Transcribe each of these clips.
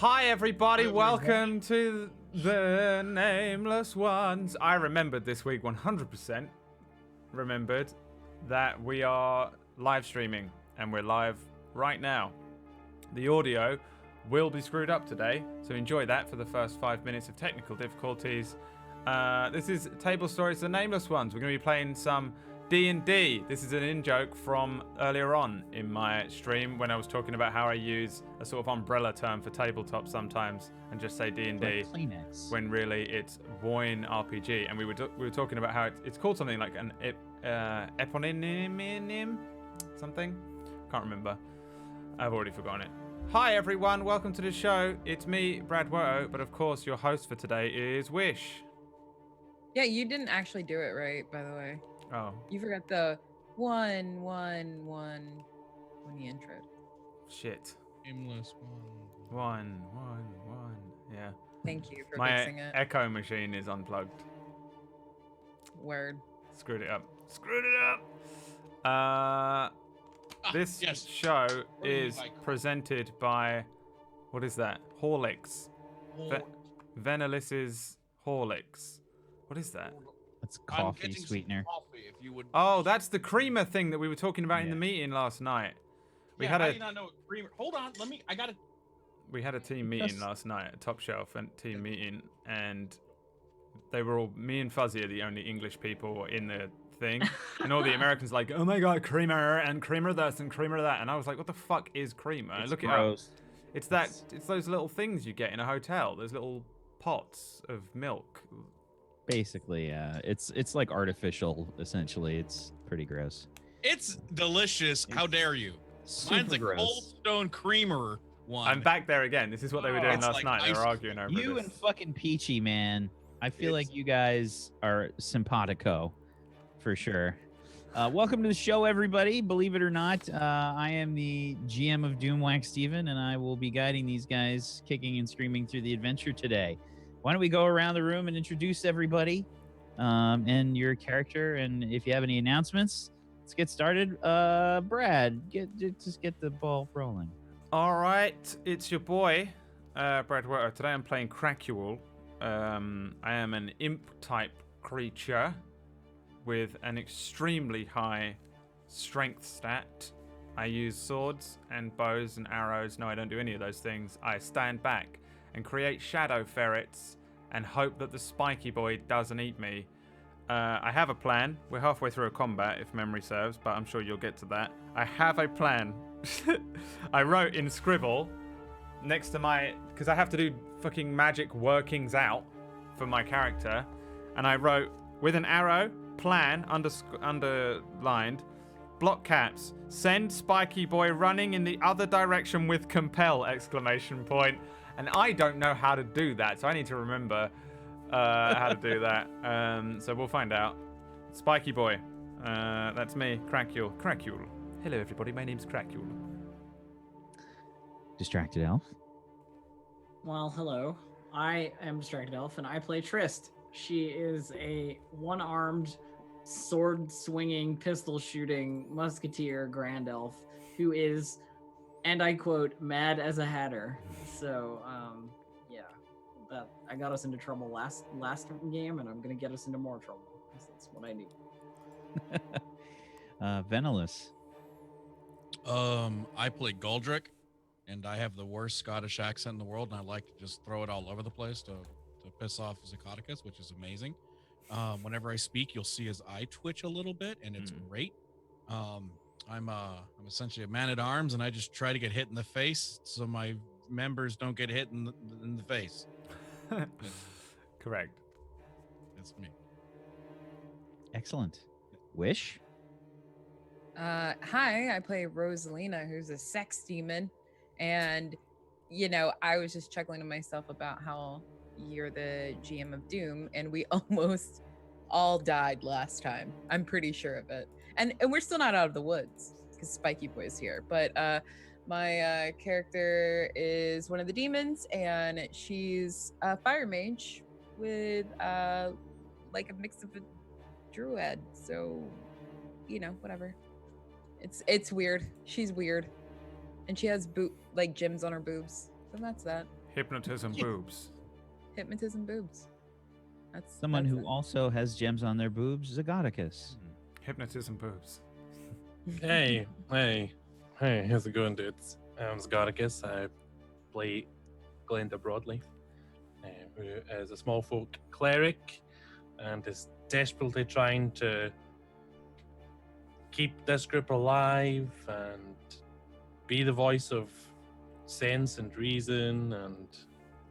Hi everybody, welcome to the Nameless Ones. I remembered this week 100% remembered that we are live streaming and we're live right now. The audio will be screwed up today, so enjoy that for the first 5 minutes of technical difficulties. This is Tablestory, the Nameless Ones. We're going to be playing some D&D. This is an in-joke from earlier on in my stream when I was talking about how I use a sort of umbrella term for tabletop sometimes and just say D&D Kleenex. when really it's Boyne RPG. And we were talking about how it's called something like an eponym, something? Can't remember. I've already forgotten it. Hi everyone, welcome to the show. It's me, Brad Woto, but of course your host for today is Wish. Yeah, you didn't actually do it right, by the way. Oh. You forgot the one when you introed. Shit. Nameless One. Yeah. Thank you for My fixing it. echo machine is unplugged. Word. Screwed it up. This yes. show What do you is like? presented by, what is that? Horlicks. Venalis's Horlicks. What is that? That's I'm coffee getting some sweetener. coffee, if you would. Oh, that's the creamer thing that we were talking about in the Yeah. meeting last night. We Yeah, had how a do you not know what creamer? Hold on, I got it. we had a team meeting last night, a top shelf and team meeting, and they were all, me and Fuzzy are the only English people in the thing, and all the Americans like, oh my god, creamer and creamer this and creamer that, and I was like, what the fuck is creamer? I It's look gross. it up. It's those little things you get in a hotel, those little pots of milk. Basically, yeah. It's like artificial, essentially. It's pretty gross. It's delicious. How dare you? Super Mine's a gross. Cold Stone Creamer one. I'm back there again. This is what they were doing It's last like night. They were ice arguing over You this. and fucking Peachy, man. I feel It's- like you guys are simpatico, for sure. Welcome to the show, everybody. Believe it or not, I am the GM of Doomwax Steven, and I will be guiding these guys kicking and screaming through the adventure today. Why don't we go around the room and introduce everybody and your character, and if you have any announcements, let's get started. Brad, just get the ball rolling. All right, it's your boy, Brad Woto. Today I'm playing Crackual. I am an imp-type creature with an extremely high strength stat. I use swords and bows and arrows. No, I don't do any of those things. I stand back and create shadow ferrets and hope that the spiky boy doesn't eat me. I have a plan. We're halfway through a combat, if memory serves, but I'm sure you'll get to that. I have a plan. I wrote in scribble next to my, because I have to do fucking magic workings out for my character, and I wrote with an arrow, plan underlined, block caps, send spiky boy running in the other direction with compel, exclamation point. And I don't know how to do that, so I need to remember how to do that. So we'll find out. Spiky boy, that's me, Crackual. Hello everybody, my name's Crackual. Distracted Elf. Well, hello. I am Distracted Elf, and I play Trist. She is a one-armed, sword-swinging, pistol-shooting musketeer grand elf who is, and I quote, mad as a hatter. So, yeah, that I got us into trouble last game, and I'm gonna get us into more trouble. 'Cause that's what I do. Venalus. I play Goldrick, and I have the worst Scottish accent in the world, and I like to just throw it all over the place to piss off Zacatecus, which is amazing. Whenever I speak, you'll see his eye twitch a little bit, and it's great. I'm essentially a man-at-arms, and I just try to get hit in the face so my members don't get hit in the face. Correct. That's me. Excellent. Wish. Hi, I play Rosalina, who's a sex demon, and I was just chuckling to myself about how you're the GM of Doom, and we almost all died last time. I'm pretty sure of it, and we're still not out of the woods because Spiky Boy's here. But my character is one of the demons, and she's a fire mage with like a mix of a druid. So whatever. It's weird. She's weird, and she has gems on her boobs. So that's that. Hypnotism boobs. Hypnotism boobs. That's Someone that's who it. also has gems on their boobs, Zagoticus. Hypnotism boobs. Hey, how's it going, dudes? I'm Sgaricus. I play Glenda Broadleaf, who is a small folk cleric and is desperately trying to keep this group alive and be the voice of sense and reason and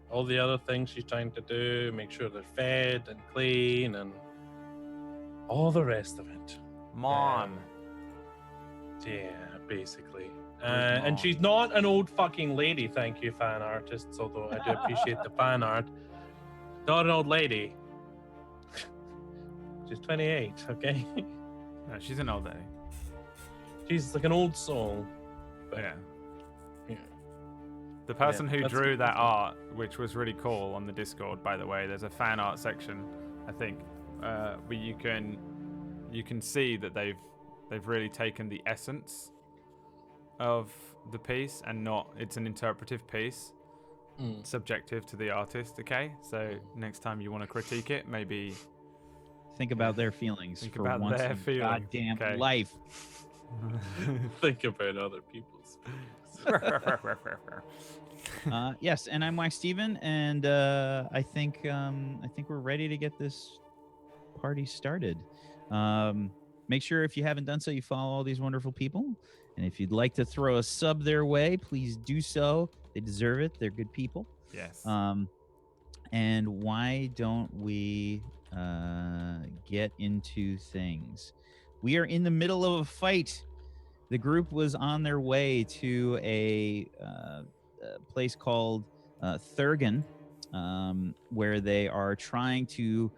all the other things she's trying to do, make sure they're fed and clean and all the rest of it. Mon. Yeah, basically. Good And mom. she's not an old fucking lady, thank you, fan artists, although I do appreciate the fan art. Not an old lady. She's 28, okay? No, she's an old lady. She's like an old soul. But Yeah. yeah. The person who that's- drew that art, which was really cool on the Discord, by the way, there's a fan art section, I think, where you can see that they've really taken the essence of the piece and it's an interpretive piece, subjective to the artist. Okay, so next time you want to critique it, maybe Think about their feelings Think for about once their in feelings, goddamn okay. life. Think about other people's Yes, and I'm Wax Steven, and I think we're ready to get this party started. Make sure if you haven't done so, you follow all these wonderful people, and if you'd like to throw a sub their way, please do so. They deserve it. They're good people. yes. And why don't we get into things? We are in the middle of a fight. The group was on their way to a place called Thergan, where they are trying to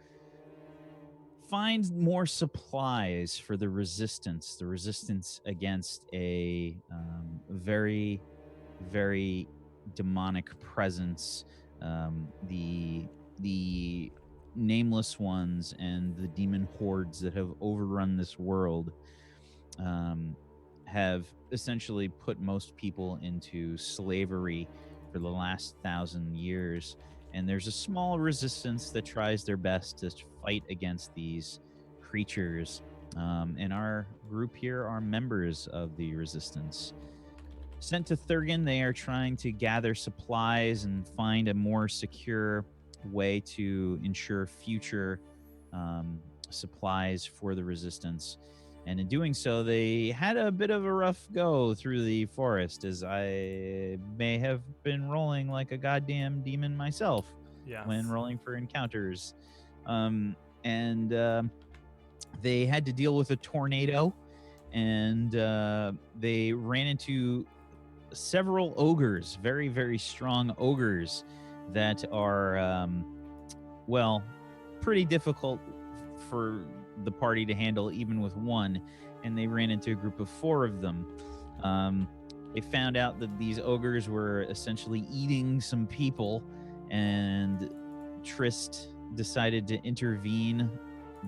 find more supplies for the resistance against a very, very demonic presence. The nameless ones and the demon hordes that have overrun this world have essentially put most people into slavery for the last 1,000 years. And there's a small resistance that tries their best to fight against these creatures. And our group here are members of the resistance. Sent to Thergan, they are trying to gather supplies and find a more secure way to ensure future supplies for the resistance. And in doing so, they had a bit of a rough go through the forest, as I may have been rolling like a goddamn demon myself Yes. when rolling for encounters. They had to deal with a tornado, and they ran into several ogres, very, very strong ogres that are, pretty difficult for the party to handle, even with one. And they ran into a group of 4 of them. They found out that these ogres were essentially eating some people, and Trist decided to intervene.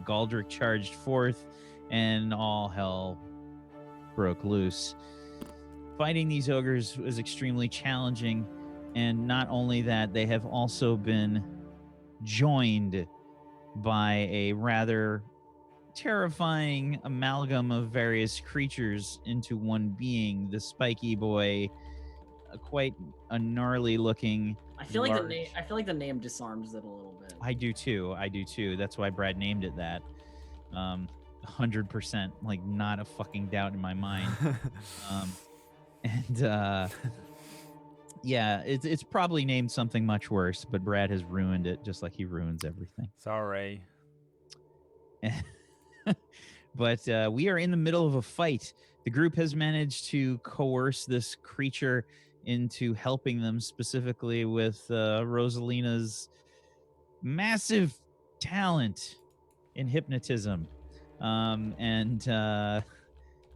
Galdric charged forth, and all hell broke loose. Fighting these ogres was extremely challenging, and not only that, they have also been joined by a rather terrifying amalgam of various creatures into one being, the spiky boy, quite a gnarly looking. I feel like large- the name disarms it a little bit. I do too. That's why Brad named it that. 100%, like, not a fucking doubt in my mind. Yeah, it's probably named something much worse, but Brad has ruined it, just like he ruins everything. Sorry. But we are in the middle of a fight. The group has managed to coerce this creature into helping them, specifically with Rosalina's massive talent in hypnotism.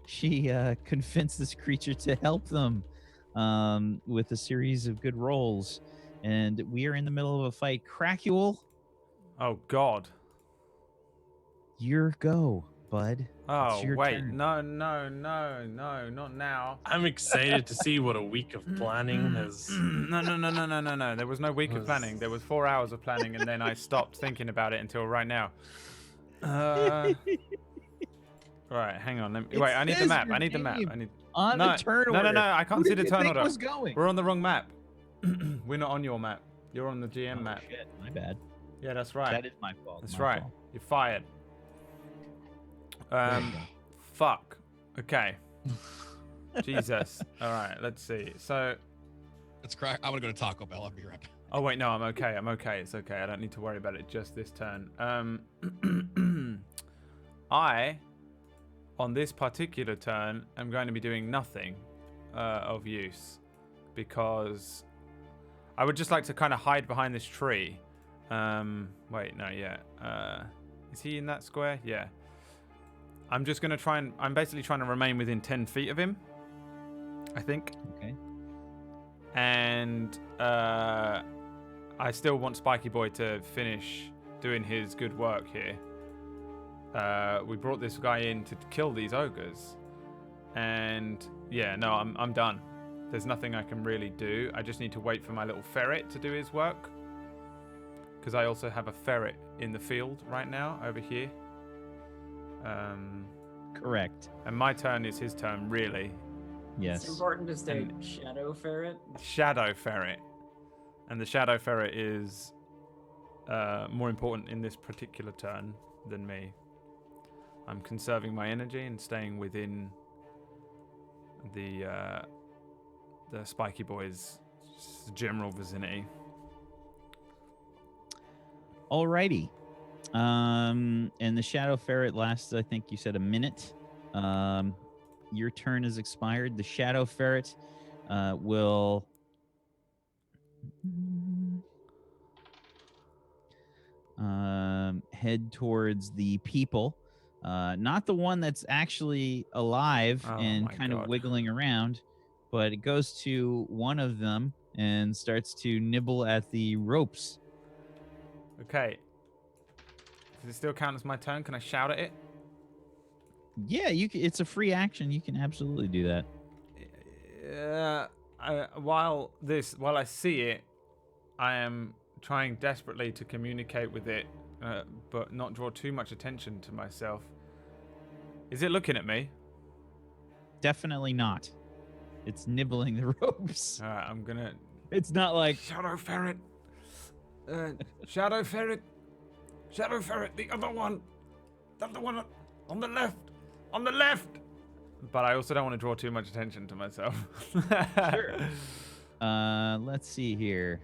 She convinced this creature to help them with a series of good rolls. And we are in the middle of a fight. Crackuel, Oh God. your go. bud. Oh, It's your wait. turn. No, not now. I'm excited to see what a week of planning has. No. There was no week of planning. There was 4 hours of planning, and then I stopped thinking about it until right now. Right, hang on. Wait, I need the says map. your I need the map. name I need. On No, the turn no, order. I can't Who see did the you turn think order. was going? We're on the wrong map. We're not on your map. You're on the GM map. Shit, my bad. Yeah, that's right. That is my fault. That's my right. fault. You're fired. There you go. Fuck. Okay. Jesus. All right. Let's see. So. Let's crack. I'm gonna go to Taco Bell. I'll be right back. Oh wait, no, I'm okay. It's okay. I don't need to worry about it just this turn. On this particular turn, I'm going to be doing nothing of use because I would just like to kind of hide behind this tree. Wait, no, yeah. Is he in that square? Yeah. I'm just going to try and... I'm basically trying to remain within 10 feet of him, I think. Okay. And I still want Spiky Boy to finish doing his good work here. We brought this guy in to kill these ogres. And yeah, no, I'm done. There's nothing I can really do. I just need to wait for my little ferret to do his work. Because I also have a ferret in the field right now, over here. Correct. And my turn is his turn, really. Yes. It's important to state Shadow Ferret. Shadow ferret. And the shadow ferret is more important in this particular turn than me. I'm conserving my energy and staying within the Spiky Boy's general vicinity. Alrighty. And the Shadow Ferret lasts, I think you said, a minute. Your turn has expired. The Shadow Ferret will head towards the people. Not the one that's actually alive and kind of wiggling around, but it goes to one of them and starts to nibble at the ropes. Okay. Does it still count as my turn? Can I shout at it? Yeah, you can, it's a free action. You can absolutely do that. While I see it, I am trying desperately to communicate with it, but not draw too much attention to myself. Is it looking at me? Definitely not. It's nibbling the ropes. All right, I'm gonna. It's not like Shadow ferret. Shadow ferret. Shadow ferret. The other one on the left. On the left. But I also don't want to draw too much attention to myself. Sure. Let's see here.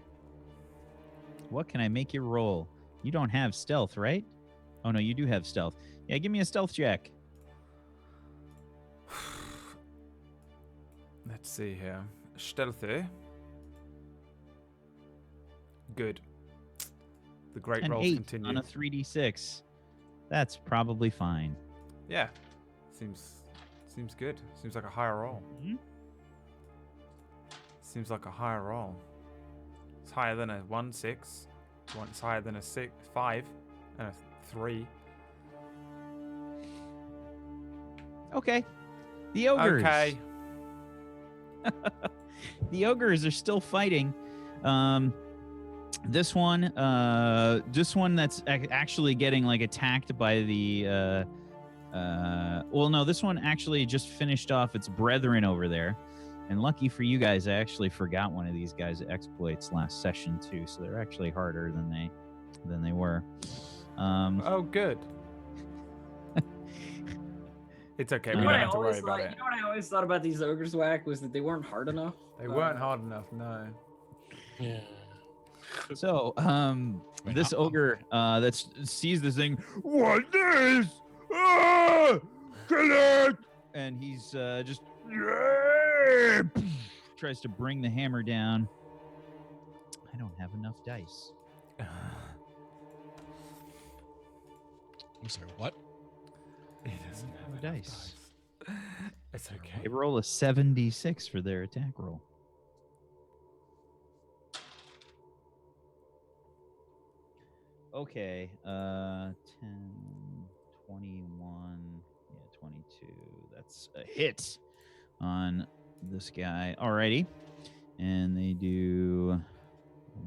What can I make you roll? You don't have stealth, right? Oh no, you do have stealth. Yeah, give me a stealth check. Let's see here. Stealthy. Good. The great An rolls 8 continue. on a 3d6. That's probably fine. Yeah. Seems good. Seems like a higher roll. Mhm. Seems like a higher roll. It's higher than a 1, 6. It's higher than a 6, 5, and a 3. Okay. The ogres. Okay. The ogres are still fighting. This one that's actually getting like attacked by the well, no, this one actually just finished off its brethren over there. And lucky for you guys, I actually forgot one of these guys' exploits last session too, so they're actually harder than they were. Oh, good. It's okay. We You don't know have to what I worry always about thought- it. You know what I always thought about these ogres, Whack, was that they weren't hard enough. They weren't hard enough, no. Yeah. So, Wait, this how- ogre that sees this thing, what is? Ah! Kill it! And he's just tries to bring the hammer down. I don't have enough dice. I'm sorry, what? He doesn't have No enough dice. It's okay. They roll a 76 for their attack roll. Okay, 10, 21, That's a hit on this guy. Alrighty. And they do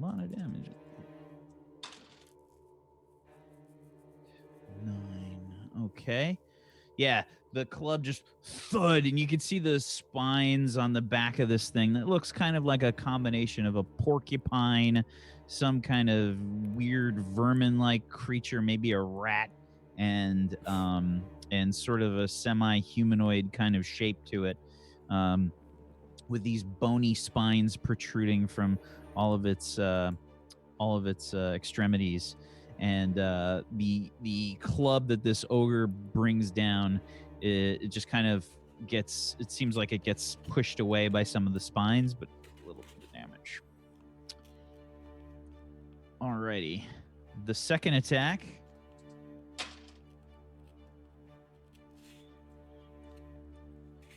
a lot of damage. 9. Okay. Yeah, the club just thud, and you can see the spines on the back of this thing. That looks kind of like a combination of a porcupine, some kind of weird vermin-like creature, maybe a rat, and sort of a semi-humanoid kind of shape to it, with these bony spines protruding from all of its extremities. And the club that this ogre brings down, it just kind of gets, it seems like it gets pushed away by some of the spines, but a little bit of damage. Alrighty. The second attack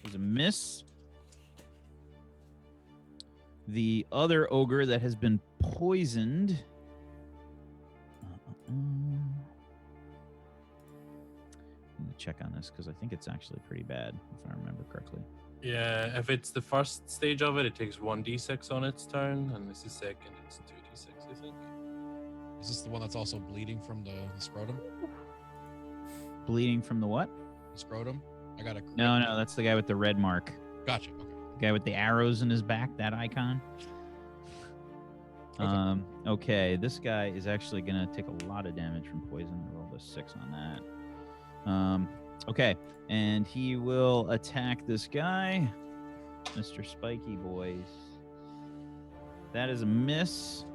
was a miss. The other ogre that has been poisoned. Let me check on this because I think it's actually pretty bad, if I remember correctly. Yeah, if it's the first stage of it, it takes 1d6 on its turn, and this is second, it's 2d6, I think. Is this the one that's also bleeding from the scrotum? Bleeding from the what? The scrotum? I got a crit. No, that's the guy with the red mark. Gotcha. Okay. The guy with the arrows in his back, that icon. Okay, this guy is actually going to take a lot of damage from poison. I rolled a 6 on that. Okay, and he will attack this guy, Mr. Spiky Boys. That is a miss.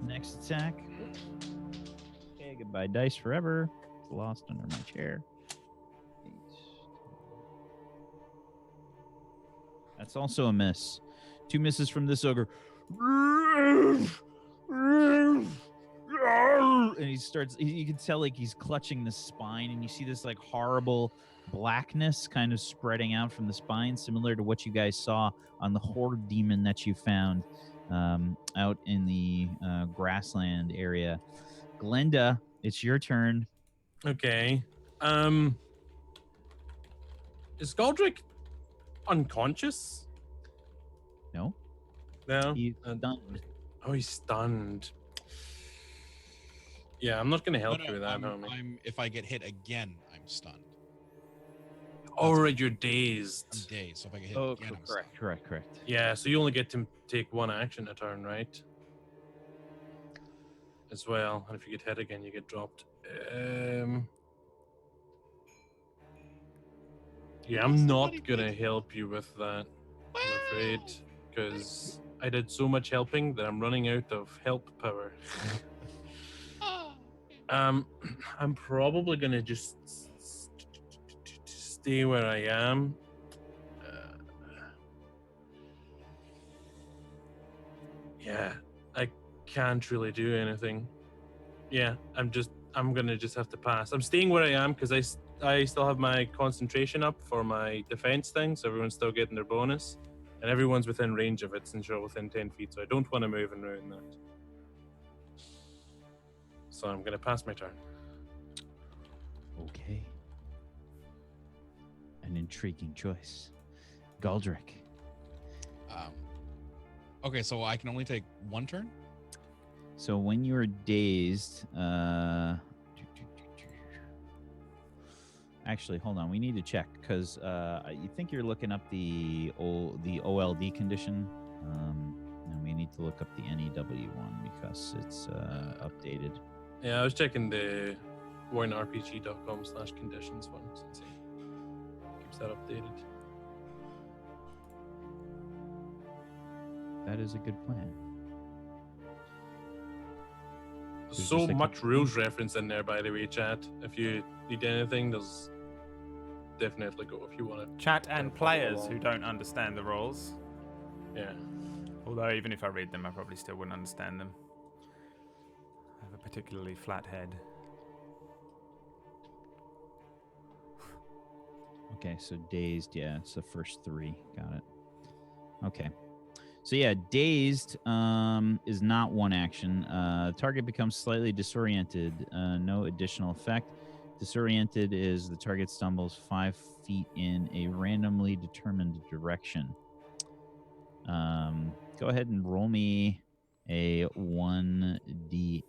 Next attack. Okay, goodbye dice forever. It's lost under my chair. 8. That's also a miss. 2 misses from this ogre. And he starts, you can tell like he's clutching the spine, and you see this like horrible blackness kind of spreading out from the spine, similar to what you guys saw on the horde demon that you found out in the grassland area. Glenda, it's your turn. Okay. Is Goldrick unconscious? No, No. he's done. Oh, he's stunned. Yeah, I'm not gonna help No, you with that, I'm, homie. if I get hit again, I'm stunned. Oh, That's- right, you're I'm dazed. dazed, so if I get hit Oh, again, I'm stunned. correct. Yeah, so you only get to take 1 action a turn, right? As well, and if you get hit again, you get dropped. Yeah, I'm not gonna help you with that, I'm afraid, because I did so much helping that I'm running out of help power. I'm probably gonna just stay where I am. Yeah, I can't really do anything. Yeah, I'm gonna just have to pass. I'm staying where I am because I still have my concentration up for my defense thing, so everyone's still getting their bonus, and everyone's within range of it since you're within 10 feet. So I don't want to move and ruin that. So I'm gonna pass my turn. Okay. An intriguing choice. Galdrick. Okay, so I can only take 1 turn? So when you're dazed, actually, hold on. We need to check because you think you're looking up the OLD condition, and we need to look up the NEW one because it's updated. Yeah, I was checking the warrenrpg.com/conditions one since it keeps that updated. That is a good plan. There's There's so just a much couple- rules reference in there, by the way, chat. If you need anything, there's definitely go if you want to. Chat and follow players along. who don't understand the rules. Yeah. Although even if I read them, I probably still wouldn't understand them. I have a particularly flat head. Okay, so dazed, yeah, it's the first 3. Got it. Okay. So yeah, dazed is not 1 action. Target becomes slightly disoriented. No additional effect. Disoriented is the target stumbles 5 feet in a randomly determined direction. Go ahead and roll me a 1d8.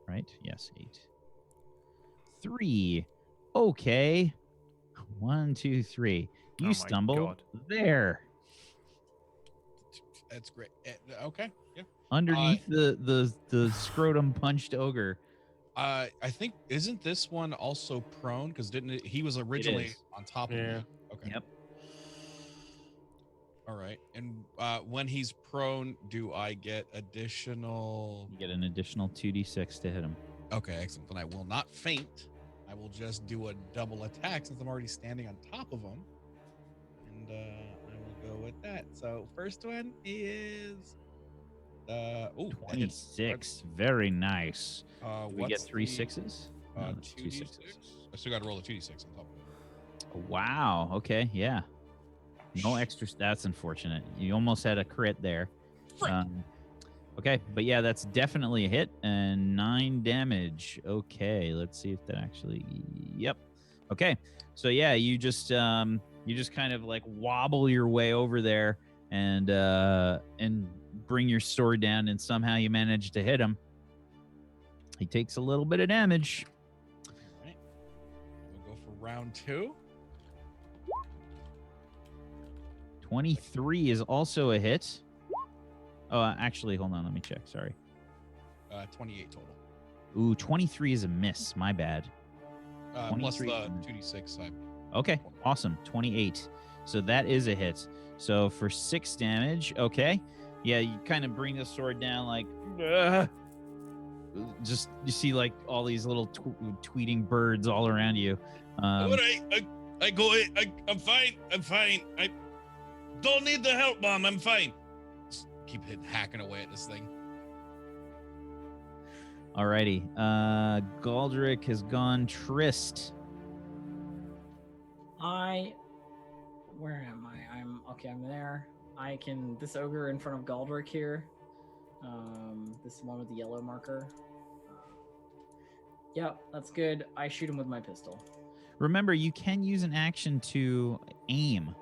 Right? Yes, 8. 3. Okay. 1, 2, 3. You Oh my stumble God. there. That's great. Okay. Yeah. Underneath the scrotum punched ogre. I think isn't this one also prone? Because he was originally is. on top of Yeah. me? Okay. Yep. All right. And when he's prone, do I get additional? You get an additional 2d6 to hit him. Okay, excellent. Then I will not faint. I will just do a double attack since I'm already standing on top of him. And I will go with that. So first one is 26. Very nice. We get what's 3 the, 6s? No, that's 2 2d6? 6s. I still got to roll a 2d6 on top of it. Wow. Okay. Yeah. No extra. That's unfortunate. You almost had a crit there. Okay, but yeah, that's definitely a hit and 9 damage. Okay, let's see if that actually. Yep. Okay, so yeah, you just kind of like wobble your way over there and bring your sword down, and somehow you manage to hit him. He takes a little bit of damage. All right. We'll go for round 2. 23 is also a hit. Oh, actually, hold on. Let me check. Sorry. 28 total. Ooh, 23 is a miss. My bad. Plus 23. the 2d6. Okay, awesome. 28. So that is a hit. So for 6 damage, okay. Yeah, you kind of bring the sword down like, just you see like all these little tweeting birds all around you. All right, I go. I'm fine. I'm fine. I don't need the help, Mom. I'm fine. Just keep hacking away at this thing. Alrighty. Galdrick has gone. Trist. Where am I? I'm there. This ogre in front of Galdrick here. This one with the yellow marker. Yep, that's good. I shoot him with my pistol. Remember, you can use an action to aim.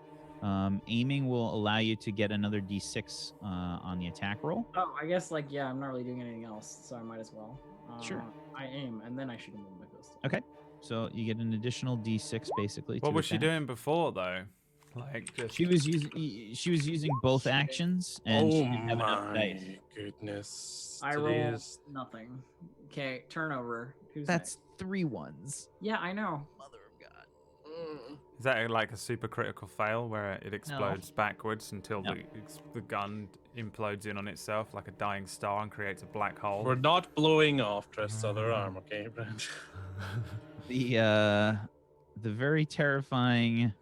Aiming will allow you to get another d6 on the attack roll. Oh, I guess I'm not really doing anything else, so I might as well. Sure. I aim and then I shoot him with my pistol. Okay. So you get an additional d6 basically. What to was she attack. doing before though? Like just She was using both actions, and she didn't have enough dice. Goodness. I rolled nothing. Okay, turnover. Who's That's next? 3 1s. Yeah, I know. Mother of God. Is that like a super critical fail where it explodes backwards until No. the gun implodes in on itself like a dying star and creates a black hole? We're not blowing off Trist's other arm, okay, Brent? The very terrifying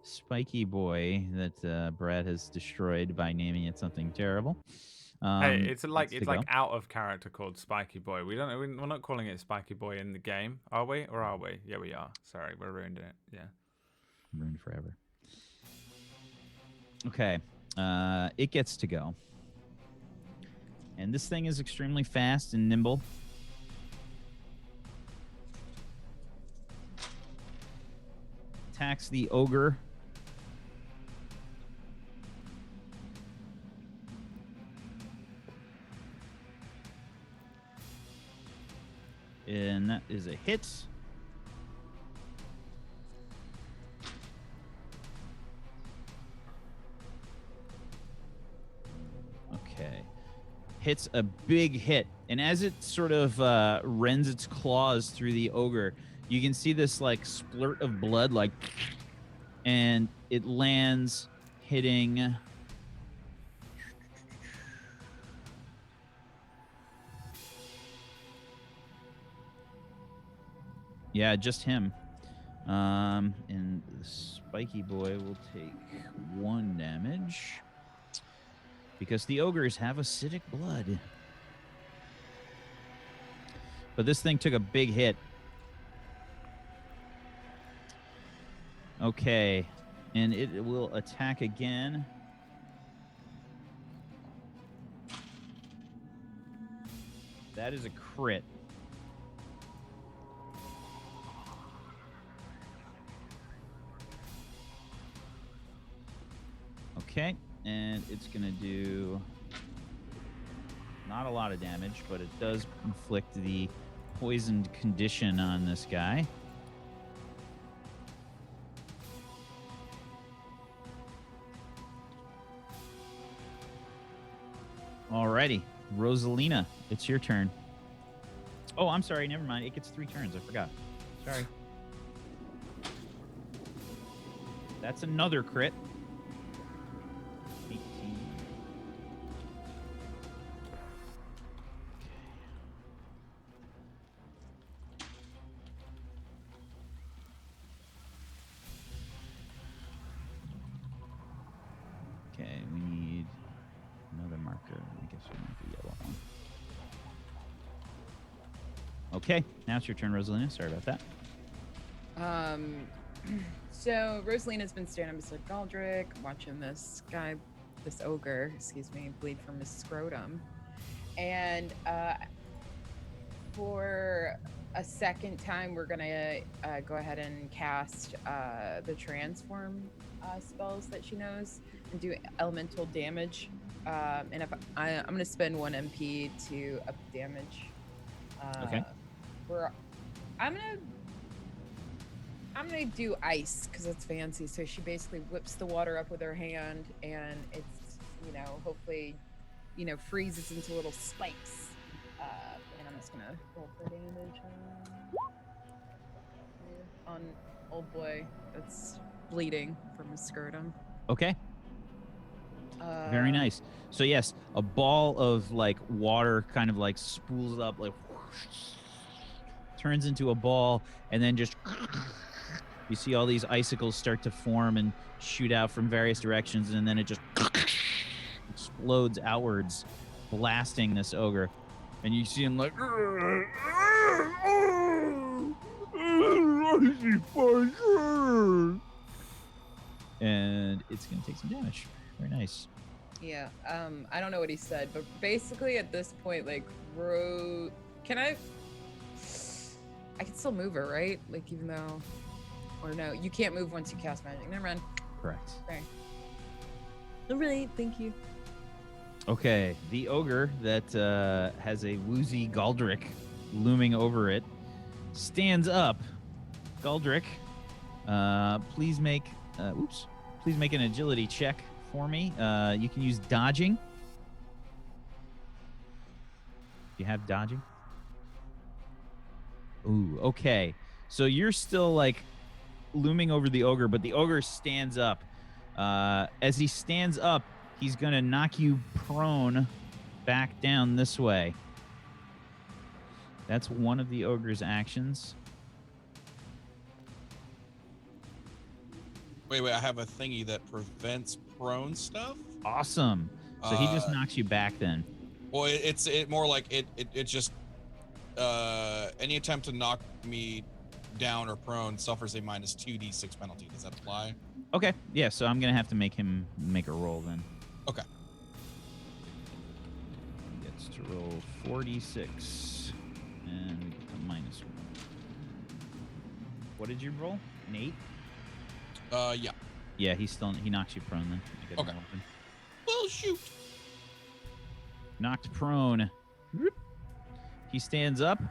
spiky boy that Brad has destroyed by naming it something terrible. Hey, it's like gets to go. out of character called Spiky Boy. We're not calling it Spiky Boy in the game, are we? Or are we? Yeah, we are. Sorry, we're ruined it. Yeah. Ruined forever. Okay, it gets to go, and this thing is extremely fast and nimble. Attacks the ogre. And that is a hit. Okay. Hits a big hit. And as it sort of rends its claws through the ogre, you can see this like splurt of blood, like, and it lands hitting. Yeah, just him. And the spiky boy will take 1 damage because the ogres have acidic blood. But this thing took a big hit. Okay, and it will attack again. That is a crit. Okay, and it's gonna do not a lot of damage, but it does inflict the poisoned condition on this guy. Alrighty, Rosalina, it's your turn. Oh, I'm sorry, never mind. It gets 3 turns. I forgot. Sorry. That's another crit. 18. Okay, we need another marker. I guess we want the yellow one. Okay, now it's your turn, Rosalina. Sorry about that. So Rosalina's been standing beside Galdrick, watching this guy, this ogre, bleed from his scrotum. And for a second time, we're gonna go ahead and cast the transform spells that she knows and do elemental damage. And if I'm gonna spend 1 MP to up the damage. Okay. I'm gonna do ice because it's fancy. So she basically whips the water up with her hand, and it's hopefully freezes into little spikes. And I'm just gonna roll for damage on old boy that's bleeding from his scrotum. Okay. Very nice. So yes, a ball of like water kind of like spools up, like whoosh, turns into a ball, and then just you see all these icicles start to form and shoot out from various directions, and then it just explodes outwards, blasting this ogre. And you see him like, and it's gonna take some damage. Very nice. Yeah. I don't know what he said, but basically at this point, like, can I can still move her, right? Like, even though, or no, you can't move once you cast magic. Never mind. Correct. Okay. All right. Thank you. Okay, the ogre that has a woozy Galdrick looming over it stands up. Galdrick, please make an agility check for me. You can use dodging. You have dodging? Ooh, okay. So you're still like looming over the ogre, but the ogre stands up. As he stands up, he's going to knock you prone back down this way. That's one of the ogre's actions. Wait, I have a thingy that prevents prone stuff? Awesome. So he just knocks you back then. Well, it's more like it just any attempt to knock me down or prone suffers a minus 2d6 penalty. Does that apply? Okay, yeah, so I'm going to have to make him make a roll then. Okay. He gets to roll 46, and we get the -1. What did you roll? An 8? Yeah. Yeah, he knocks you prone then. I get Okay. an 11. Well, shoot. Knocked prone. Whoop. He stands up.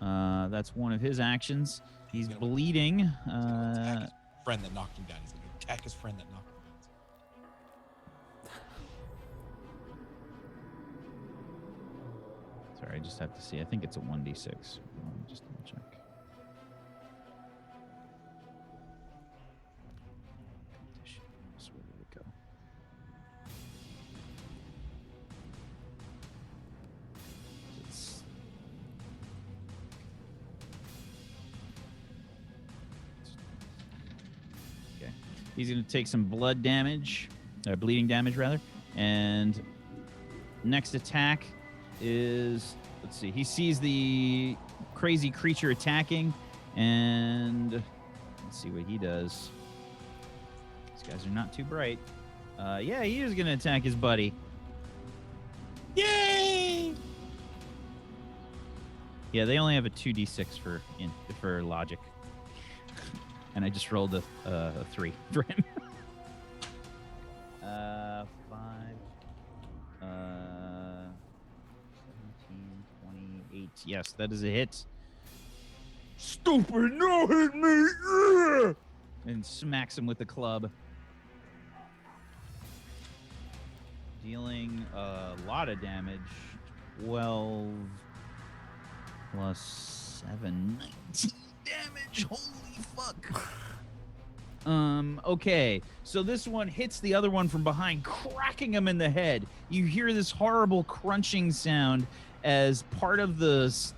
That's one of his actions. He's bleeding. Attack his friend that knocked him down. He's going to attack his friend that knocked him down. Sorry, I just have to see. I think it's a 1d6. Let me just double check. Conditions, where did it go? It's... Okay. He's going to take some blood damage, bleeding damage rather, and next attack is, let's see, he sees the crazy creature attacking, and let's see what he does. These guys are not too bright. Yeah, he is going to attack his buddy. Yay! Yeah, they only have a 2d6 for logic. And I just rolled a 3 for him. 5, 17, 28. Yes, that is a hit. Stupid, no hit me! Ugh! And smacks him with the club. Dealing a lot of damage. 12 plus 7, 19 damage. Holy fuck. Okay, so this one hits the other one from behind, cracking him in the head. You hear this horrible crunching sound as part of this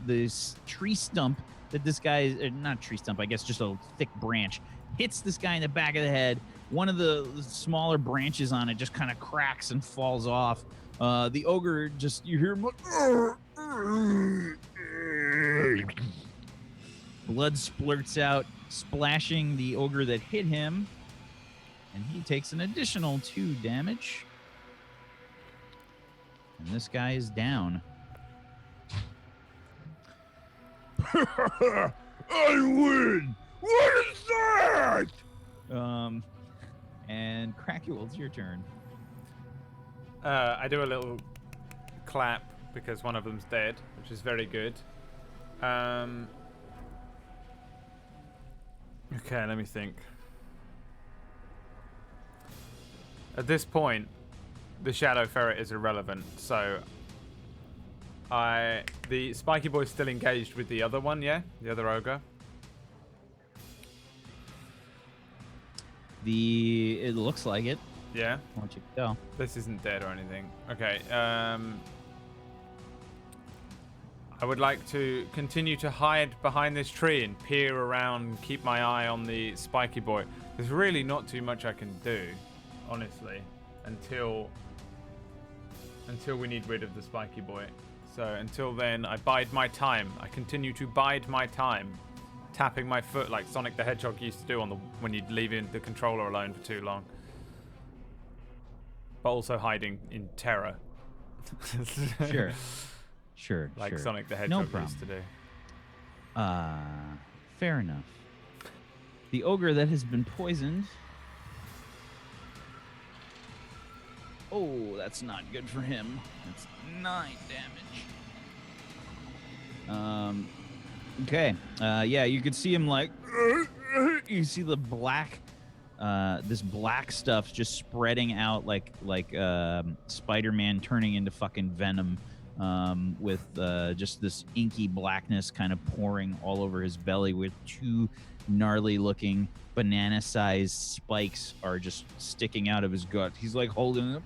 tree stump that this guy, not tree stump, I guess just a thick branch, hits this guy in the back of the head. One of the smaller branches on it just kind of cracks and falls off. The ogre just, you hear him like, blood splurts out, splashing the ogre that hit him, and he takes an additional 2 damage. And this guy is down. I win! What is that? And Crackule, it's your turn. I do a little clap because one of them's dead, which is very good. Okay, let me think. At this point, the Shadow Ferret is irrelevant, so the Spiky Boy's still engaged with the other one, yeah? The other ogre? It looks like it. Yeah? I'll let you go. This isn't dead or anything. Okay, I would like to continue to hide behind this tree and peer around, keep my eye on the Spiky Boy. There's really not too much I can do, honestly, until we need rid of the Spiky Boy. So until then, I bide my time. I continue to bide my time, tapping my foot like Sonic the Hedgehog used to do when you'd leave the controller alone for too long. But also hiding in terror. Sure. Like Sonic the Hedgehog No used to do. Fair enough. The ogre that has been poisoned. Oh, that's not good for him. That's 9 damage. Okay. Yeah, you could see him like. You see the black. This black stuff just spreading out like Spider-Man turning into fucking Venom, with just this inky blackness kind of pouring all over his belly, with 2 gnarly-looking banana-sized spikes are just sticking out of his gut. He's like holding them.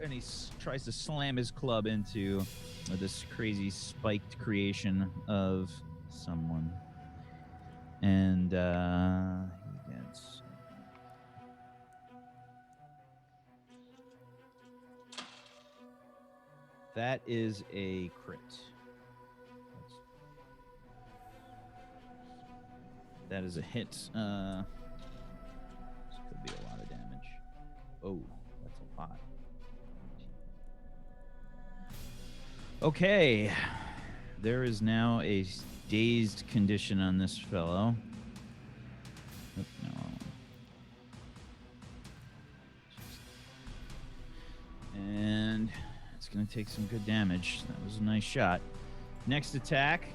And he tries to slam his club into this crazy spiked creation of someone. And he gets... That is a crit. That is a hit. This could be a lot of damage. Oh, that's a lot. Okay. There is now a dazed condition on this fellow. Oop, no. And it's going to take some good damage. That was a nice shot. Next attack.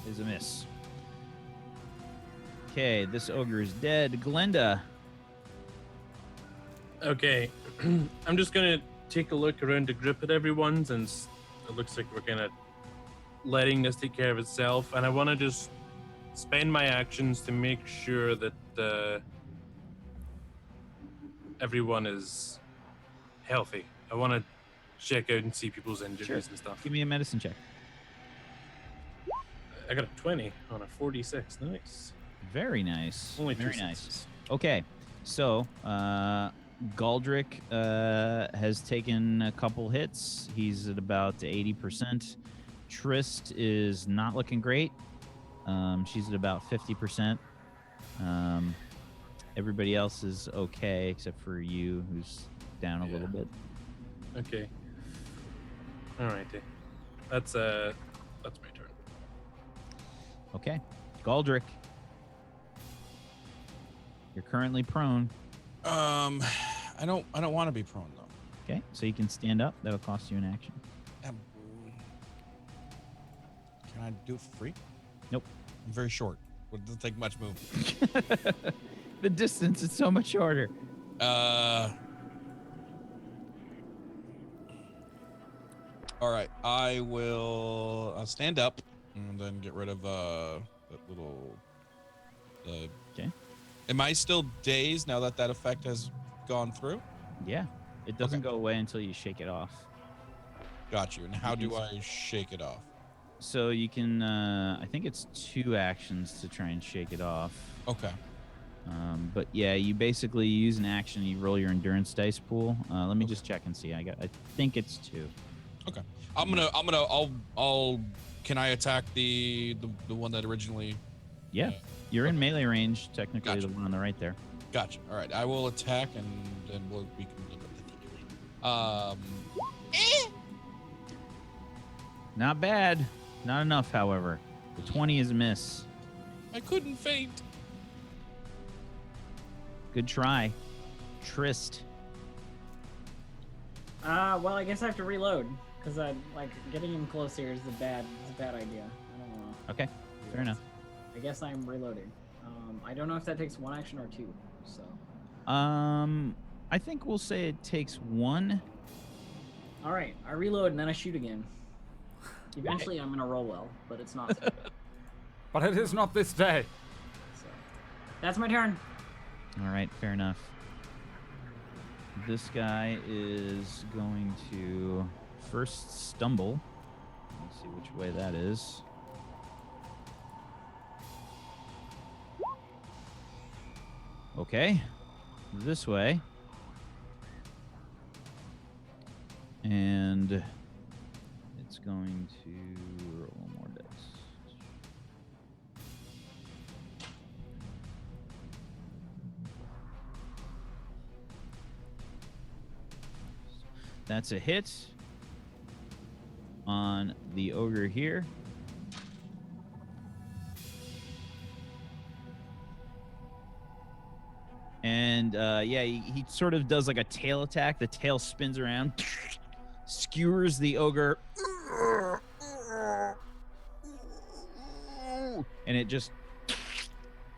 Is a miss. Okay, this ogre is dead. Glenda. Okay, I'm just gonna take a look around the group at everyone, since it looks like we're kind of letting this take care of itself, and I want to just spend my actions to make sure that everyone is healthy. I want to check out and see people's injuries and stuff. Give me a medicine check. I got a 20 on a 46. Nice. Very nice. Only Very 2 nice. successes. Okay, so Galdrick has taken a couple hits. He's at about 80%. Trist is not looking great. She's at about 50%. Everybody else is okay except for you, who's down a little bit. Okay. Alrighty. That's my turn. Okay. Galdrick. You're currently prone. I don't want to be prone though. Okay, so you can stand up. That'll cost you an action. Can I do it for free? Nope. I'm very short. It doesn't take much move. The distance is so much shorter. All right. I will stand up and then get rid of that little. Okay. Am I still dazed now that effect has gone through? Yeah. It doesn't Okay. go away until you shake it off. Got you. And how do I shake it off? So you can, I think it's 2 actions to try and shake it off. Okay. But yeah, you basically use an action. You roll your endurance dice pool. Let me just check and see. I think it's 2. Okay. Can I attack the one that originally? Yeah. You're in melee range, technically, Gotcha. the one on the right there. Gotcha. All right. I will attack and then we can look at the Not bad. Not enough, however. The 20 is a miss. I couldn't faint. Good try. Trist. Well, I guess I have to reload because getting him close here is a bad idea. I don't know. Okay. Fair enough. I guess I'm reloading. I don't know if that takes 1 action or 2. So. I think we'll say it takes 1. All right, I reload and then I shoot again. Eventually, I'm gonna roll well, but it's not. But it is not this day. So. That's my turn. All right. Fair enough. This guy is going to first stumble. Let's see which way that is. Okay. This way. And it's going to roll 1 more dice. That's a hit on the ogre here. And yeah, he sort of does like a tail attack. The tail spins around, skewers the ogre, and it just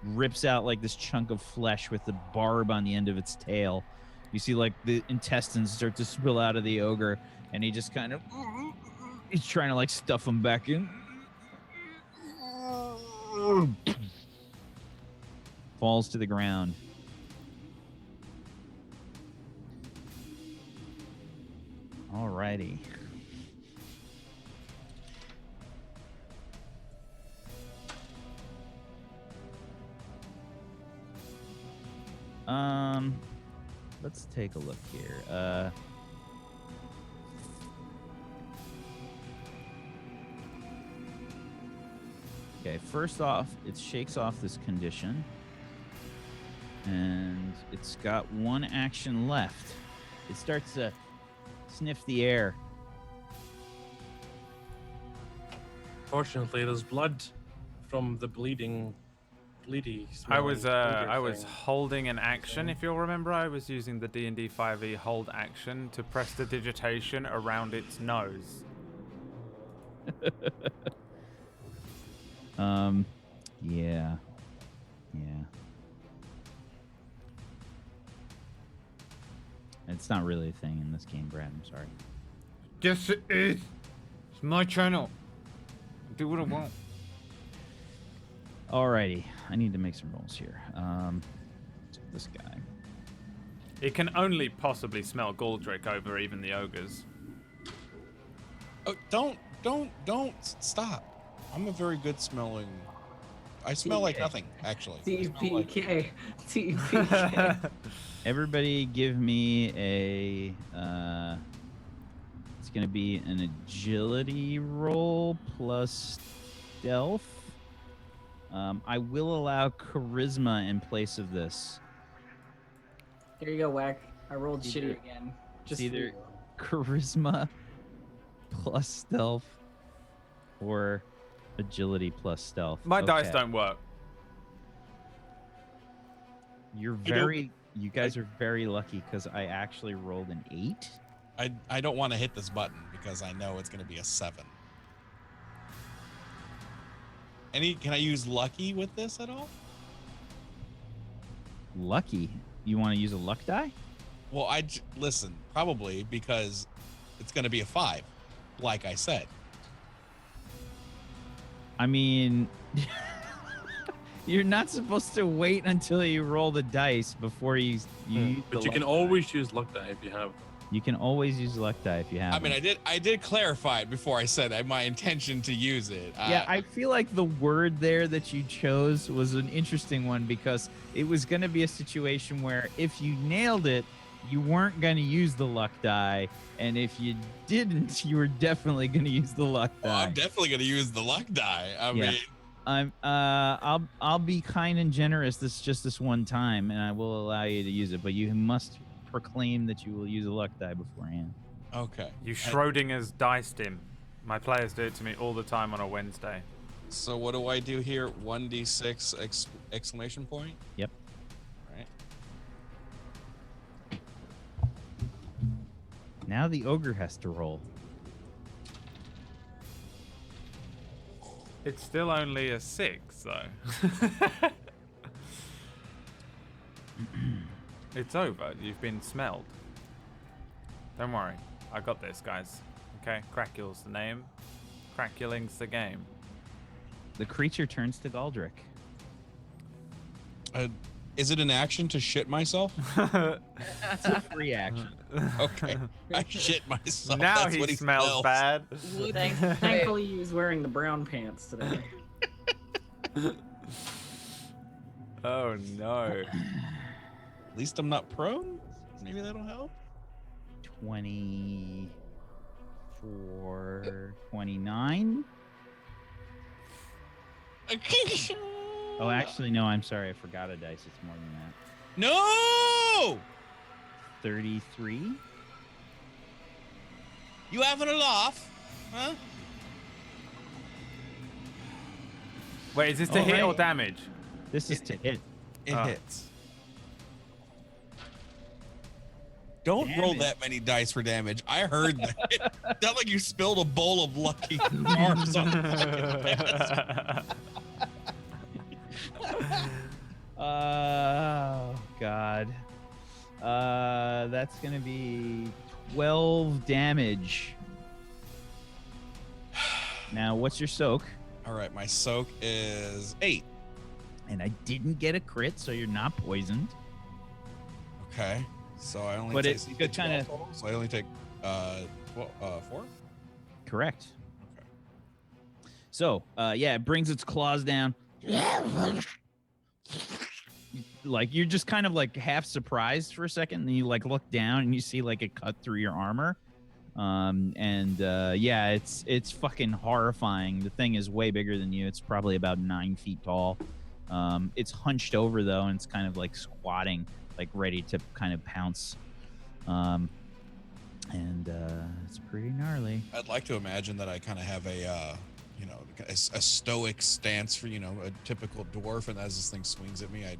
rips out like this chunk of flesh with the barb on the end of its tail. You see like the intestines start to spill out of the ogre, and he just kind of he's trying to like stuff them back in. Falls to the ground. Alrighty. Let's take a look here. Okay, first off, it shakes off this condition. And it's got 1 action left. It starts to sniff the air. Fortunately, there's blood from the bleedy. I was smelling thing. holding an action. If you'll remember, I was using the D&D 5e hold action to press the digitation around its nose. Yeah. It's not really a thing in this game, Brad. I'm sorry. Yes, it is. It's my channel. Do what I want. Alrighty. I need to make some rolls here. This guy. It can only possibly smell Galdrick over even the ogres. Oh, don't stop. I'm a very good smelling. I smell like nothing, actually. TPK. TPK. Everybody give me a it's gonna be an agility roll plus stealth. I will allow charisma in place of this. Here you go, Whack. I rolled Either- shitty again. Just for either- you. Charisma plus stealth or agility plus stealth. My dice Okay. don't work. You're I don't- very. You guys are very lucky because I actually rolled an 8. I don't want to hit this button because I know it's going to be a 7. Can I use lucky with this at all? Lucky. You want to use a luck die? Well, listen, probably because it's going to be a 5, like I said. I mean, you're not supposed to wait until you roll the dice before you use the But you luck can die. always use luck die if you have. You can always use luck die if you have. I mean, them. I did clarify it before I said my intention to use it. Yeah, I feel like the word there that you chose was an interesting one because it was going to be a situation where if you nailed it, you weren't going to use the luck die, and if you didn't, you were definitely going to use the luck Well, die. I'm definitely going to use the luck die. I mean, I'll be kind and generous this one time, and I will allow you to use it, but you must proclaim that you will use a luck die beforehand. okay. You Schrodinger's diced him. My players do it to me all the time on a Wednesday. So what do I do here? 1d6 exclamation point? Yep. Right. Now the ogre has to roll. It's still only a 6, though. It's over. You've been smelled. Don't worry. I got this, guys. Okay? Cracul's the name. Craculing's the game. The creature turns to Galdrick. Is it an action to shit myself? It's a free action. Okay. I shit myself. Now That's he what smells bad. Thankfully, he was wearing the brown pants today. Oh, no. At least I'm not prone. Maybe that'll help. 24, 29. Oh, actually, no, I'm sorry. I forgot a dice. It's more than that. No! 33. You having a laugh? Huh? Wait, is this to Oh, hit or hey. damage? This is to hit. It Oh. hits. Don't roll Damage. that many dice for damage. I heard that. It sounded like you spilled a bowl of lucky stars on the fucking bed. Oh, God. That's going to be 12 damage. Now, what's your soak? All right, my soak is 8. And I didn't get a crit, so you're not poisoned. Okay. So I only But take, it's so you good take 12 kinda- total, so I only take 4? Correct. Okay. So, yeah, it brings its claws down. Like, you're just kind of like half surprised for a second, and then you like look down and you see like a cut through your armor. Yeah, it's fucking horrifying. The thing is way bigger than you. It's probably about 9 feet tall. It's hunched over though, and it's kind of like squatting, like ready to kind of pounce. It's pretty gnarly. I'd like to imagine that I kind of have a a stoic stance for, a typical dwarf, and as this thing swings at me, I'd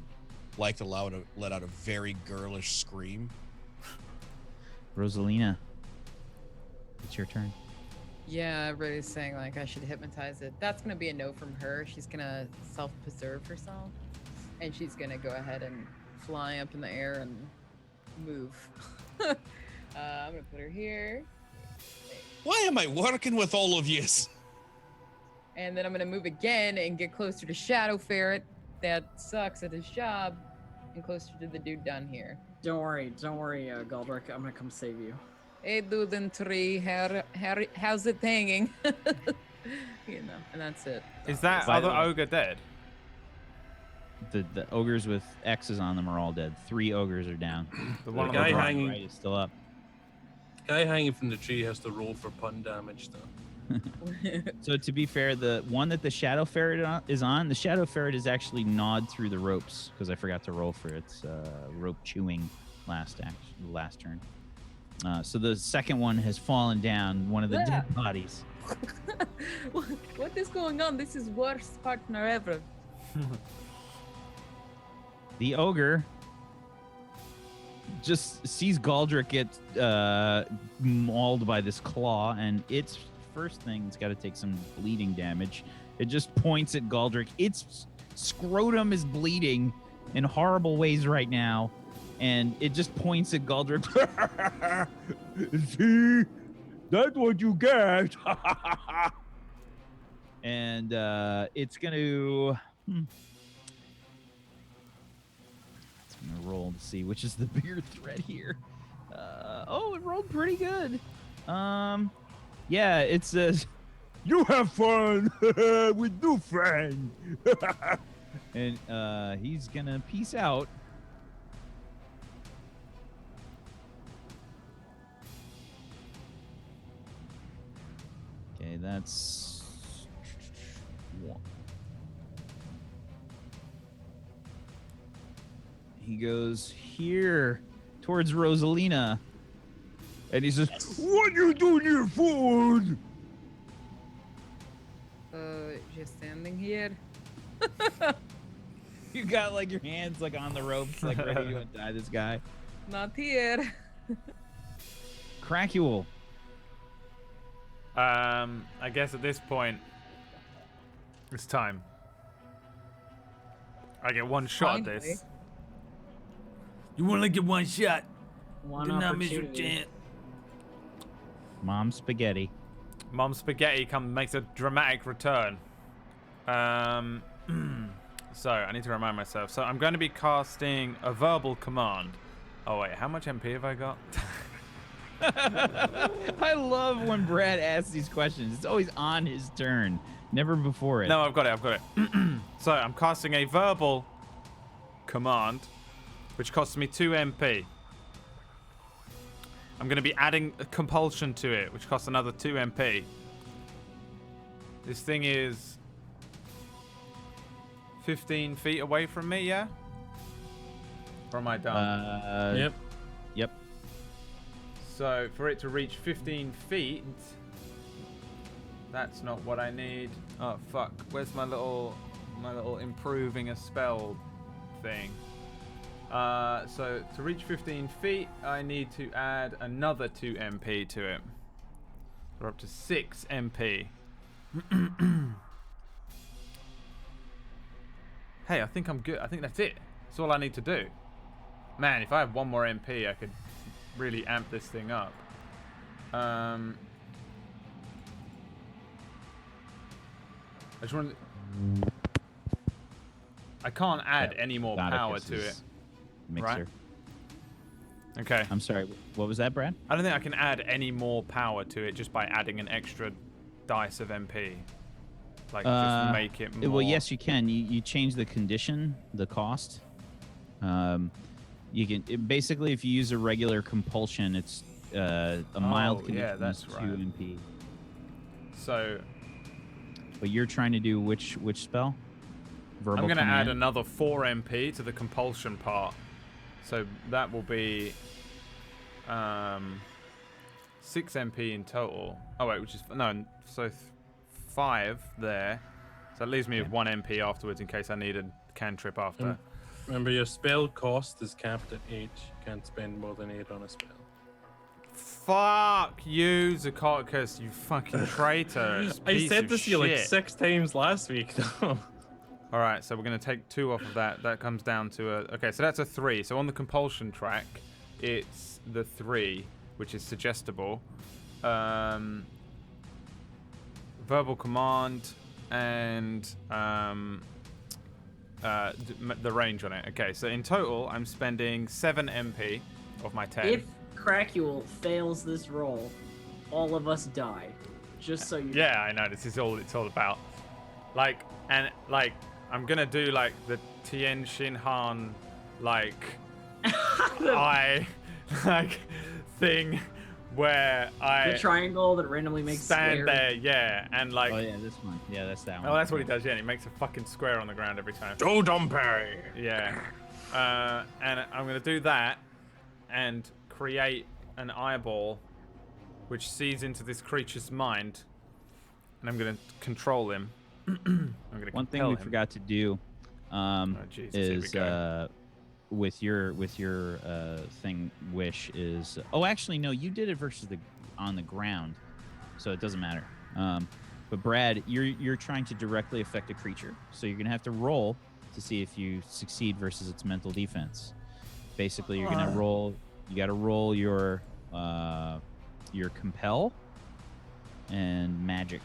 like to let out a very girlish scream. Rosalina, it's your turn. Yeah, everybody's saying like I should hypnotize it. That's gonna be a no from her. She's gonna self-preserve herself, and she's gonna go ahead and fly up in the air and move. I'm gonna put her here, Why am I working with all of yous? and then I'm gonna move again and get closer to Shadow Ferret. That sucks at his job, and closer to the dude down here. Don't worry, Galdrick. I'm gonna come save you. Hey, dude in tree, how's it hanging? And that's it. Is that By the other way- ogre dead? The ogres with X's on them are all dead. 3 ogres are down. The one on guy the right. hanging- right is still up. Guy hanging from the tree has to roll for pun damage, though. So to be fair, the one that the Shadow Ferret is on, the Shadow Ferret is actually gnawed through the ropes because I forgot to roll for its rope chewing last turn. So the second one has fallen down, one of the dead bodies. What is going on? This is worst partner ever. The ogre just sees Galdrick get mauled by this claw, and its first thing, it's got to take some bleeding damage. It just points at Galdrick. Its scrotum is bleeding in horrible ways right now, and it just points at Galdrick. See? That's what you get. And it's going to... It's going to roll to see which is the bigger threat here. It rolled pretty good. Yeah, it says, "You have fun with new friend." And he's going to peace out. Okay, that's one. He goes here towards Rosalina, and he says, "What you doing here, food?" Just standing here. You got like your hands like on the ropes, like ready to untie this guy. Not here. Crackule. I guess at this point, it's time. I get one shot at this. You only get one shot. One Do not miss your opportunity. chance. Mom Spaghetti. Mom Spaghetti makes a dramatic return. So I need to remind myself. So I'm going to be casting a verbal command. Oh wait, how much MP have I got? I love when Brad asks these questions. It's always on his turn, never before it. No, I've got it. So I'm casting a verbal command, which costs me 2 MP. I'm going to be adding a compulsion to it, which costs another 2 MP. This thing is 15 feet away from me, yeah? Or am I done? Yep. Yep. So for it to reach 15 feet, that's not what I need. Oh fuck! Where's my little improving a spell thing? So to reach 15 feet, I need to add another 2 MP to it. We're up to 6 MP. Hey, I think I'm good. I think that's it. That's all I need to do. Man, if I have 1 more MP, I could really amp this thing up. I just want to... I can't add any more power to it. Mixer. Right? Okay. I'm sorry. What was that, Brad? I don't think I can add any more power to it just by adding an extra dice of MP. Like, just make it more... Well, yes, you can. You change the condition, the cost. You can basically, if you use a regular compulsion, it's a mild condition. Yeah, that's 2 right. MP. So But you're trying to do which spell? Verbal I'm going to add command? another 4 MP to the compulsion part. So that will be 6 MP in total. Oh wait, which is so 5 there. So that leaves me with 1 MP afterwards in case I need a cantrip after. Remember, your spell cost is capped at 8. You can't spend more than 8 on a spell. Fuck you, Zacharticus, you fucking traitor. I said this to you like 6 times last week, though. All right, so we're going to take 2 off of that. That comes down to a... Okay, so that's a 3. So on the compulsion track, it's the 3, which is suggestible. Verbal command and the range on it. Okay, so in total, I'm spending 7 MP of my 10. If Crackule fails this roll, all of us die. Just so you know. Yeah, I know. This is all it's all about. Like, I'm gonna do like the Tien Shin Han thing where The triangle that randomly makes stand square. there, yeah, and like. Oh yeah, this one. Yeah, that's that one. Oh, that's what he does. Yeah, and he makes a fucking square on the ground every time. Joe Dumpy! Yeah. And I'm gonna do that, and create an eyeball which sees into this creature's mind, and I'm going to control him. I'm going to One thing we forgot to do Jesus, here we is go. with your thing wish is actually no, you did it versus on the ground, so it doesn't matter. But Brad, you're trying to directly affect a creature, so you're gonna have to roll to see if you succeed versus its mental defense. Basically, you're gonna roll. You got to roll your compel and magic.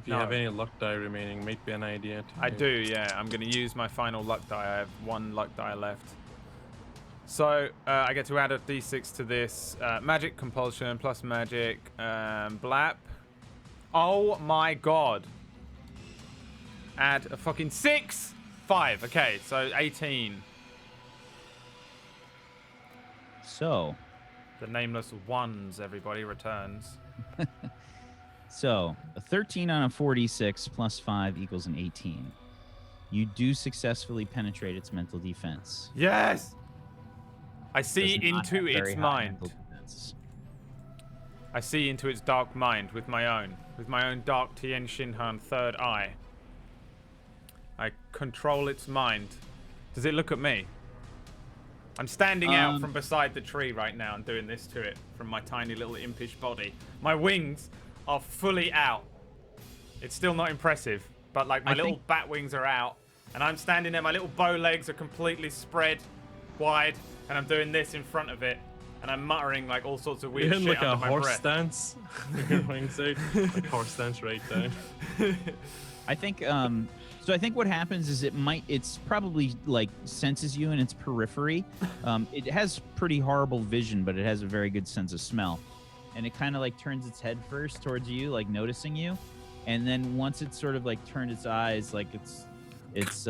If you have any luck die remaining, might be an idea. I do, yeah. I'm going to use my final luck die. I have 1 luck die left. So I get to add a d6 to this. Magic compulsion plus magic. Blap. Oh my god. Add a fucking 6. 5. Okay, so 18. So. The nameless ones, everybody, returns. So, a 13 on a 46 plus 5 equals an 18. You do successfully penetrate its mental defense. Yes! I see Does not have into very its high mind. mental defense. I see into its dark mind with my own dark Tien Shinhan third eye. I control its mind. Does it look at me? I'm standing out from beside the tree right now and doing this to it from my tiny little impish body. My wings are fully out. It's still not impressive, but like my little bat wings are out, and I'm standing there. My little bow legs are completely spread wide, and I'm doing this in front of it, and I'm muttering like all sorts of weird You're in shit like a under my horse breath. stance. Your wings out, like horse stance right down. I think so I think what happens is it's probably like senses you in its periphery. It has pretty horrible vision, but it has a very good sense of smell. And it kind of like turns its head first towards you, like noticing you. And then once it's sort of like turned its eyes, like it's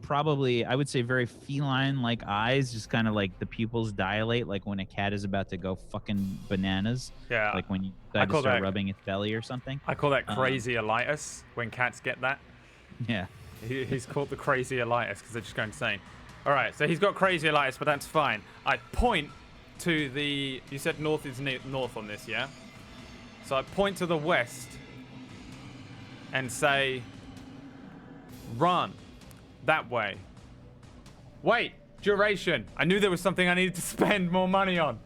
probably, I would say, very feline like eyes, just kind of like the pupils dilate like when a cat is about to go fucking bananas. Yeah. Like when you decide to start rubbing its belly or something. I call that crazy elitis when cats get that. Yeah. He's called the crazy elitis because they just go insane. All right, so he's got crazy elitis, but that's fine. I point to the... You said north is north on this, yeah? So I point to the west and say, run that way. Wait, duration. I knew there was something I needed to spend more money on.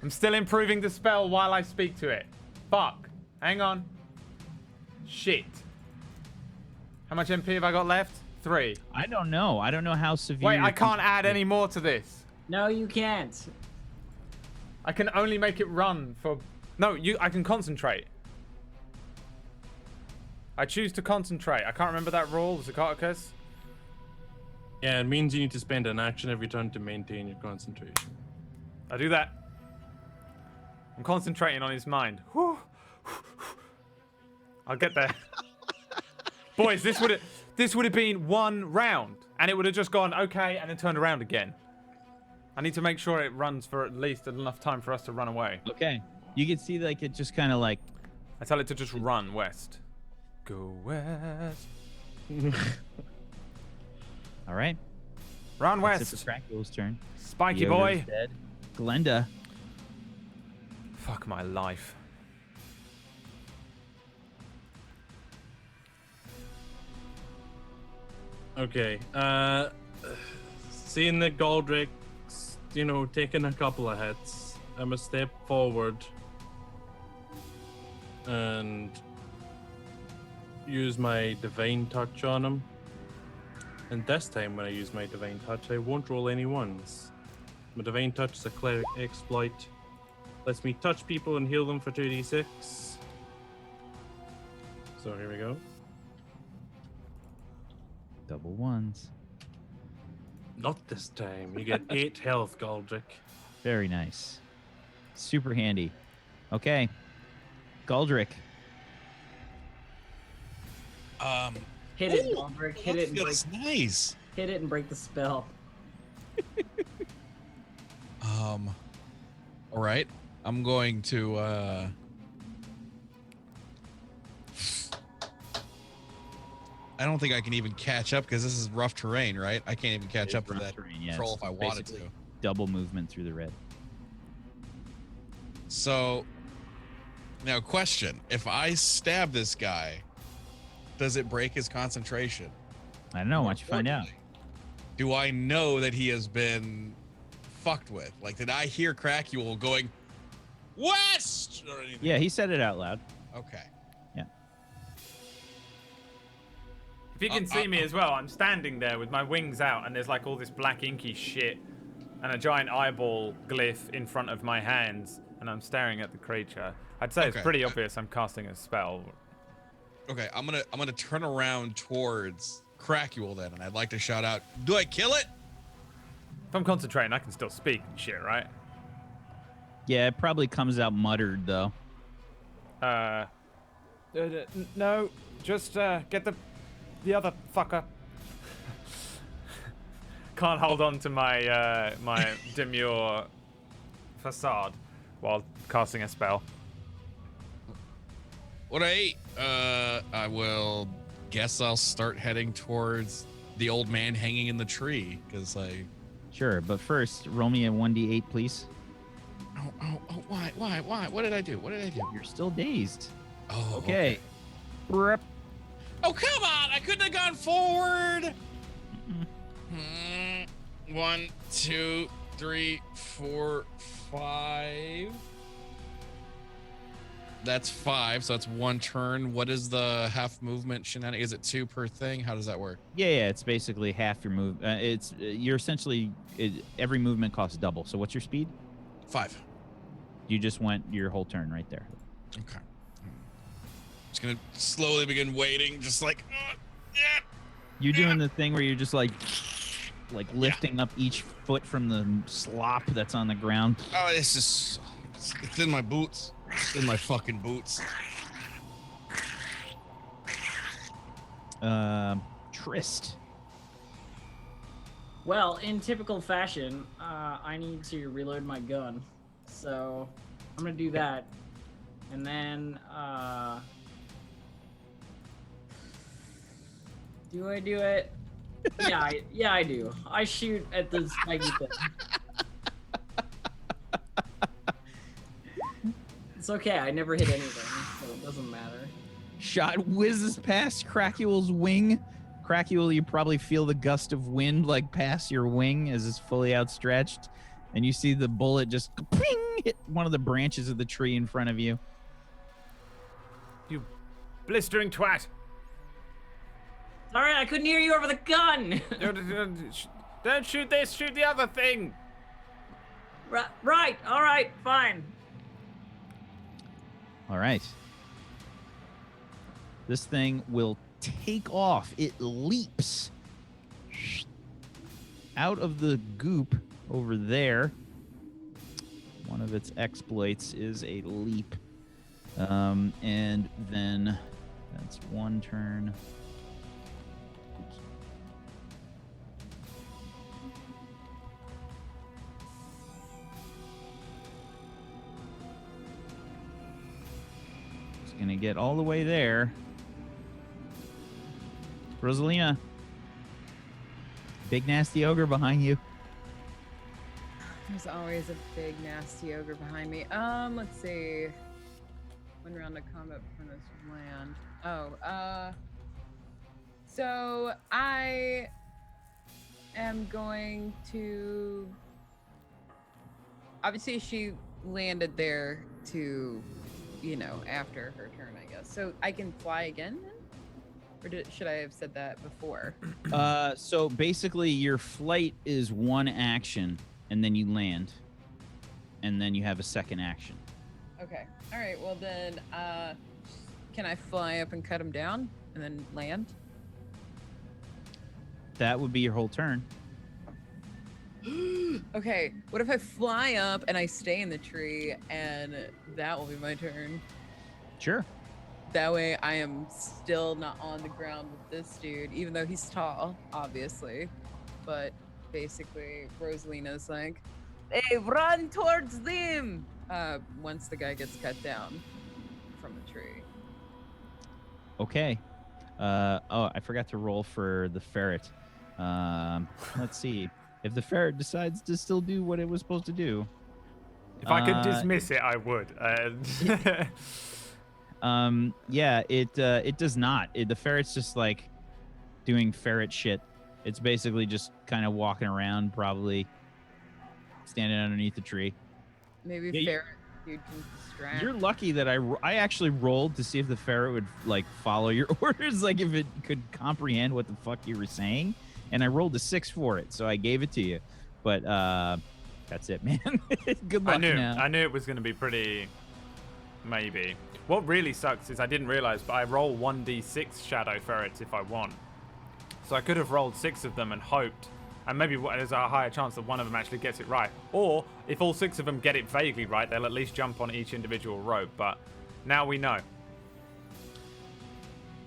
I'm still improving the spell while I speak to it. Fuck. Hang on. Shit. How much MP have I got left? 3. I don't know. I don't know how severe... Wait, I can't add any more to this. No, you can't. I can only make it run for... No, I can concentrate. I choose to concentrate. I can't remember that rule, Zacatecus. Yeah, it means you need to spend an action every turn to maintain your concentration. I do that. I'm concentrating on his mind. Whew. I'll get there. Boys, this would have been 1 round, and it would have just gone okay, and then turned around again. I need to make sure it runs for at least enough time for us to run away. Okay. You can see like it just kind of like... I tell it to just run west. Go west. All right. Run west. It's Crackle's turn. Spiky Yoda's boy. Dead. Glenda. Fuck my life. Okay. Seeing the Galdrick's, taking a couple of hits, I'm a step forward and use my divine touch on him. And this time when I use my divine touch, I won't roll any ones. My divine touch is a cleric exploit. Lets me touch people and heal them for 2d6. So here we go. Double ones. Not this time. You get 8 health, Galdrick. Very nice. Super handy. Okay. Galdrick. Hit it, Galdrick. Hit it and break. Feels nice. Hit it and break the spell. All right. I'm going to I don't think I can even catch up because this is rough terrain, right? I can't even catch It's up to rough that terrain, yeah, troll it's if I wanted to. basically double movement through the red. So, now question: if I stab this guy, does it break his concentration? I don't know. Why More don't you find out? importantly, do I know that he has been fucked with? Like, did I hear Crackuel going west or anything? Yeah, he said it out loud. Okay. If you can see me as well, I'm standing there with my wings out, and there's like all this black inky shit, and a giant eyeball glyph in front of my hands, and I'm staring at the creature. I'd say it's Okay. pretty obvious I'm casting a spell. Okay, I'm gonna turn around towards Crackuel then, and I'd like to shout out, "Do I kill it?" If I'm concentrating, I can still speak and shit, right? Yeah, it probably comes out muttered though. No, just get the other fucker. Can't hold on to my my demure facade while casting a spell. What I guess I'll start heading towards the old man hanging in the tree because I. Sure, but first, roll me a 1d8, please. Oh! Why? What did I do? You're still dazed. Oh, Okay. Rep. Oh, come on! I couldn't have gone forward. 1, 2, 3, 4, 5. That's 5, so that's 1 turn. What is the half movement shenanigans? Is it 2 per thing? How does that work? Yeah, it's basically half your move. You're essentially every movement costs double. So what's your speed? 5. You just went your whole turn right there. Okay. Just gonna slowly begin waiting, just like, yeah. You're doing the thing where you're just like lifting up each foot from the slop that's on the ground. Oh, it's in my boots. It's in my fucking boots. Trist. Well, in typical fashion, I need to reload my gun. So I'm gonna do that. And then, do I do it? Yeah, I do. I shoot at the spiky thing. It's okay, I never hit anything, so it doesn't matter. Shot whizzes past Crackuel's wing. Crackuel, you probably feel the gust of wind like pass your wing as it's fully outstretched, and you see the bullet just ping, hit one of the branches of the tree in front of you. You blistering twat! Sorry, I couldn't hear you over the gun. Don't shoot this, shoot the other thing! Right, all right, fine. All right. This thing will take off. It leaps out of the goop over there. One of its exploits is a leap. And then that's 1 turn. Oops. It's gonna get all the way there. Rosalina. Big nasty ogre behind you. There's always a big nasty ogre behind me. Let's see. 1 round of combat before this land. So I am going to. Obviously, she landed there to, after her turn, I guess. So I can fly again then? Or should I have said that before? So basically, your flight is 1 action, and then you land, and then you have a second action. Okay. All right. Well then, can I fly up and cut him down and then land? That would be your whole turn. Okay. What if I fly up and I stay in the tree and that will be my turn? Sure. That way I am still not on the ground with this dude, even though he's tall, obviously. But basically, Rosalina's like, hey, run towards them! Once the guy gets cut down from the tree. Okay. Oh, I forgot to roll for the ferret. Let's see. If the ferret decides to still do what it was supposed to do. If I could dismiss it, I would. Yeah, it does not. The ferret's just like doing ferret shit. It's basically just kind of walking around, probably standing underneath the tree. Maybe Yeah, ferret dude can distract. You're lucky that I actually rolled to see if the ferret would like follow your orders, like if it could comprehend what the fuck you were saying, and I rolled a 6 for it, so I gave it to you. But that's it, man. Good luck now. I knew it was going to be pretty. Maybe. What really sucks is I didn't realize, but I roll 1d6 shadow ferrets if I want. So I could have rolled 6 of them and hoped, and maybe there's a higher chance that one of them actually gets it right. Or if all 6 of them get it vaguely right, they'll at least jump on each individual rope. But now we know.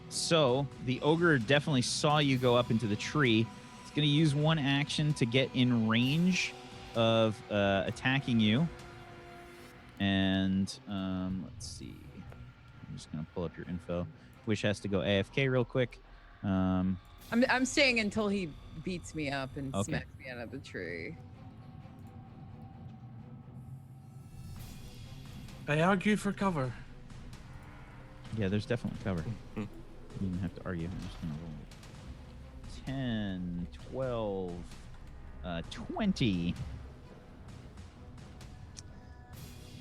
So the ogre definitely saw you go up into the tree. It's going to use one action to get in range of attacking you. And let's see. I'm just going to pull up your info. Wish has to go AFK real quick. I'm staying until he beats me up and Okay. smacks me out of the tree. I argue for cover. Yeah, there's definitely cover. You don't even have to argue. I'm just going to roll 10, 12, 20.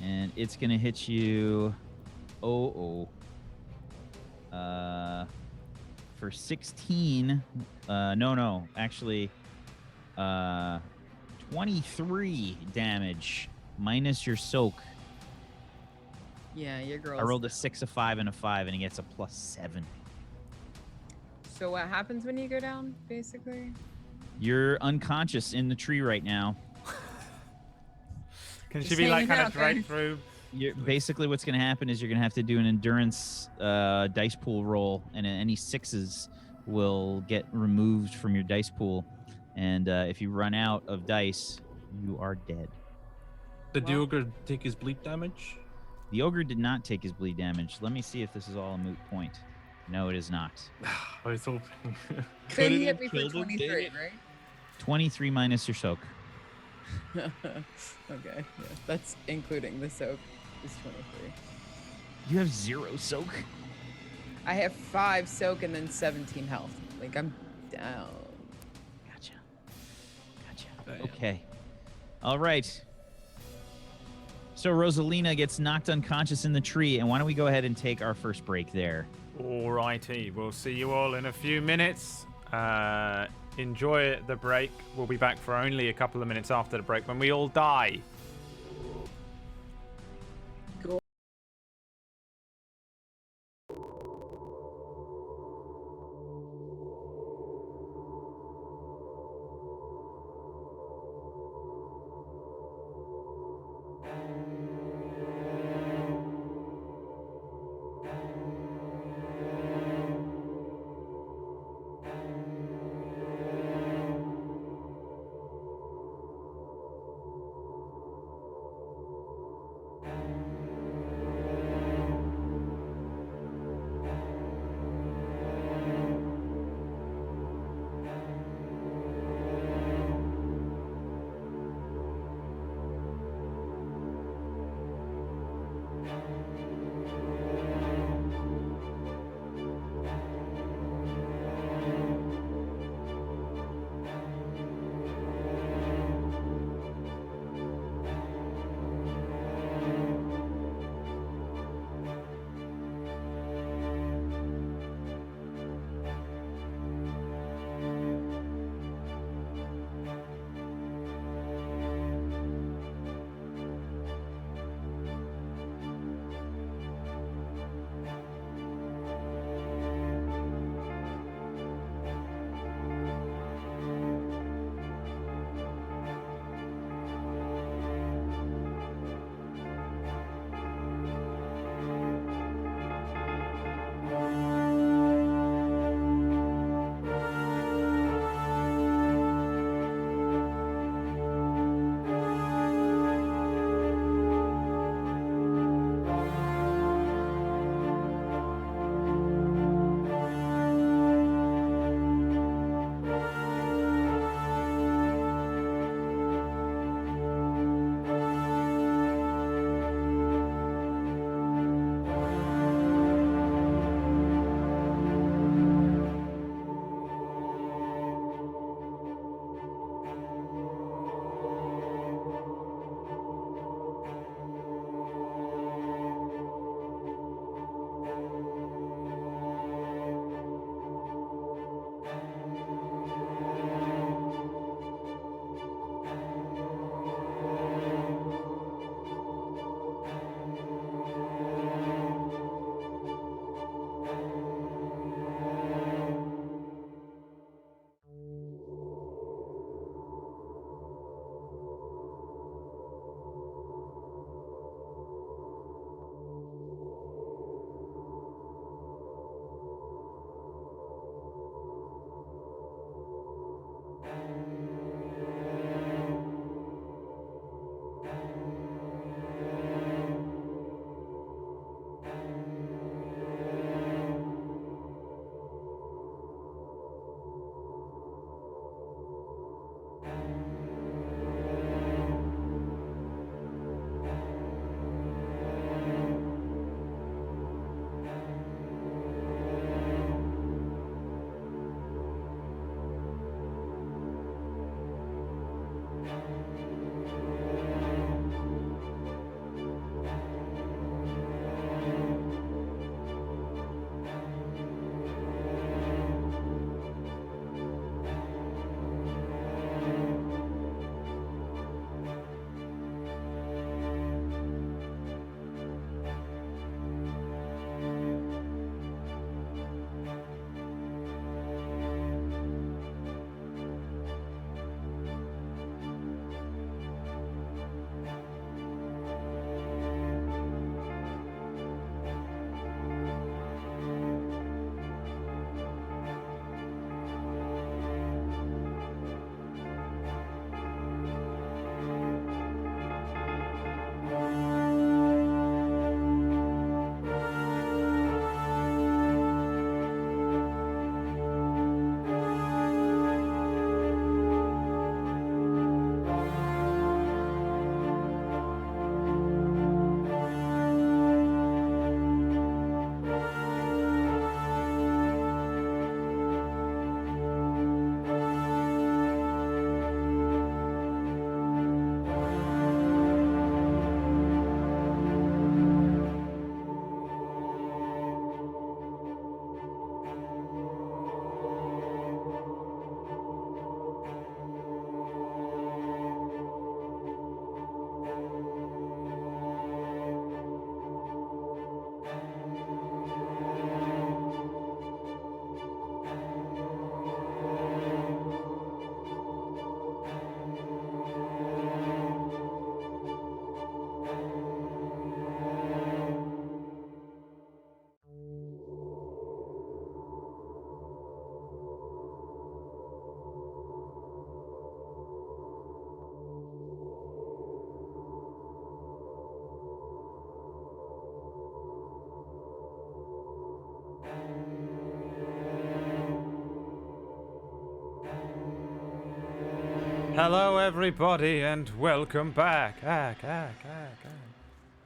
And it's going to hit you. For 16. No. Actually, 23 damage minus your soak. Yeah, your girl. I rolled a 6, a 5, and a 5, and he gets a +7. So what happens when you go down, basically? You're unconscious in the tree right now. Can she Just be like hanging kind of out, dragged guys. through? Basically, what's going to happen is you're going to have to do an endurance dice pool roll, and any 6s will get removed from your dice pool. And if you run out of dice, you are dead. Did the Well- ogre take his bleed damage? The ogre did not take his bleed damage. Let me see if this is all a moot point. No, it is not. I was hoping. So he hit have me for killed him, 23, dang it. right? 23 minus your soak. Okay, yeah, that's including the soak. Is 23. You have 0 soak? I have 5 soak and then 17 health. Like I'm down. Gotcha. Damn. Okay. All right. So Rosalina gets knocked unconscious in the tree, and why don't we go ahead and take our first break there? Alrighty, we'll see you all in a few minutes. Enjoy the break. We'll be back for only a couple of minutes after the break when we all die. Hello, everybody, and welcome back.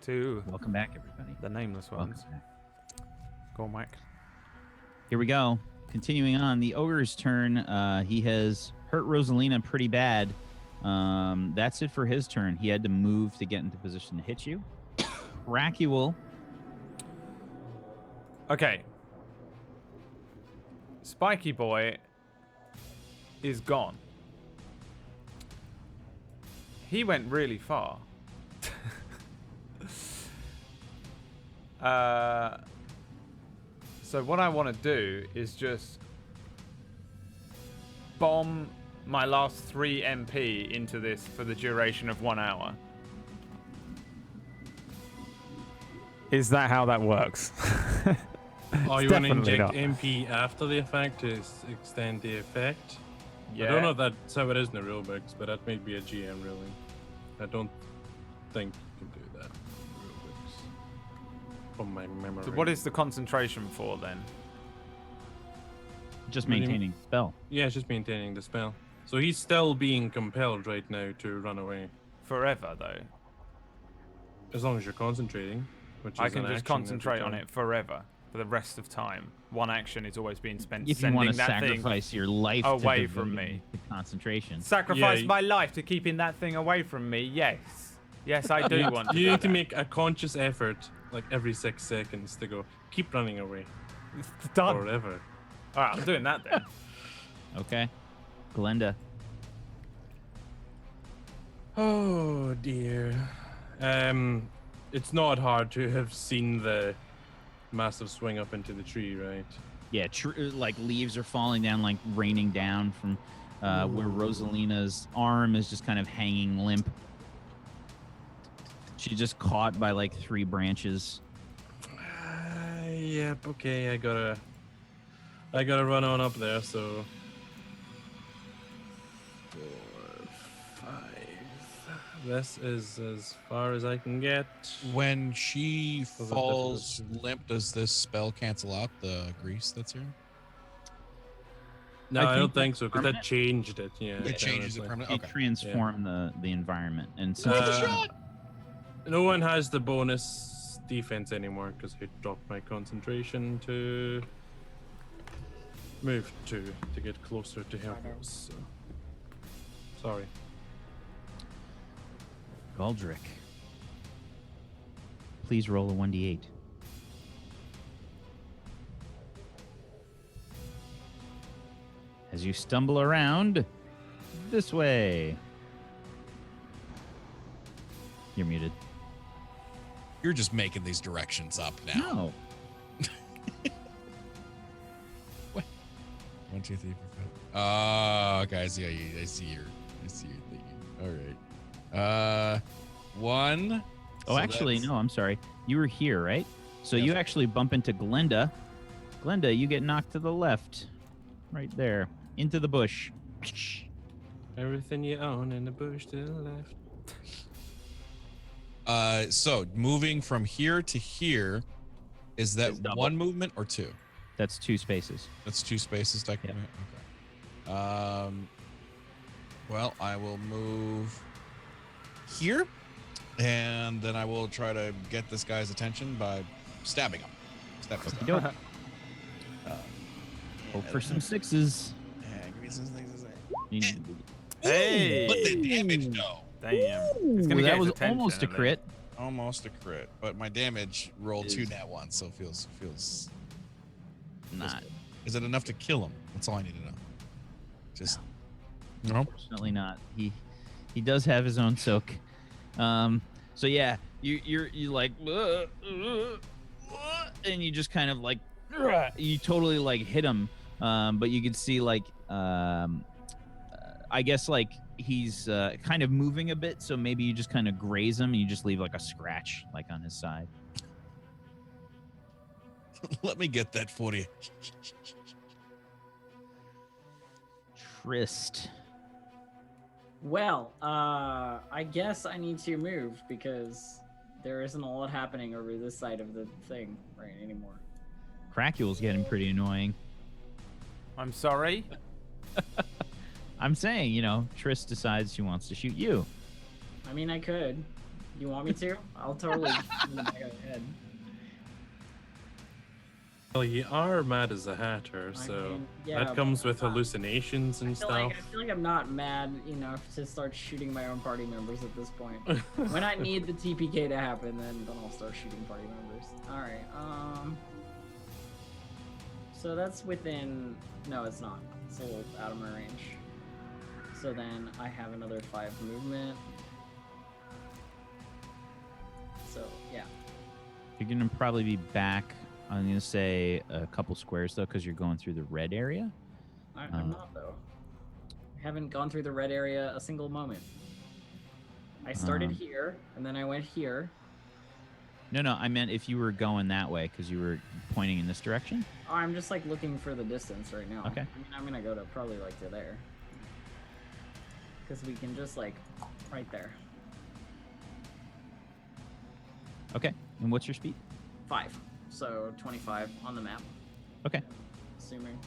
To Welcome back, everybody. the Nameless Welcome ones. back. Go on, Mike. Here we go. Continuing on, the ogre's turn. He has hurt Rosalina pretty bad. That's it for his turn. He had to move to get into position to hit you. Racuel. Okay. Spiky boy is gone. He went really far. So what I want to do is just bomb my last 3 MP into this for the duration of 1 hour. Is that how that works? Oh, It's you want to definitely inject not. MP after the effect to extend the effect? Yeah. I don't know if that's how it is in the rulebooks, but that may be a GM ruling. I don't think you can do that in the rulebooks. From my memory. So what is the concentration for then? Just What do you maintaining spell. Yeah, it's just maintaining the spell. So he's still being compelled right now to run away. Forever though. As long as you're concentrating. Which I is can an just action every concentrate on time. it forever for the rest of time. One action is always being spent If you sending want to that thing sacrifice your life away to from devote me. to concentration. Sacrifice Yeah, my life to keeping that thing away from me. Yes. Yes, I do want to. You do need to that. make a conscious effort, like every 6 seconds, to go, keep running away. It's done. Forever. All right, I'm doing that then. Okay. Glenda. Oh dear. It's not hard to have seen the massive swing up into the tree, right? Yeah, like leaves are falling down, like raining down from where Rosalina's arm is just kind of hanging limp. She's just caught by like 3 branches. Yep. Okay, I gotta run on up there. So 4, 5. This is as far as I can get. When she that falls difficult? limp, does this spell cancel out the grease that's here? No, I I don't think think so, because that permanent. changed it. Yeah, It changes it definitely. permanent. It Okay. transformed the environment, and so No one has the bonus defense anymore because I dropped my concentration to move to get closer to help us. So. Sorry. Galdrick. Please roll a 1d8. As you stumble around this way. You're muted. You're just making these directions up now. No. 1, 2, 3, 4, 5. Okay, I see your thinking. All right. 1. Oh, So actually, that's- no, I'm sorry. You were here, right? So you Yes. actually bump into Glenda. Glenda, you get knocked to the left. Right there. Into the bush. Everything you own in the bush to the left. So moving from here to here, is that Is double. 1 movement or 2? That's 2 spaces. That's 2 spaces technically. Okay. Well, I will move here, and then I will try to get this guy's attention by stabbing him. Stab. Okey-doke. Hope for some 6s. Yeah, give me some things to say. You- Hey. But the damage, though. Damn. It's Ooh, gonna get that his was attention, almost a I think. crit. Almost a crit, but my damage rolled 2 Is- nat 1, so it feels. Not. Is it enough to kill him? That's all I need to know. Just no. Unfortunately not. He does have his own soak. So yeah, you like and you just kind of like you totally like hit him. But you could see like I guess like he's kind of moving a bit, so maybe you just kind of graze him and you just leave like a scratch like on his side. Let me get that for you. Trist. Well, I guess I need to move because there isn't a lot happening over this side of the thing right anymore. Cracul's getting pretty annoying. I'm sorry. I'm saying, Triss decides she wants to shoot you. I mean, I could. You want me to? I'll totally shoot in the back of the head. Well, you are mad as a hatter, I so mean, yeah, that comes but with I'm not- hallucinations and I stuff. feel like I'm not mad enough to start shooting my own party members at this point. When I need the TPK to happen, then I'll start shooting party members. All right. So that's within. No, it's not. It's a little out of my range. So then I have another 5 movement. So yeah. You're going to probably be back, I'm going to say, a couple squares, though, because you're going through the red area. I'm not though. I haven't gone through the red area a single moment. I started here, and then I went here. No, I meant if you were going that way, because you were pointing in this direction. Oh, I'm just like looking for the distance right now. Okay. I mean, I'm gonna go to probably like to there. Because we can just like right there. Okay, and what's your speed? 5. So 25 on the map. Okay. Assuming.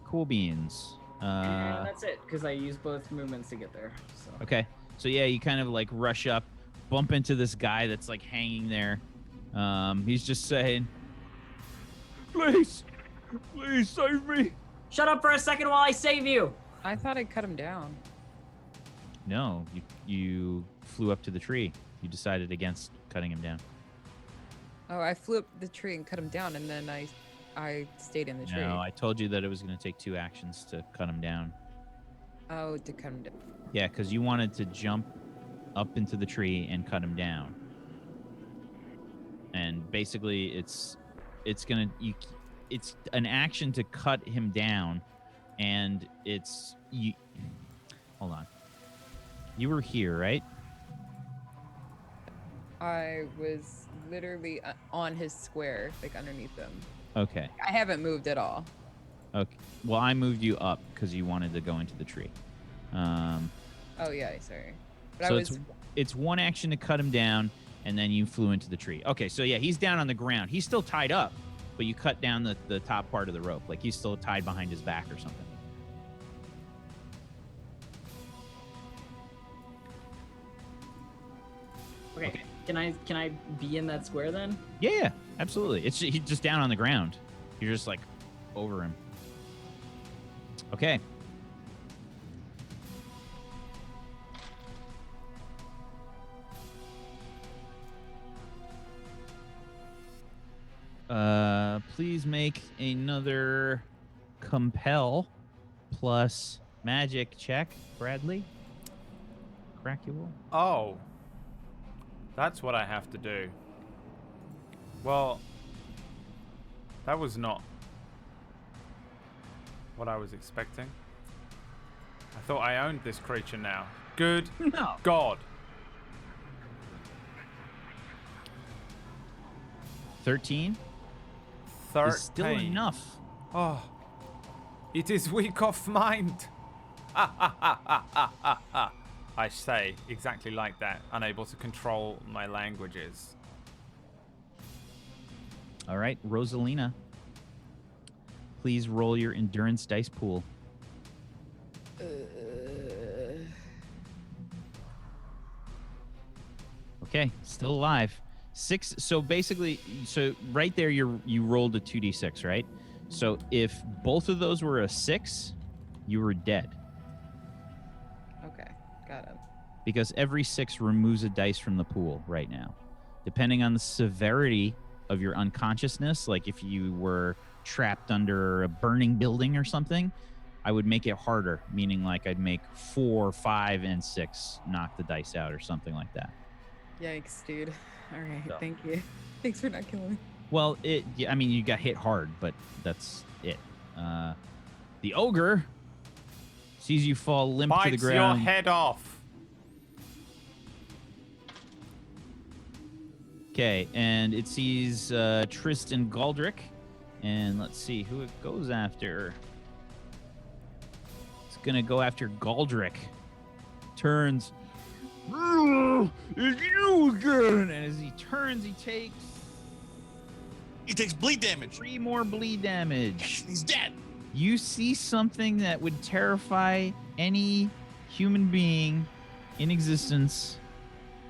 Cool beans. And that's it, because I use both movements to get there. So. Okay, so yeah, you kind of like rush up, bump into this guy that's like hanging there. He's just saying, please save me. Shut up for a second while I save you! I thought I cut him down. No, you flew up to the tree. You decided against cutting him down. Oh, I flew up the tree and cut him down, and then I stayed in the tree. No, I told you that it was going to take 2 actions to cut him down. Oh, to cut him down. Yeah, because you wanted to jump up into the tree and cut him down. And basically, it's an action to cut him down, and you. Hold on. You were here, right? I was literally on his square, like underneath him. Okay. I haven't moved at all. Okay. Well, I moved you up because you wanted to go into the tree. Oh yeah, sorry. But So it's 1 action to cut him down, and then you flew into the tree. Okay, so yeah, he's down on the ground. He's still tied up, but you cut down the top part of the rope. Like he's still tied behind his back or something. Okay. Can I be in that square then? Yeah, absolutely. He's just down on the ground. You're just like over him. Okay. Please make another compel plus magic check, Bradley. Crackual. Oh. That's what I have to do. Well, that was not what I was expecting. I thought I owned this creature now. Good No. God. 13 13. is still enough. Oh. It is weak of mind. I say exactly like that, unable to control my languages. All right, Rosalina. Please roll your endurance dice pool. Okay, still alive. 6. So basically, right there, you rolled a 2d6, right? So if both of those were a 6, you were dead. Okay, got it. Because every 6 removes a dice from the pool right now. Depending on the severity of your unconsciousness, like if you were trapped under a burning building or something, I would make it harder, meaning like I'd make 4, 5, and 6 knock the dice out or something like that. Yikes, dude. All right, So. thank you. Thanks for not killing me. Well, I mean, you got hit hard, but that's it. The ogre sees you fall limp to the Bites ground. your head off. Okay, and it sees Tristan Galdrick, and let's see who it goes after. It's gonna go after Galdrick. Turns. It's you again! And as he turns, he takes He takes bleed damage. 3 more bleed damage. He's dead. You see something that would terrify any human being in existence.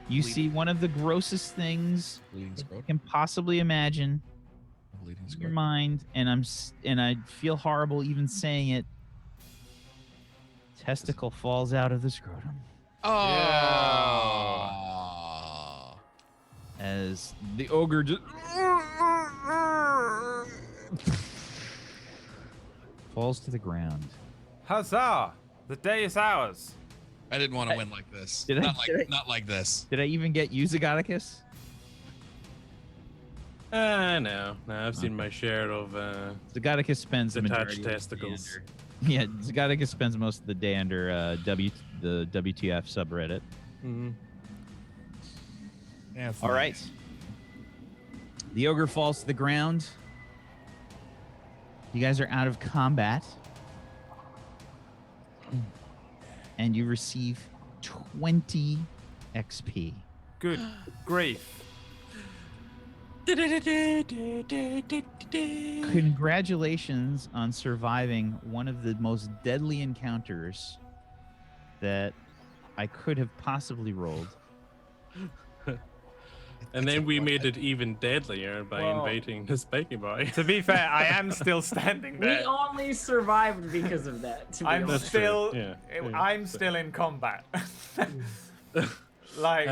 You see one of the grossest things Bleeding that you scrotum. can possibly imagine Bleeding in your scrotum. mind, and I feel horrible even saying it. Testicle falls out of the scrotum Oh. as the ogre just falls to the ground. Huzzah! The day is ours. I didn't want to win like this. Did I- Not like this. Did I even get you, Zagoticus? No. I've seen my share of Zagoticus spends the detached majority of the day testicles. under- Yeah, Zagoticus spends most of the day under the WTF subreddit. Mhm. Yeah, All right. The ogre falls to the ground. You guys are out of combat. And you receive 20 XP. Good grief. Congratulations on surviving one of the most deadly encounters that I could have possibly rolled. And then we made it even deadlier by Well- inviting the spiky boy. To be fair, I am still standing We there. only survived because of that. To be I'm honest. That's true, still, yeah. I'm still in combat. Like,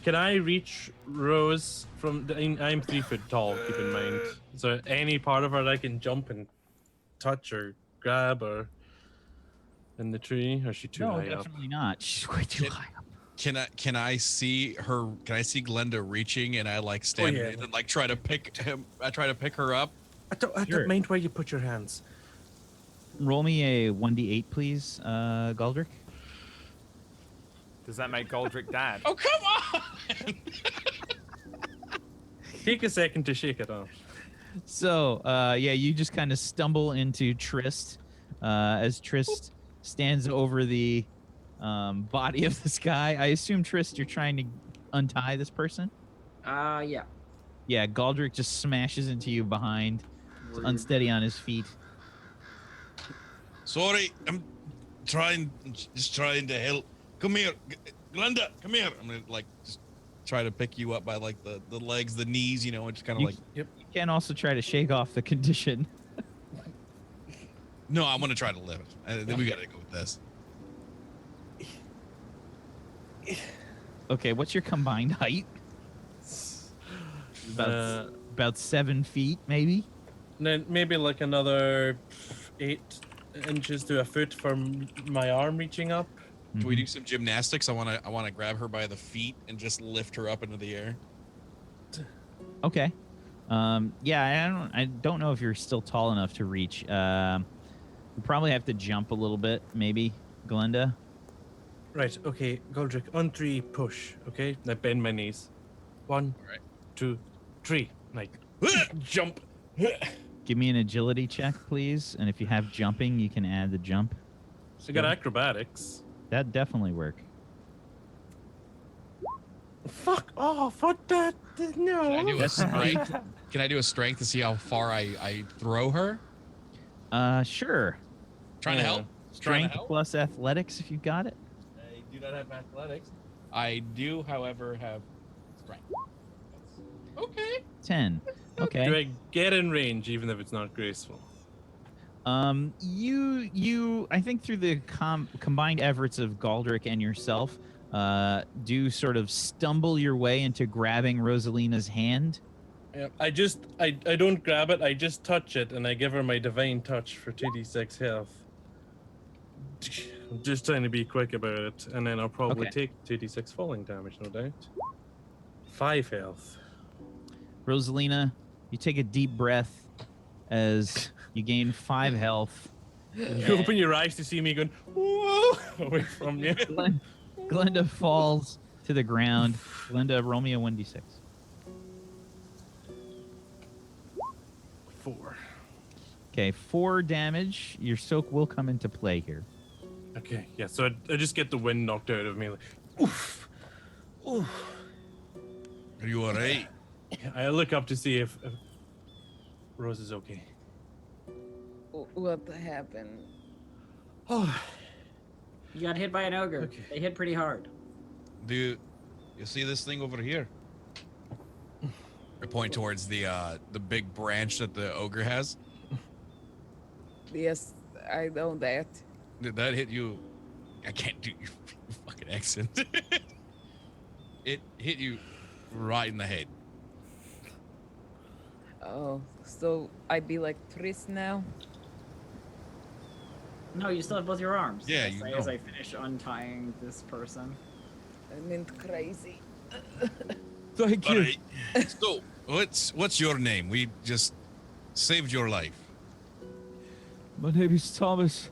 Can I reach Rose from? I'm 3 foot tall. Keep in mind. So any part of her I can jump and touch or grab or in the tree, or is she too No, high up? definitely not. She's way too high up. Can I see her? Can I see Glenda reaching and I like stand yeah. and like try to pick him? I try to pick her up. I Sure. don't mind where you put your hands. Roll me a 1d8, please, Galdrick. does that make Goldrick dad? Oh come on! Take a second to shake it off. So, yeah, you just kind of stumble into Trist as Trist stands over the body of this guy. I assume, Trist, you're trying to untie this person? Yeah. Yeah, Galdrick just smashes into you behind, Rude. unsteady on his feet. Sorry, I'm just trying to help. Come here, Glenda. Come here. I'm gonna like just try to pick you up by like the legs, the knees, you know, and just kind of You- like. You can also try to shake off the condition. No, I want to try to live it. We gotta go with this. Okay, what's your combined height? About 7 feet, maybe? Then maybe like another 8 inches to a foot from my arm reaching up. Can we do some gymnastics? I wanna grab her by the feet and just lift her up into the air. Okay. Yeah, I don't know if you're still tall enough to reach. You probably have to jump a little bit, maybe, Glenda. Right, okay, Goldrick, on 3, push, okay? Now bend my knees. 1, Alright. 2, 3, like, jump. Give me an agility check, please. And if you have jumping, you can add the jump. I got acrobatics. That'd definitely work. Fuck off, what the? No. Can I do a strength? Can I do a strength to see how far I throw her? Sure. Trying to help. Strength plus athletics if you've got it. I do not have athletics. I do, however, have strength. Okay. 10. Okay. Do I get in range even if it's not graceful? You I think through the combined efforts of Galdrick and yourself, do sort of stumble your way into grabbing Rosalina's hand. Yeah, I don't grab it, I just touch it and I give her my divine touch for 2d6 health. I'm just trying to be quick about it, and then I'll probably Okay. take 2d6 falling damage, no doubt. 5 health. Rosalina, you take a deep breath as you gain 5 health. You open your eyes to see me going, whoa, away from you. Glenda falls to the ground. Glenda, roll me a 1d6. 4. Okay, 4 damage. Your soak will come into play here. Okay, yeah, so I just get the wind knocked out of me. Like, oof. Oof. Are you alright? I look up to see if Rose is okay. What happened? Oh, You got hit by an ogre. Okay. They hit pretty hard. Do you see this thing over here? I point towards the big branch that the ogre has. Yes, I know that. Did that hit you? I can't do your fucking accent. It hit you right in the head. Oh, so I'd be like Tris now? No, you still have both your arms. Yeah, As you As don't. I finish untying this person. I meant crazy. Thank All right. So, what's your name? We just saved your life. My name is Thomas.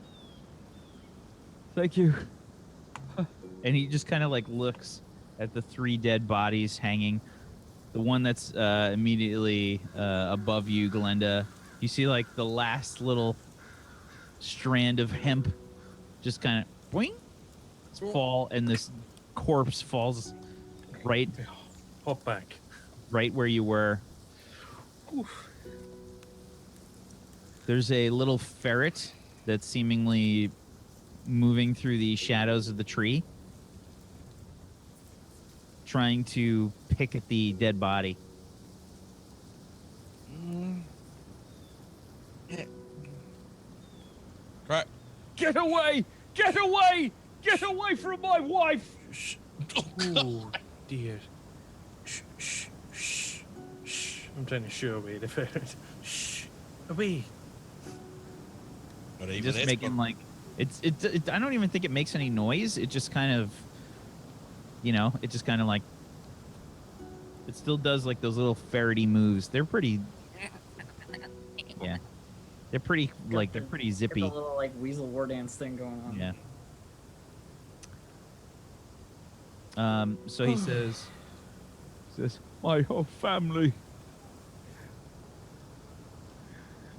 Thank you. And he just kind of like looks at the 3 dead bodies hanging. The one that's immediately above you, Glenda. You see like the last little strand of hemp just kind of boing, fall, and this corpse falls right hop back. where you were. Oof. There's a little ferret that's seemingly moving through the shadows of the tree, trying to pick at the dead body. Right. Get away! Get away! Get away from my wife! Shh. Oh dear. Shh, shh, shh, shh. I'm trying to shoo away the ferret. Shh. Away. But even Just that's making like it. I don't even think it makes any noise. It just kind of, it just kind of like. It still does like those little ferrety moves. They're pretty. Yeah, they're pretty like they're pretty Get zippy. the little like weasel war dance thing going on. Yeah. So he says, my whole family.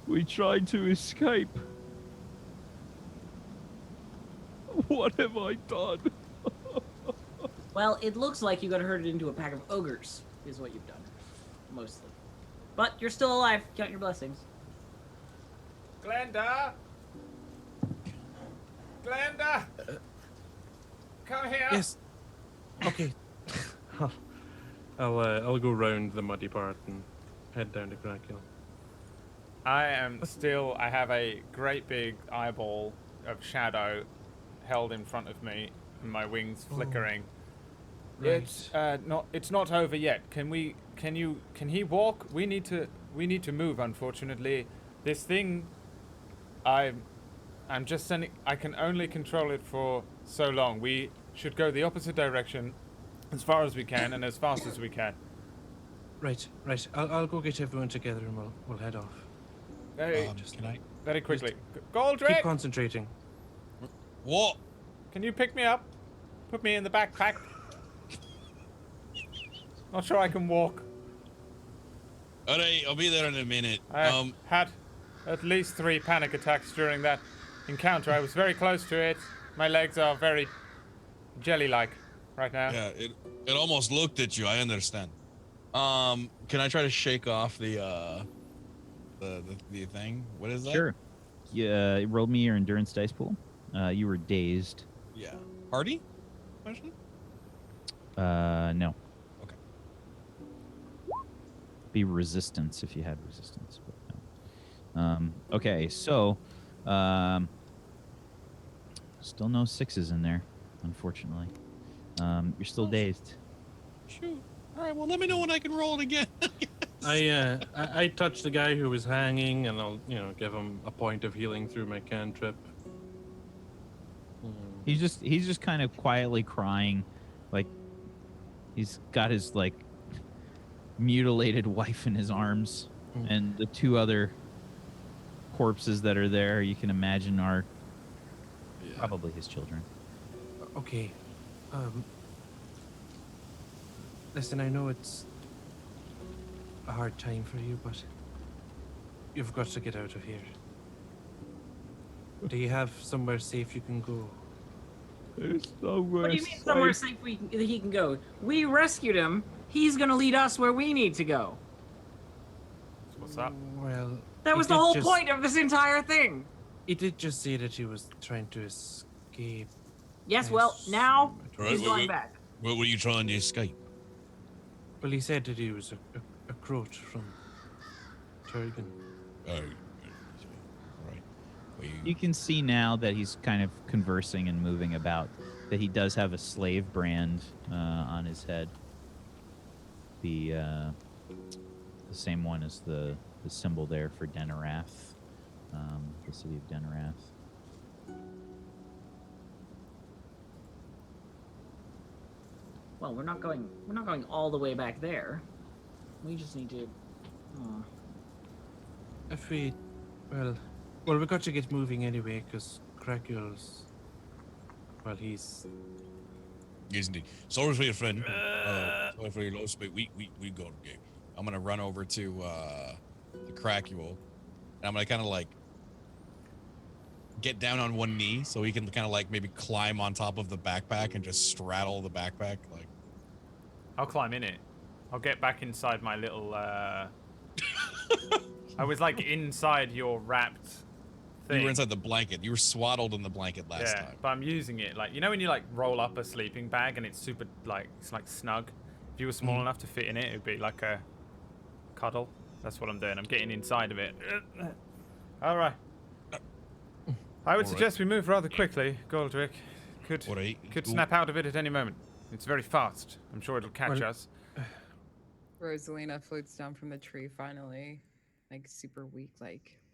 We tried to escape. What have I done? Well, it looks like you got herded into a pack of ogres, is what you've done. Mostly. But you're still alive. Count your blessings. Glenda! Glenda! Come here! Yes. Okay. I'll go round the muddy part and head down to Dracula. I have a great big eyeball of shadow held in front of me, and my wings flickering. Right. It's not over yet. Can he walk? We need to move, unfortunately. This thing, I'm just sending, I can only control it for so long. We should go the opposite direction as far as we can and as fast as we can. Right. I'll go get everyone together and we'll head off. Very, Can I? very quickly. Keep Goldrick, concentrating. What? can you pick me up? Put me in the backpack. Not sure I can walk. All right, I'll be there in a minute. I had at least 3 panic attacks during that encounter. I was very close to it. My legs are very jelly-like right now. Yeah, it almost looked at you. I understand. Can I try to shake off the thing? What is that? Sure. Yeah, roll me your endurance dice pool. You were dazed. Yeah. Hardy? Question? No. Okay. Be resistance if you had resistance. But no. Okay, so still no 6s in there, unfortunately. You're still dazed. Shoot. All right. Well, let me know when I can roll it again. I touched the guy who was hanging, and I'll give him a point of healing through my cantrip. He's just kind of quietly crying, like he's got his like mutilated wife in his arms, and the 2 other corpses that are there, you can imagine, are probably his children. Okay. Listen, I know it's a hard time for you, but you've got to get out of here. Do you have somewhere safe you can go? There's nowhere What do you mean somewhere safe that he can go? We rescued him. He's gonna lead us where we need to go. What's up? Well, That he was the did whole just- point of this entire thing. He did just say that he was trying to escape. Yes, I well, now assume it Right, he's was- going back. What were you trying to escape? Well, he said that he was a croat from Thergan. Oh, all right. Well, You can see now that he's kind of conversing and moving about that he does have a slave brand on his head. The same one as the symbol there for Denarath, the city of Denarath. Well, we're not going all the way back there. We just need to. If we, well, we got to get moving anyway, because Cracul's, well, he's. yes, indeed. Sorry for your friend. Sorry for your loss, but we got to go. I'm gonna run over to the Crackual, and I'm gonna kind of like get down on one knee so he can kind of like maybe climb on top of the backpack and just straddle the backpack. Like, I'll climb in it. I'll get back inside my little. I was like inside your wrapped thing. you were inside the blanket. You were swaddled in the blanket last Yeah, time. but I'm using it like, you know when you like roll up a sleeping bag and it's super like, it's like snug. If you were small enough to fit in it, it'd be like a cuddle. That's what I'm doing. I'm getting inside of it. All right. I would All suggest we move rather quickly. Goldrick All right. could Go- snap out of it at any moment. It's very fast. I'm sure it'll catch Well- us. Rosalina floats down from the tree finally, like super weak,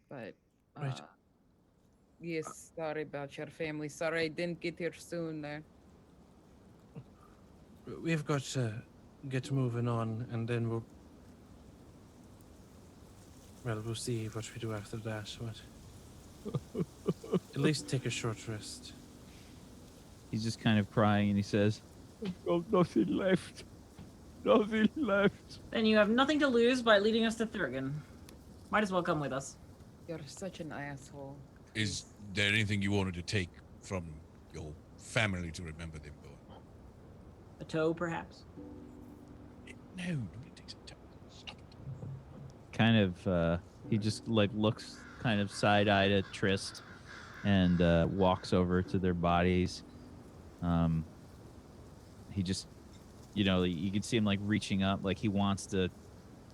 but Right. yes, sorry about your family. Sorry I didn't get here sooner. We've got to get moving on, and then we'll see what we do after that. But at least take a short rest. He's just kind of crying, and he says, "I've got nothing left. Nothing left." Then you have nothing to lose by leading us to Thergan. Might as well come with us. You're such an asshole. Is there anything you wanted to take from your family to remember them by? A toe, perhaps. No, nobody takes a time. Stop it. Kind of, he just like looks kind of side-eyed at Trist and walks over to their bodies. He just, you know, you can see him like reaching up, like he wants to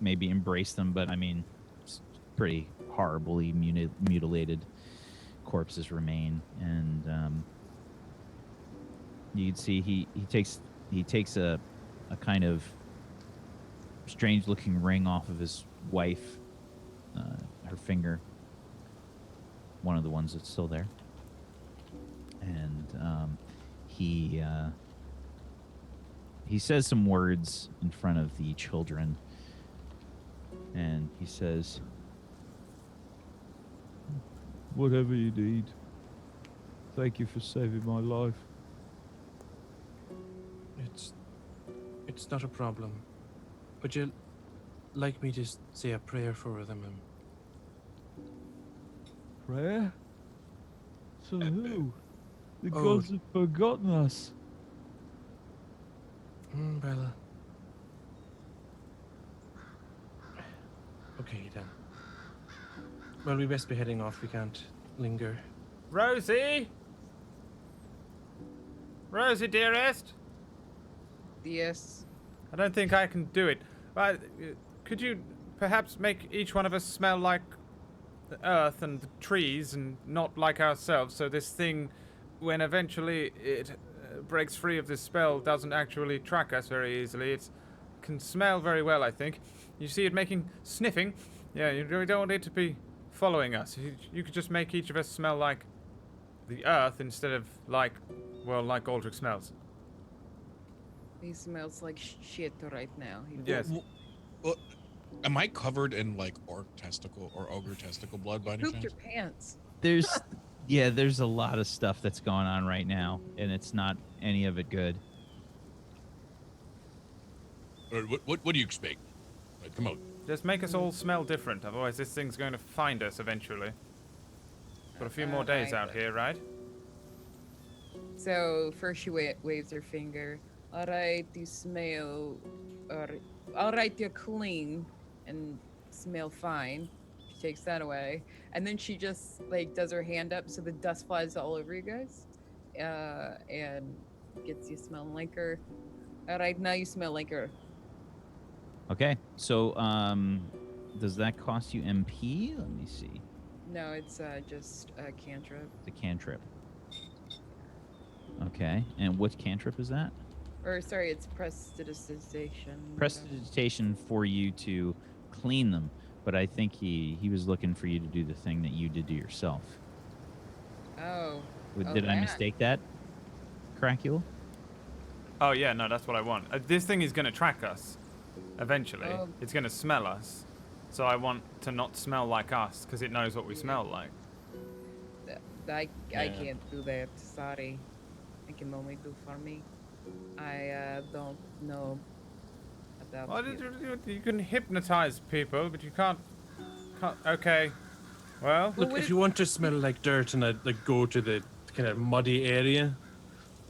maybe embrace them, but I mean, it's pretty horribly mutilated corpses remain, and you can see he takes a kind of strange-looking ring off of his wife, her finger, one of the ones that's still there, and he says some words in front of the children, and he says, "Whatever you need, thank you for saving my life." It's not a problem. Would you like me to say a prayer for them? Prayer? To who? The Oh. gods have forgotten us. Well. Okay then. Well, we best be heading off. We can't linger. Rosie? Rosie, dearest? Yes. I don't think I can do it. Could you perhaps make each one of us smell like the earth and the trees and not like ourselves, so this thing, when eventually it breaks free of this spell, doesn't actually track us very easily? It can smell very well, I think. You see it making sniffing? Yeah, you really don't want it to be following us. You could just make each of us smell like the earth instead of like Aldrich smells. He smells like shit right now. Yes. Well, am I covered in like orc testicle or ogre testicle blood by any Pooped chance? your pants. There's a lot of stuff that's going on right now, and it's not any of it good. Or what do you expect? Right, come on. Just make us all smell different, otherwise this thing's going to find us eventually. Got a few more days out here, right? So first she waves her finger. All right, you smell. All right, you're clean and smell fine. takes that away, and then she just like does her hand up so the dust flies all over you guys, and gets you smelling like her. All right, now you smell like her. Okay. So, does that cost you MP? Let me see. No, it's just a cantrip. It's a cantrip. Okay. And what cantrip is that? Or sorry, it's prestidigitation. Prestidigitation for you to clean them. But I think he was looking for you to do the thing that you did to yourself. Oh. Did I mistake that, Cracule? Oh yeah, no, that's what I want. This thing is going to track us. Eventually, it's going to smell us. So I want to not smell like us because it knows what we smell like. I can't do that. Sorry. I can only do for me. I don't know about. Well, you can hypnotize people, but you can't. Okay. Well, Look, if you want to smell like dirt, and I'd like go to the kind of muddy area,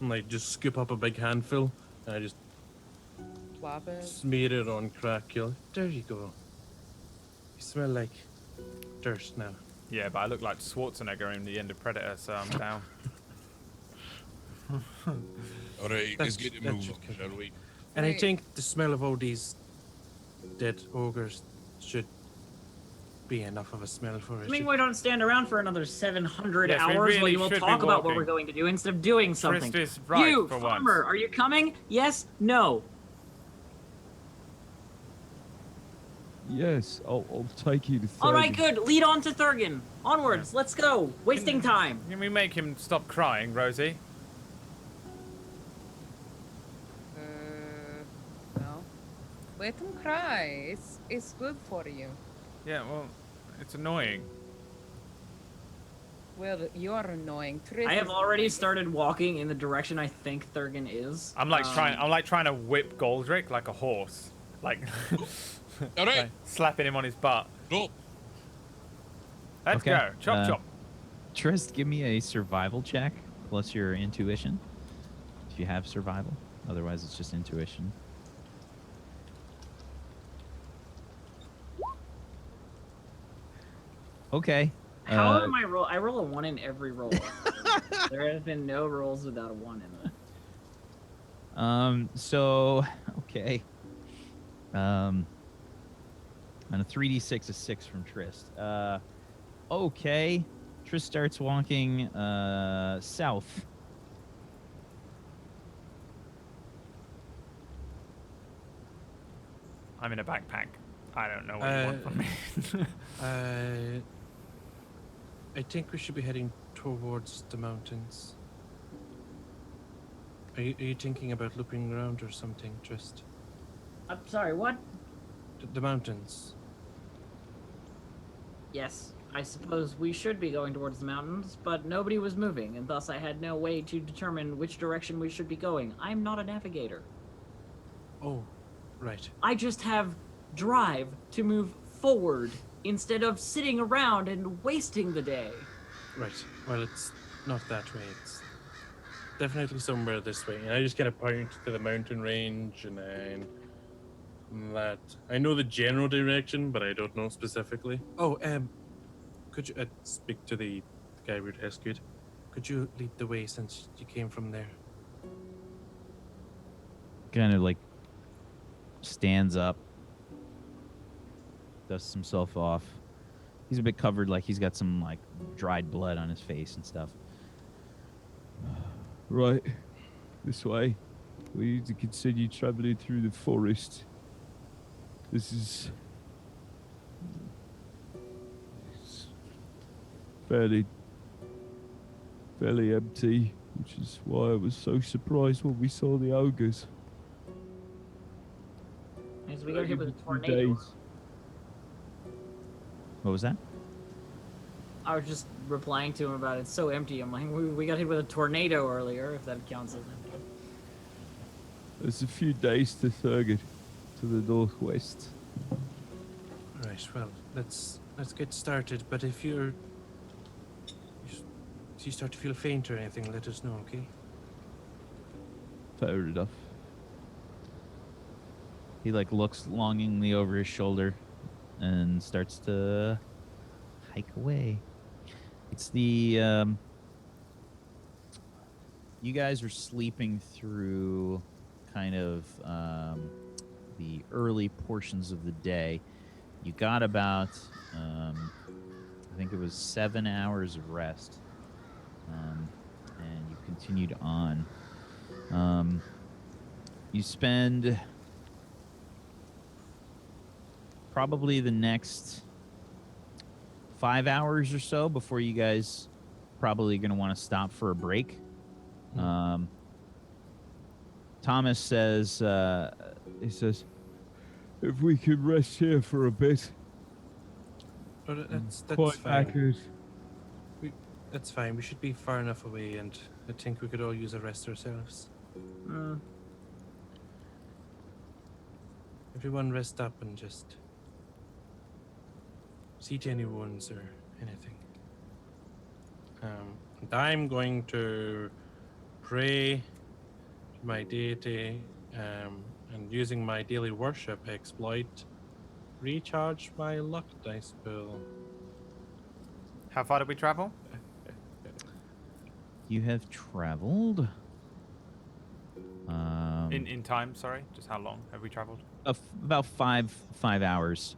and like just scoop up a big handful, and I just Plop it. smear it on Cracule. There you go. You smell like dirt now. yeah, but I look like Schwarzenegger in the end of Predator, so I'm down. All right, let's get to that move, should on, cover shall we? And I Wait. think the smell of all these dead ogres should be enough of a smell for I it. mean, we don't stand around for another 700 Yes, we hours while really you will should be talk about what walking. we're going to do instead of doing something. Trist is right you, for farmer, once. are you coming? Yes? No? Yes, I'll take you to Thergan. All right, good. Lead on to Thergan. Onwards. Let's go. Wasting time. Can we make him stop crying, Rosie? No. Let him cry. It's good for you. Yeah, well, it's annoying. Well, you are annoying. I have already started walking in the direction I think Thergan is. I'm like trying to whip Goldrick like a horse, like, All right, like slapping him on his butt. go. Let's Okay, go, chop chop. Trist, give me a survival check plus your intuition. If you have survival. Otherwise, it's just intuition. Okay. How am I roll? I roll a 1 in every roll. There have been no rolls without a 1 in it. So, okay. On a 3d6, a 6 from Trist. Okay. Trist starts walking south. I'm in a backpack. I don't know what you want from me. I think we should be heading towards the mountains. Are you thinking about looping around or something, Trist? I'm sorry, what? The mountains. Yes, I suppose we should be going towards the mountains, but nobody was moving, and thus I had no way to determine which direction we should be going. I'm not a navigator. Oh, right. I just have drive to move forward instead of sitting around and wasting the day. Right. Well, it's not that way. It's definitely somewhere this way. And I just kind of point to the mountain range, and then that. I know the general direction, but I don't know specifically. Oh, could you speak to the guy we rescued? Could you lead the way since you came from there? Kind of like stands up, dusts himself off. He's a bit covered, like he's got some like dried blood on his face and stuff. Right, this way. We need to continue traveling through the forest. This is it's fairly empty, which is why I was so surprised when we saw the ogres. As we got hit with a Few tornado. days. What was that? I was just replying to him about it's so empty. I'm like, we got hit with a tornado earlier, if that counts as empty. There's a few days to Thergan, to the northwest. Right. Well, let's get started. But if you start to feel faint or anything, let us know, okay? Fair enough. He like looks longingly over his shoulder and starts to hike away. It's the you guys are sleeping through kind of the early portions of the day. You got about I think it was 7 hours of rest, and you continued on. You spend probably the next 5 hours or so before you guys probably going to want to stop for a break. Thomas says, He says, if we could rest here for a bit. Oh, that's Quite fine. accurate. That's fine. We should be far enough away, and I think we could all use a rest ourselves. Everyone rest up and just see to any wounds or anything. And I'm going to pray to my deity, and using my daily worship exploit, recharge my luck dice pool. How far did we travel? you have traveled. In time, sorry. Just how long have we traveled? About five hours.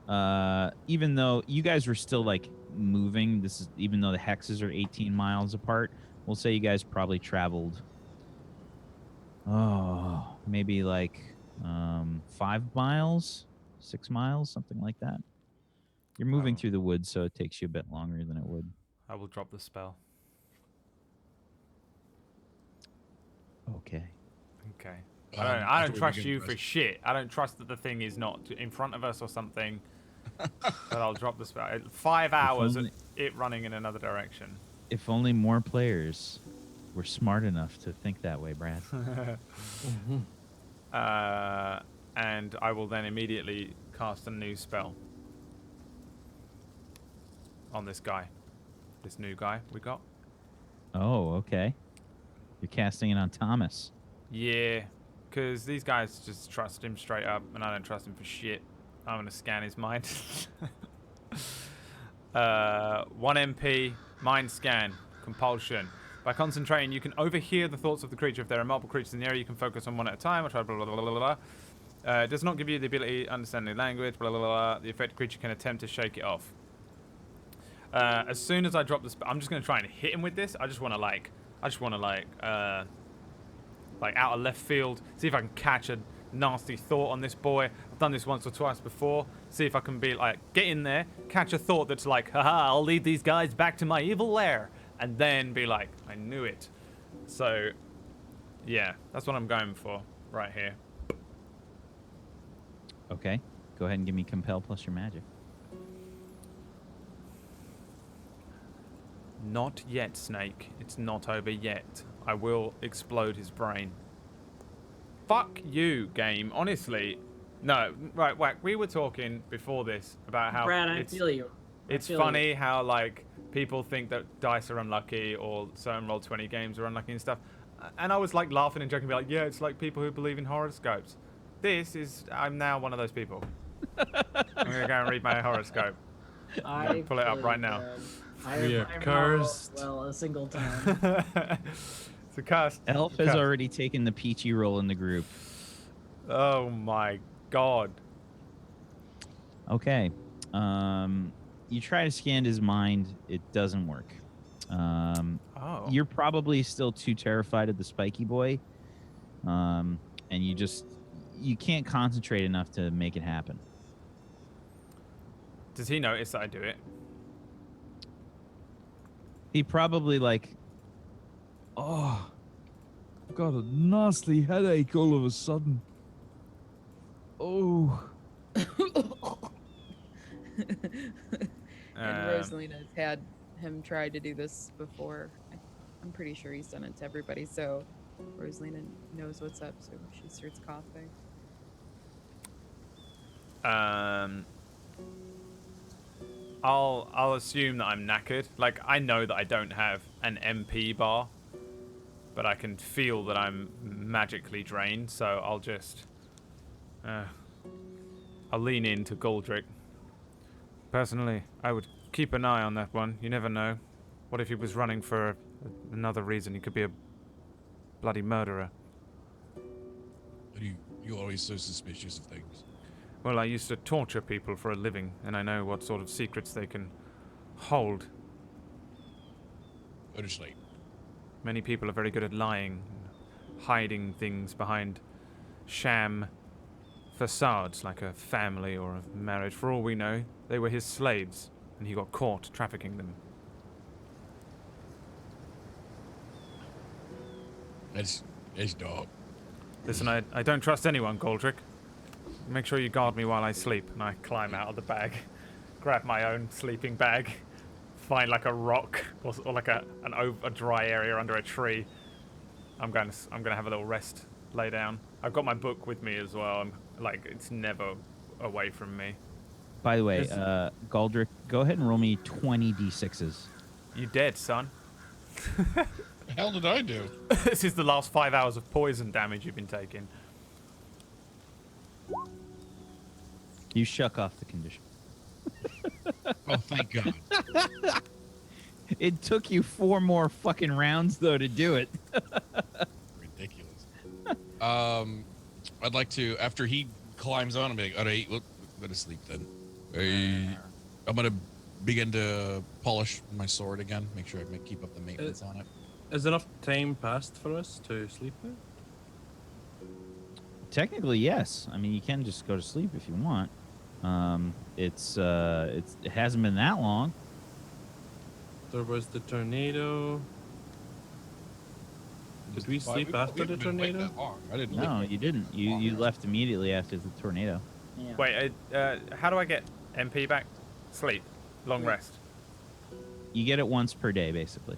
Even though you guys were still like moving, even though the hexes are 18 miles apart, we'll say you guys probably traveled. Maybe like 5 miles, 6 miles, something like that. You're moving through the woods, so it takes you a bit longer than it would. I will drop the spell. Okay. Okay. I don't trust you for shit. I don't trust that the thing is not in front of us or something. But I'll drop the spell. 5 hours of it running in another direction. If only more players were smart enough to think that way, Brad. And I will then immediately cast a new spell on this guy. This new guy we got. Oh, okay. You're casting it on Thomas. Yeah, because these guys just trust him straight up, and I don't trust him for shit. I'm going to scan his mind. 1 MP, mind scan, compulsion. By concentrating, you can overhear the thoughts of the creature. If there are multiple creatures in the area, you can focus on one at a time. Blah, blah, blah, blah, blah, blah. It does not give you the ability to understand the language. Blah, blah, blah, blah. The affected creature can attempt to shake it off. As soon as I drop the spell, I'm just going to try and hit him with this. I just want to like out of left field, see if I can catch a nasty thought on this boy. I've done this once or twice before. See if I can be like, get in there, catch a thought that's like, haha, I'll lead these guys back to my evil lair. And then be like, I knew it. So, yeah, that's what I'm going for right here. Okay. Go ahead and give me compel plus your magic. Not yet, Snake. It's not over yet. I will explode his brain. Fuck you, game. Honestly. No, right, Whack. We were talking before this about how Brad, I feel you. It's funny how, like, people think that dice are unlucky or certain Roll20 games are unlucky and stuff. And I was, like, laughing and joking, be like, yeah, it's like people who believe in horoscopes. I'm now one of those people. I'm going to go and read my horoscope. Pull it up right now. We are cursed. Well, a single time. It's a curse. Elf has already taken the peachy role in the group. Oh, my God. Okay. You try to scan his mind. It doesn't work. You're probably still too terrified of the spiky boy. And you can't concentrate enough to make it happen. Does he notice that I do it? He probably like, Oh, I've got a nasty headache all of a sudden. Oh. And Rosalina's had him try to do this before. I'm pretty sure he's done it to everybody, so Rosalina knows what's up, so she starts coughing. I'll assume that I'm knackered. Like, I know that I don't have an MP bar, but I can feel that I'm magically drained, so I'll just I'll lean into Goldrick. Personally, I would keep an eye on that one. You never know. What if he was running for another reason? He could be a bloody murderer. You're always so suspicious of things. Well, I used to torture people for a living, and I know what sort of secrets they can hold. Understand. Many people are very good at lying, hiding things behind sham facades like a family or a marriage. For all we know, they were his slaves, and he got caught trafficking them. That's dog. Listen, I don't trust anyone, Goldrick. Make sure you guard me while I sleep. And I climb out of the bag, grab my own sleeping bag, find like a rock or like a dry area under a tree. I'm gonna have a little rest, lay down. I've got my book with me as well. It's never away from me. By the way, Goldrick, go ahead and roll me 20 d6s. You dead, son. The hell did I do? This is the last 5 hours of poison damage you've been taking. You shuck off the condition. Oh, thank God. It took you 4 more fucking rounds, though, to do it. Ridiculous. I'd like to, after he climbs on, I'm like, all right, well, go to sleep then. I'm going to begin to polish my sword again, make sure I keep up the maintenance on it. Is enough time passed for us to sleep now? Technically, yes. I mean, you can just go to sleep if you want. It hasn't been that long. There was the tornado. Did we sleep after the tornado? I didn't. No, you didn't. You left immediately after the tornado. Yeah. Wait, how do I get MP back? Sleep. Long rest. You get it once per day, basically.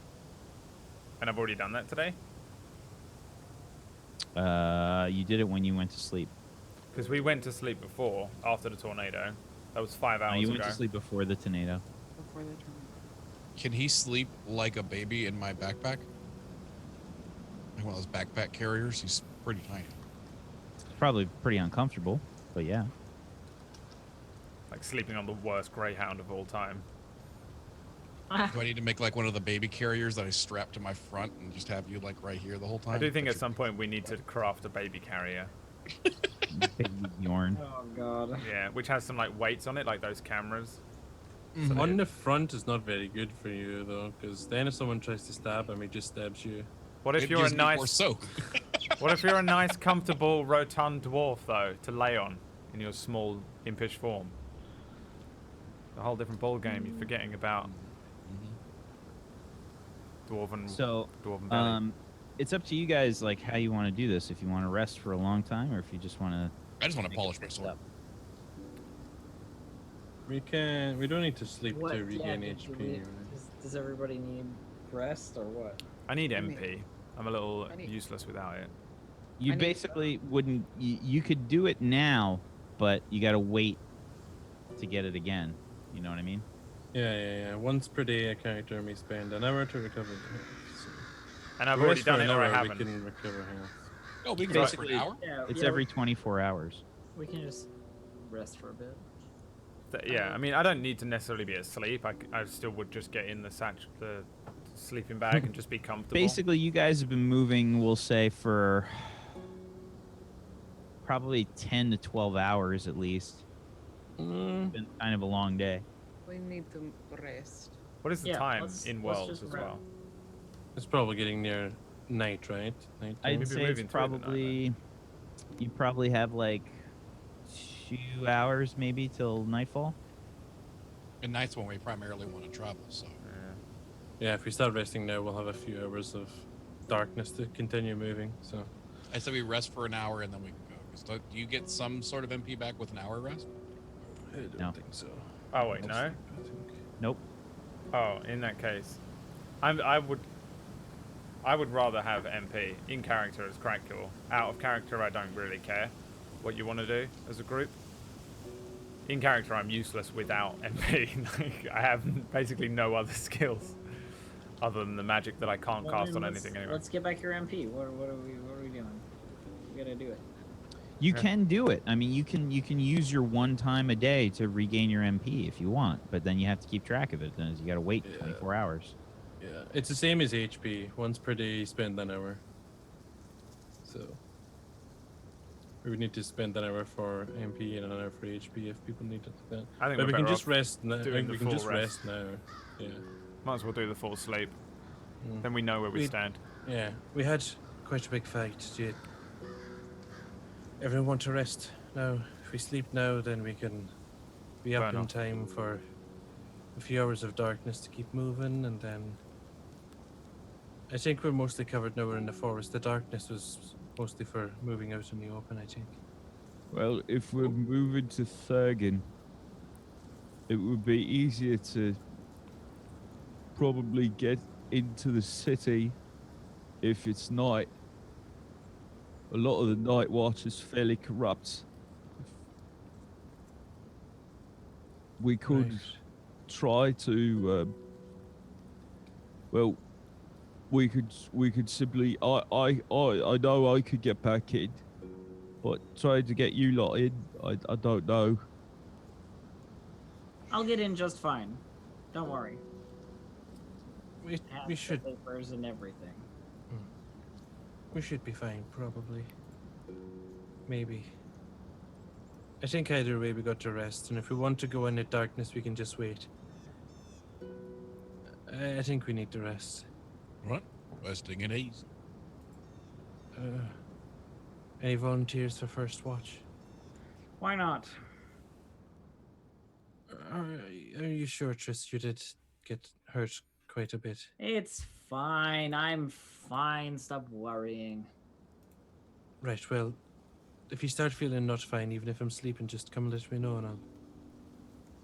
And I've already done that today? You did it when you went to sleep. Because we went to sleep before, after the tornado. That was 5 hours No, you ago. went to sleep before the tornado. Before the turn. Can he sleep like a baby in my backpack? Like one of those backpack carriers? He's pretty tiny. It's probably pretty uncomfortable, but yeah. Like sleeping on the worst greyhound of all time. Do I need to make like one of the baby carriers that I strap to my front and just have you like right here the whole time? I do think at some point we need to craft a baby carrier. Baby Bjorn. Oh god. Yeah, which has some like weights on it, like those cameras. Mhm. On the front is not very good for you though, because then if someone tries to stab him, he just stabs you. What if It you're a gives me more nice soak. What if you're a nice, comfortable, rotund dwarf though, to lay on in your small, impish form? A whole different ball game. You're forgetting about dwarven belly. It's up to you guys, like how you want to do this. If you want to rest for a long time, or if you just want to. I just want to polish my sword. We don't need to sleep What? to regain Yeah, HP. do we- right? does everybody need rest or what? I need MP. I'm a little I need- useless without it. You I need- basically wouldn't. You could do it now, but you got to wait to get it again. You know what I mean? Yeah. Once per day, a character may spend an hour to recover. And I've The already rest for done an it or I hour, haven't. We can recover health. Oh, we can rest for an Basically- hour? Yeah, It's yeah, every 24 hours. we can just rest for a bit. Yeah, I mean, I don't need to necessarily be asleep. I still would just get in the sleeping bag and just be comfortable. Basically, you guys have been moving, we'll say, for probably 10 to 12 hours at least. Mm, It's been kind of a long day. We need to rest. What is the Yeah, time let's in just Worlds as wrap. well? it's probably getting near night, right? Night I'd time. been say moving it's through the night, probably you probably have like 2 hours maybe till nightfall. And night's when we primarily want to travel, so. Yeah, if we start resting now, we'll have a few hours of darkness to continue moving. So I said we rest for an hour and then we can go. 'Cause do you get some sort of MP back with an hour rest? I don't No. think so. Oh wait, no. Nope. Oh, in that case, I would rather have MP in character as Crackule. Out of character, I don't really care what you want to do as a group. In character, I'm useless without MP. Like, I have basically no other skills other than the magic that I can't Well, cast then on let's- anything anyway. Let's get back your MP. What are we doing? We gotta do it. You Yeah. can do it. I mean, you can use your one time a day to regain your MP if you want, but then you have to keep track of it. Then you got to wait 24 hours. Yeah, it's the same as HP. Once per day, spend an hour. So we would need to spend an hour for MP and an hour for HP if people need it like that. I think But we're we can better just off rest now. doing We the can full just rest now. Yeah. Might as well do the full sleep. Mm. Then we know where we We- stand. Yeah, we had quite a big fight. Do you... Everyone want to rest now? If we sleep now, then we can be up Fair in enough. time for a few hours of darkness to keep moving, and then I think we're mostly covered now. We're in the forest. The darkness was mostly for moving out in the open, I think. Well, if we're moving to Thergan, it would be easier to probably get into the city if it's night. A lot of the night watch is fairly corrupt. We could Right. try to, well, we could simply. I know I could get back in, but trying to get you lot in, I don't know. I'll get in just fine. Don't worry. We Have we the should papers and everything. be fine, probably. Maybe. I think either way we got to rest, and if we want to go in the darkness, we can just wait. I think we need to rest. Right? Resting in ease. Any volunteers for first watch? Why not? Are you sure, Tris, you did get hurt quite a bit? It's fine. I'm fine. Stop worrying. Right, well, if you start feeling not fine, even if I'm sleeping, just come let me know and I'll...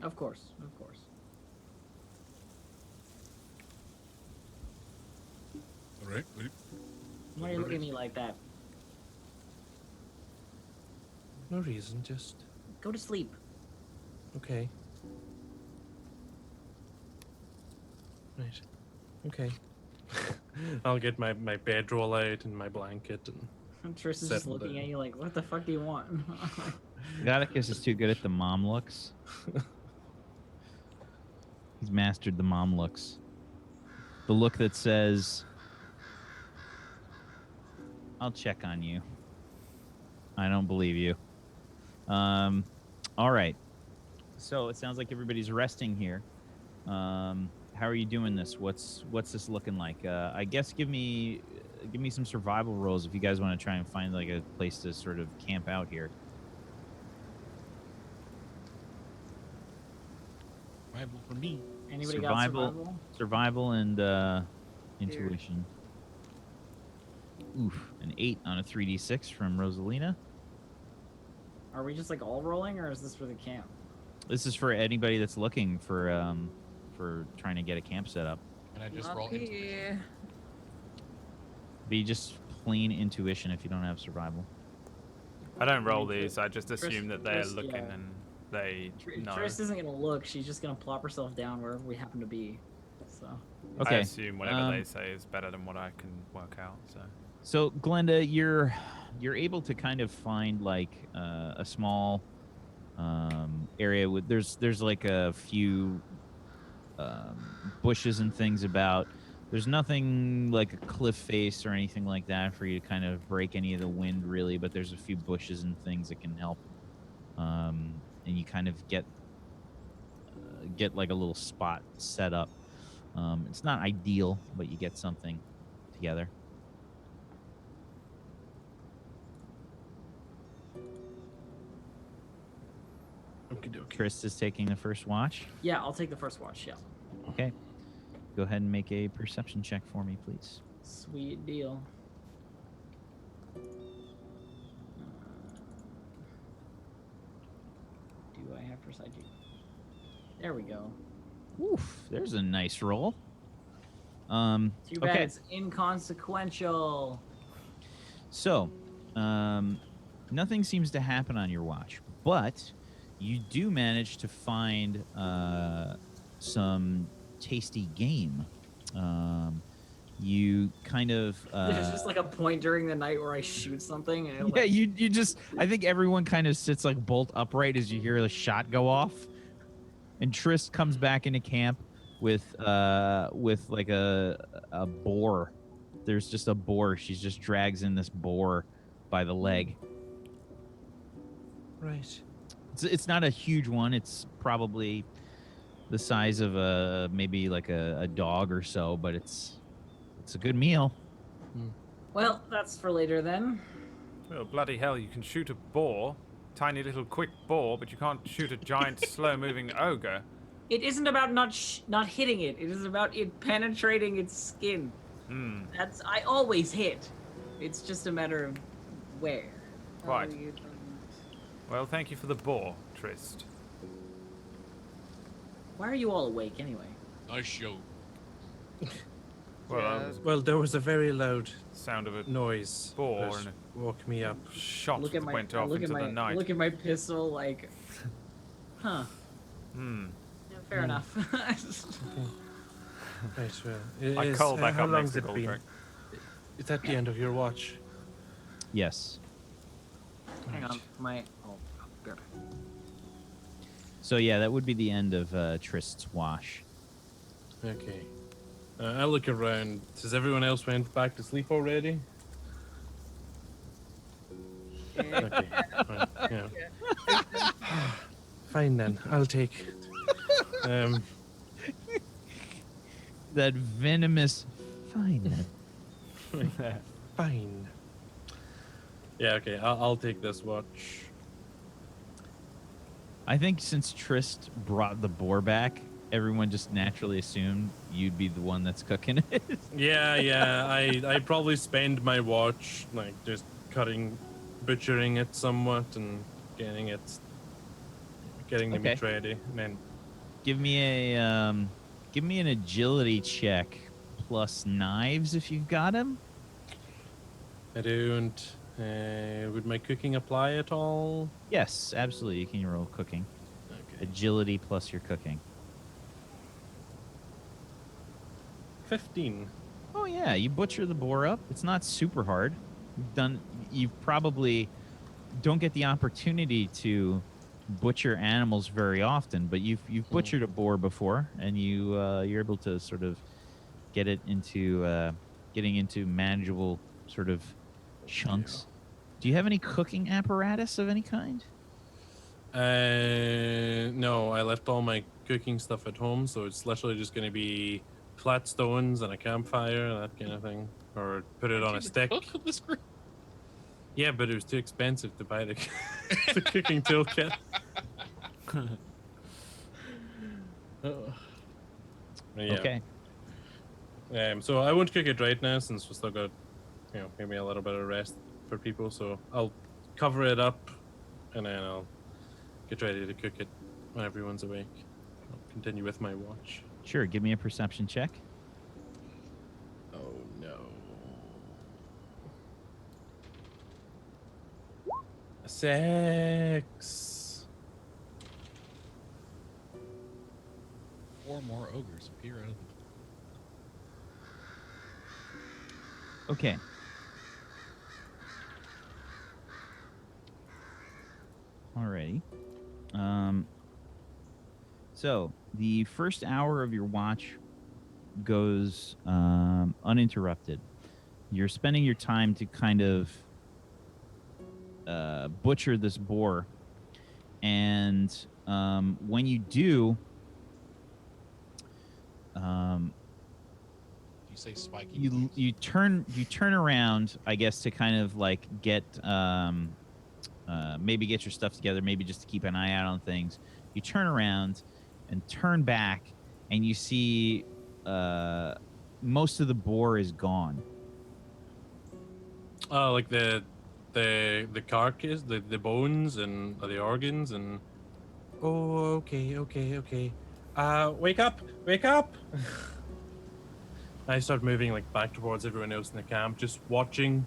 Of course. Of course. All right. Why are you looking at me like that? No reason, just... Go to sleep. Okay. Right. Okay. I'll get my bedroll out and my blanket and... Triss is just Settle looking down. at you like, what the fuck do you want? Goticus is too good at the mom looks. He's mastered the mom looks. The look that says, I'll check on you. I don't believe you. All right. So it sounds like everybody's resting here. How are you doing this? What's this looking like? I guess give me some survival rolls if you guys want to try and find like a place to sort of camp out here. Survival for me. Anybody Survival. got survival? Survival and intuition. Oof, an 8 on a 3d6 from Rosalina. Are we just like all rolling, or is this for the camp? This is for anybody that's looking for trying to get a camp set up. Can I just roll into Okay. Be just plain intuition if you don't have survival. I don't roll Tris- these. I just Tris- assume that they're Tris, looking yeah. and they know. Triss isn't gonna look. She's just gonna plop herself down wherever we happen to be. So I Okay. assume whatever um, they say is better than what I can work out. So So Glenda, you're able to kind of find like a small area with there's like a few bushes and things about. There's nothing like a cliff face or anything like that for you to kind of break any of the wind really, but there's a few bushes and things that can help. And you kind of get like a little spot set up. It's not ideal, but you get something together. Chris is taking the first watch. yeah, I'll take the first watch. Yeah, Okay. Go ahead and make a perception check for me, please. sweet deal. Do I have precise? There we go. Oof, there's a nice roll. Too bad Okay. it's inconsequential. So, nothing seems to happen on your watch, but you do manage to find some tasty game. you kind of There's just like a point during the night where I shoot something. And yeah, you just I think everyone kind of sits like bolt upright as you hear the shot go off. And Trist comes back into camp with like a boar. There's just a boar. She just drags in this boar by the leg. Right. It's not a huge one. It's probably the size of maybe like a dog or so, but it's a good meal. Well, that's for later then. Well, bloody hell, you can shoot a boar, tiny little quick boar, but you can't shoot a giant slow-moving ogre. It isn't about not hitting it. It is about it penetrating its skin. I always hit. It's just a matter of where. Quite. Well, thank you for the boar, Trist. Why are you all awake anyway? Nice show. Well, Well, there was a very loud sound of a noise. boar that and a woke me up. shot Look at my went off into the night. look at my pistol like, huh? Yeah, fair enough. Right, well, I call back how up long's next to it been? Goldberg. Is that the end of your watch? Yes. Hang on, oh, be right back. So yeah, that would be the end of Trist's wash. Okay. I look around. Does everyone else went back to sleep already? Okay. Right, yeah. Fine then. I'll take it. That venomous fine. Fine. Yeah. Okay. I'll take this watch. I think since Trist brought the boar back, everyone just naturally assumed you'd be the one that's cooking it. Yeah. I probably spend my watch like just butchering it somewhat and getting the meat ready. And then Give me an agility check plus knives if you've got them. I don't. Would my cooking apply at all? Yes, absolutely. You can roll cooking. Okay. Agility plus your cooking. 15. Oh yeah, you butcher the boar up. It's not super hard. You probably don't get the opportunity to butcher animals very often, but you've butchered a boar before, and you're able to sort of get it into getting into manageable sort of chunks. Do you have any cooking apparatus of any kind? No, I left all my cooking stuff at home, so it's literally just going to be flat stones and a campfire, that kind of thing, or put it on a stick. Yeah, but it was too expensive to buy the cooking toolkit. Yeah. Okay. So I won't cook it right now since we still got, maybe a little bit of rest for people. So I'll cover it up, and then I'll get ready to cook it when everyone's awake. I'll continue with my watch. Sure. Give me a perception check. Oh no. 6. 4 more ogres appear out of the... Okay. Alrighty. So the first hour of your watch goes uninterrupted. You're spending your time to kind of butcher this boar, and when you do, You say spiky. you turn around, I guess, to kind of like get maybe get your stuff together, maybe just to keep an eye out on things. You turn around and turn back, and you see most of the boar is gone. Oh, like the carcass, the bones and the organs and. Oh, okay. Wake up! I start moving like back towards everyone else in the camp, just watching,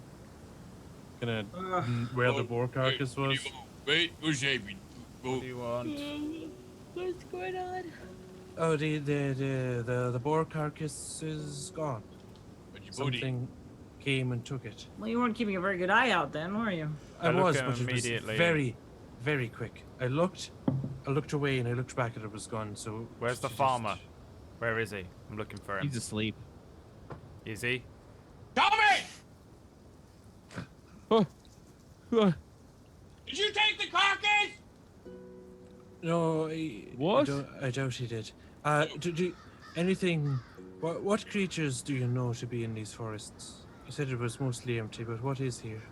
kind of where the boar carcass was. Wait, who's shaving? What do you want? What's going on? Oh, the boar carcass is gone. What do you Something came and took it. Well, you weren't keeping a very good eye out then, were you? I look was, at but him it was immediately. very, very quick. I looked away, and I looked back, and it was gone. So Where's the she just- farmer? Where is he? I'm looking for him. He's asleep. Is he? Tommy! Uh, Did you take the carcass? No, What? I doubt he did. Anything? What creatures do you know to be in these forests? You said it was mostly empty, but what is here?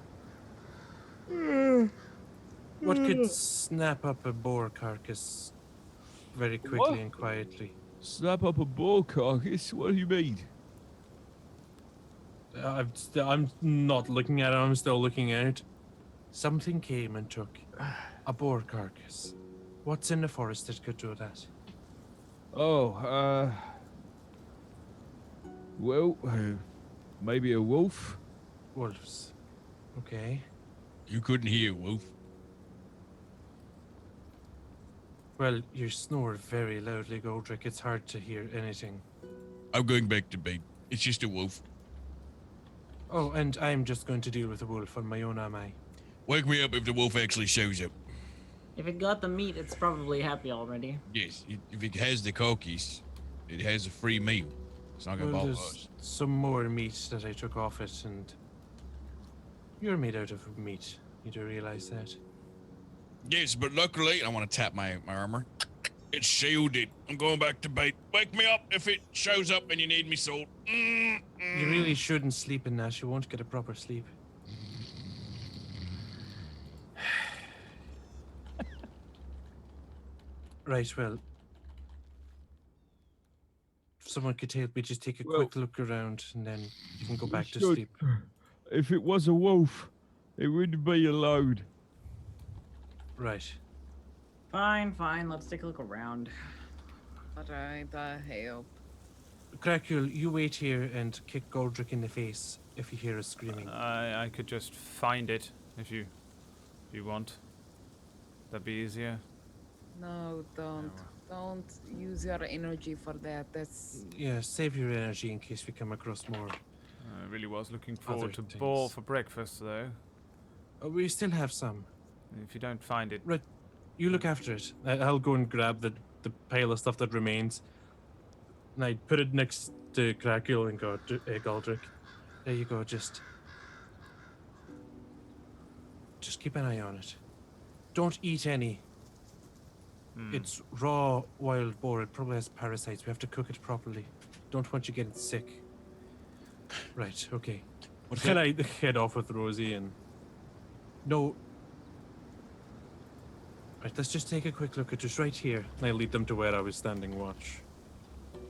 What could snap up a boar carcass very quickly What? and quietly? Snap up a boar carcass? What do you mean? I'm not looking at it. I'm still looking at it. Something came and took a boar carcass. What's in the forest that could do that? Oh, well, maybe a wolf? Wolves. Okay. You couldn't hear, Wolf. Well, you snore very loudly, Goldrick. It's hard to hear anything. I'm going back to bed. It's just a wolf. Oh, and I'm just going to deal with the wolf on my own, am I? Wake me up if the wolf actually shows up. If it got the meat, it's probably happy already. Yes, if it has the cookies, it has a free meal. It's not gonna Well, bother there's us. some more meat that I took off it, and you're made out of meat. You do realize that? Yes, but luckily, I want to tap my armor. It's shielded. I'm going back to bed. Wake me up if it shows up and you need me sold. You really shouldn't sleep in that. You won't get a proper sleep. Right, well. If someone could help me, just take a quick look around, and then you can go back to should. sleep. If it was a wolf, it wouldn't be alone. Right. Fine, fine. Let's take a look around. Alright, help. Cracule, you wait here and kick Goldrick in the face if you hear us screaming. I could just find it if you want. That'd be easier. No, don't. Don't use your energy for that. That's Yeah, save your energy in case we come across more. I really was looking forward to things. ball for breakfast, though. We still have some. If you don't find it, Right, you look after it. I'll go and grab the pile of stuff that remains. And I put it next to Cracule and Goldrick. There you go, just keep an eye on it. Don't eat any. It's raw wild boar. It probably has parasites. We have to cook it properly. Don't want you getting sick. Right, okay. Can I head off with Rosie and... No. Right, let's just take a quick look at just right here. And I lead them to where I was standing watch.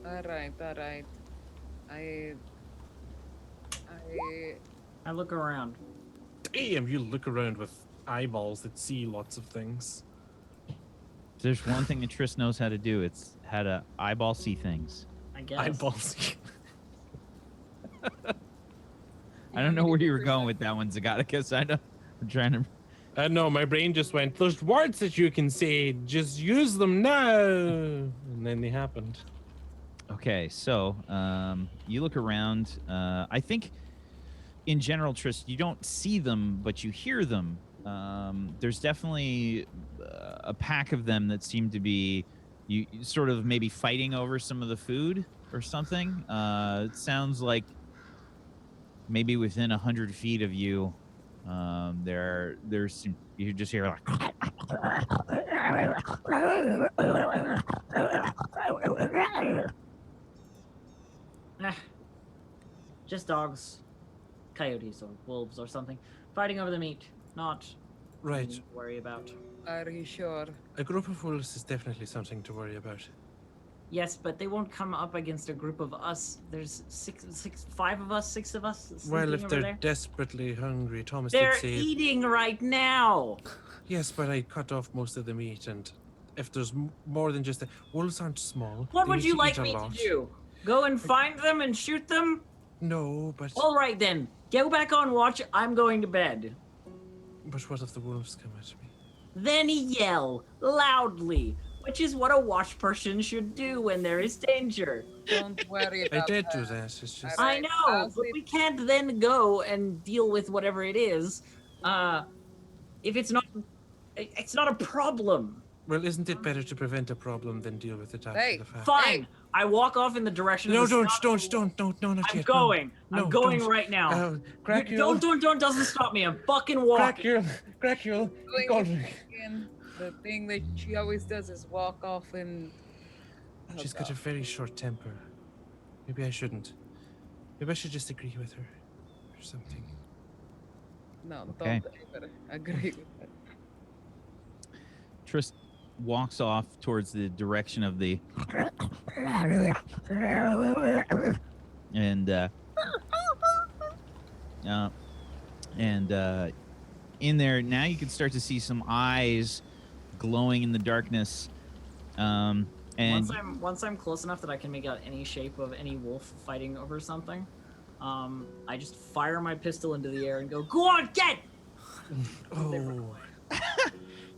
alright, alright. I I look around. Damn, you look around with eyeballs that see lots of things. If there's one thing that Triss knows how to do, it's how to eyeball see things. I guess. Eyeballs. I don't know where you were going with that one, Zagaticus. I know. I'm trying to. No, my brain just went, there's words that you can say, just use them now. And then they happened. Okay, so you look around. I think, in general, Triss, you don't see them, but you hear them. There's definitely a pack of them that seem to be you sort of maybe fighting over some of the food or something. It sounds like maybe within 100 feet of you, there's some, you just hear like. Just dogs, coyotes, or wolves, or something, fighting over the meat. Not Right. anything to worry about. are you sure? A group of wolves is definitely something to worry about. Yes, but they won't come up against a group of us. There's five of us, six of us. Well, sleeping if over they're there. desperately hungry, Thomas They're did say... eating right now. Yes, but I cut off most of the meat, and if there's more than just... Wolves aren't small. What They would need you to like eat a me lot. to do? Go and find them and shoot them? No, but... All right then. Go back on watch. I'm going to bed. But what if the wolves come at me? Then yell loudly. which is what a watch person should do when there is danger. Don't worry I about did that. do that. It's just. All I right, know, I'll but sleep. we can't then go and deal with whatever it is. If it's not a problem. Well, isn't it better to prevent a problem than deal with it after Hey, the fact? Fine. I walk off in the direction No, of the don't, sound. not I'm yet. going. No, I'm going don't. right now. Crackule. Don't doesn't stop me. I'm fucking walking. Crackule. Doing again, the thing that she always does is walk off and. Oh, She's got a God. very short temper. Maybe I shouldn't. Maybe I should just agree with her or something. No, Okay. don't ever agree with that. Trist walks off towards the direction of the and in there now you can start to see some eyes glowing in the darkness. And Once I'm close enough that I can make out any shape of any wolf fighting over something, I just fire my pistol into the air and go on, get! Oh,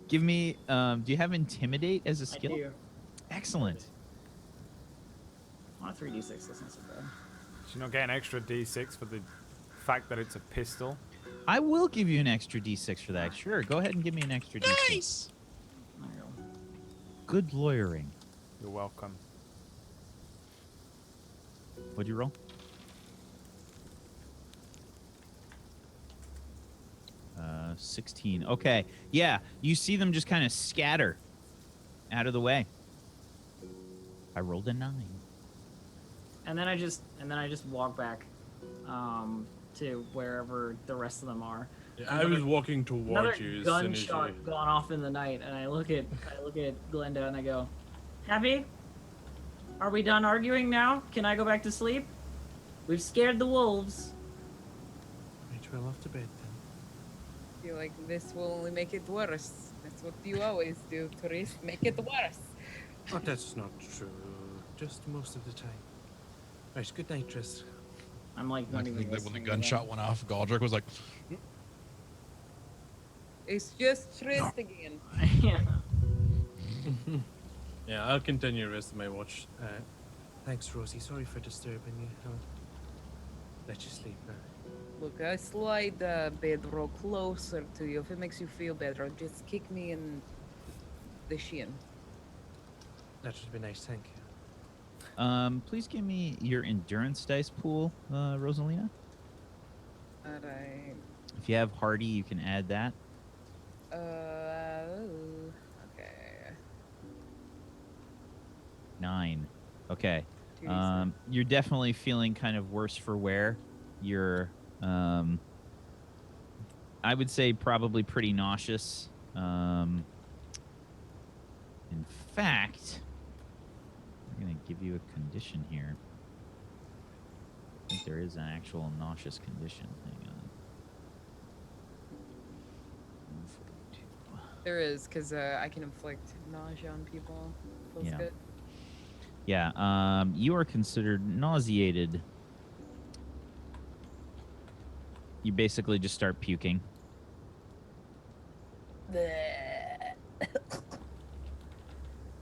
give me do you have intimidate as a I skill? do. Excellent. On a 3d6, that's not so bad. Should not get an extra d6 for the fact that it's a pistol. I will give you an extra d6 for that. Sure, go ahead and give me an extra d6. Nice. There you go. Good lawyering. You're welcome. What'd you roll? Uh, 16. Okay. Yeah, you see them just kind of scatter out of the way. I rolled a 9. And then I just walk back to wherever the rest of them are. Yeah, I was walking towards Another you as soon as you. gunshot gone off in the night, and I look at Glenda and I go, "Happy? Are we done arguing now? Can I go back to sleep? We've scared the wolves." right, well, off to bed then. Feel like this will only make it worse. That's what you always do, Tourist. Make it worse. Oh, that's not true. Just most of the time. Right, good night, Tris. I'm like, I not even think that when the listening gunshot went off, Galdrick was like, It's just Trist again. yeah. Yeah, I'll continue the rest of my watch. Thanks, Rosie. Sorry for disturbing you. I'll let you sleep now. Look, I slide the bedroll closer to you. If it makes you feel better, just kick me in the shin. That would be nice, thank you. Please give me your endurance dice pool, Rosalina. Alright. If you have hardy, you can add that. Okay. 9. Okay. 2d6. You're definitely feeling kind of worse for wear. You're, I would say probably pretty nauseous. In fact, I'm going to give you a condition here. I think there is an actual nauseous condition. Hang on. 142. There is, because I can inflict nausea on people. Feels Yeah. good. Yeah, you are considered nauseated. You basically just start puking.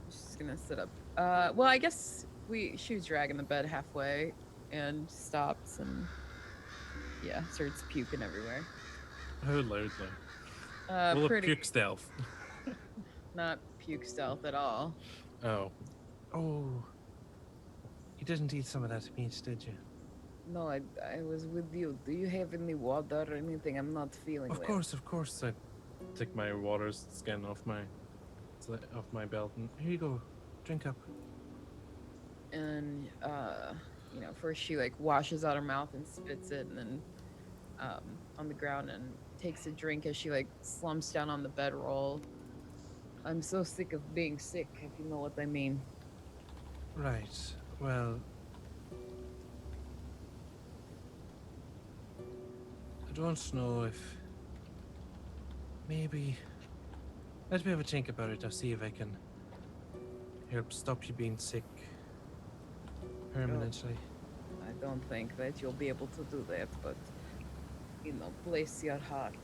Just gonna sit up. Well, I guess she was dragging the bed halfway and stops and starts puking everywhere. How loudly? Roll a Pretty puke stealth. not puke stealth at all. Oh. Oh. You didn't eat some of that meat, did you? No, I was with you. Do you have any water or anything? I'm not feeling Of well. course. I take my water skin off my belt and Here you go. Drink up. And first she like washes out her mouth and spits it, and then on the ground and takes a drink as she like slumps down on the bedroll. I'm so sick of being sick, if you know what I mean. Right. Well, I don't know if maybe let me have a think about it. I'll see if I can help stop you being sick permanently. I don't think that you'll be able to do that, but bless your heart.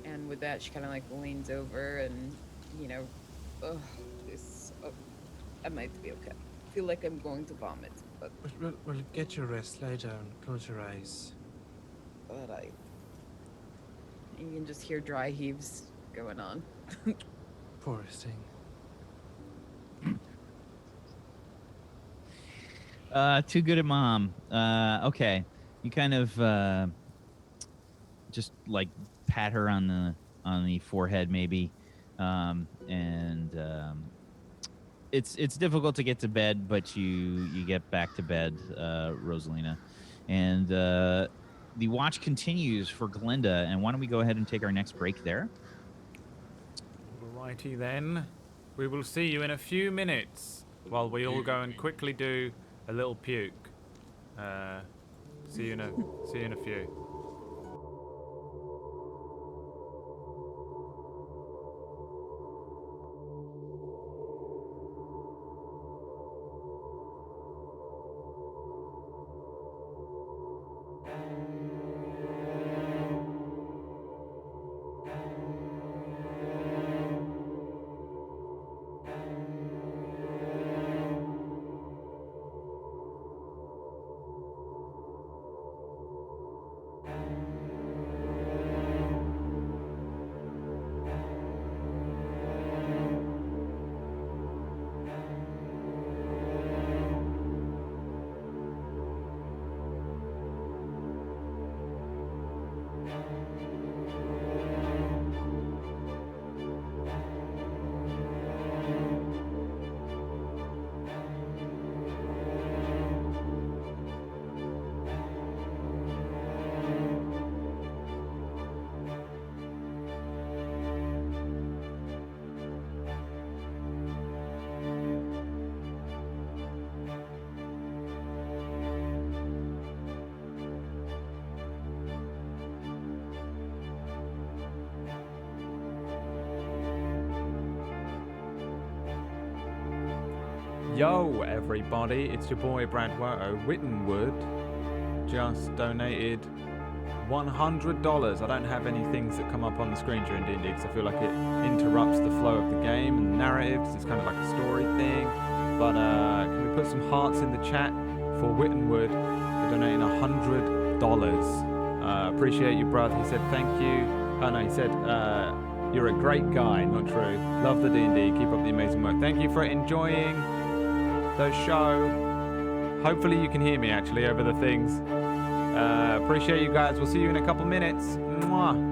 And with that, she kind of like leans over and Ugh, this. I might be okay. Feel like I'm going to vomit, but Well, get your rest. Lie down. Close your eyes. alright. You can just hear dry heaves going on. Poor thing. Too good at mom. Okay. You kind of just like pat her on the forehead maybe. It's difficult to get to bed, but you get back to bed, Rosalina. And the watch continues for Glinda, and why don't we go ahead and take our next break there? Alrighty then. We will see you in a few minutes while we all go and quickly do a little puke. See you in a few. Yo, everybody, it's your boy Brad Whittenwood. Just donated $100. I don't have any things that come up on the screen during D&D because I feel like it interrupts the flow of the game and the narratives. It's kind of like a story thing. But can we put some hearts in the chat for Whittenwood for donating $100? Appreciate you, brother. He said thank you. Oh no, he said you're a great guy. Not true. Love the D&D. Keep up the amazing work. Thank you for enjoying the show. Hopefully you can hear me actually over the things. Appreciate you guys. We'll see you in a couple minutes. Mwah.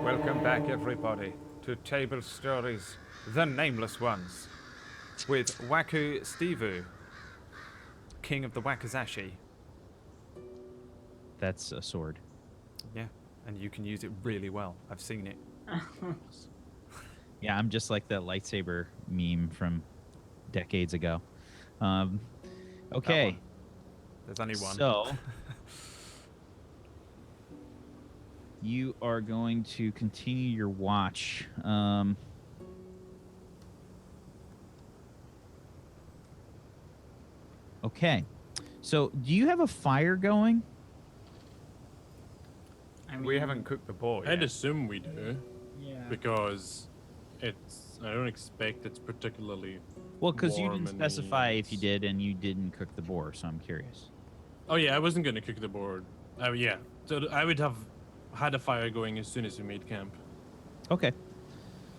Welcome back, everybody, to Tablestory's The Nameless Ones, with Waku Stevu, King of the Wakazashi. That's a sword. Yeah, and you can use it really well. I've seen it. Yeah, I'm just like that lightsaber meme from decades ago. Okay. one. There's only one. So you are going to continue your watch. Okay. So do you have a fire going? I mean, We haven't cooked the boar I'd yet. assume we do, Yeah. because I don't expect it's particularly. Well, because you warm didn't in the specify if you east. did, and you didn't cook the boar, so I'm curious. Oh yeah, I wasn't gonna cook the board. Yeah, so I would have had a fire going as soon as we made camp. Okay.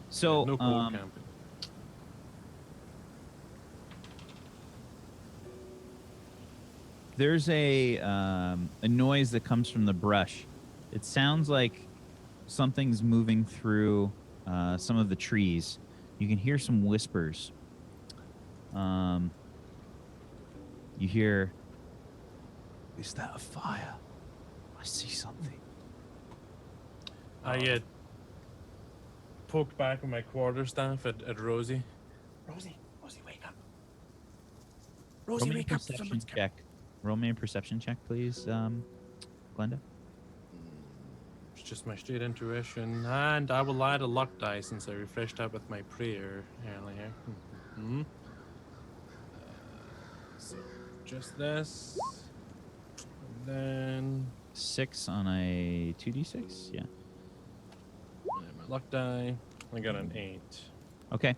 So no cold camping. there's a noise that comes from the brush. It sounds like something's moving through some of the trees. You can hear some whispers. You hear, "Is that a fire? I see something." I poked back with my quarterstaff at Rosie. Rosie, wake up. Roll Rosie, me a wake up. perception Someone's coming. check. Roll me a perception check, please, Glenda. It's just my straight intuition, and I will add a luck die since I refreshed that with my prayer earlier. Mm-hmm. So just this, and then 6 on a 2d6. Yeah. my luck die. I got an 8. Okay.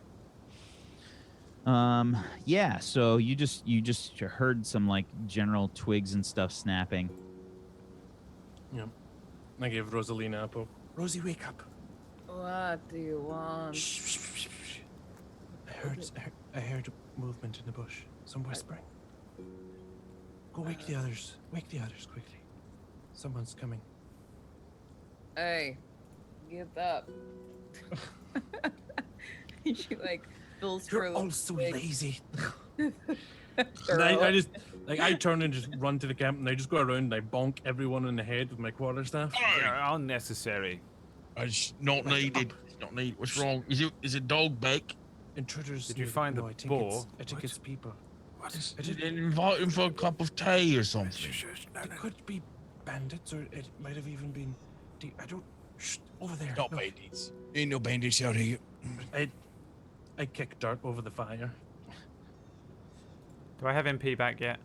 Yeah, so you just heard some like general twigs and stuff snapping. Yep. I gave Rosalina a poke. Rosie, wake up. What do you want? Shh. I heard movement in the bush. Some whispering. Go wake the others. Wake the others quickly. Someone's coming. Hey, get up. She like fills her You're all so big lazy. throat. I just I turn and just run to the camp, and I just go around and I bonk everyone in the head with my quarterstaff. Yeah, unnecessary. It's not needed. It's not needed. What's wrong? Is it dog back? Intruders. Did you find the I think boar? I think it's people. Did they invite him for a cup of tea or something? It could be bandits, or it might have even been. I don't. Shh, over there. Not No. bandits. Ain't no bandits out here. I kick dirt over the fire. Do I have MP back yet?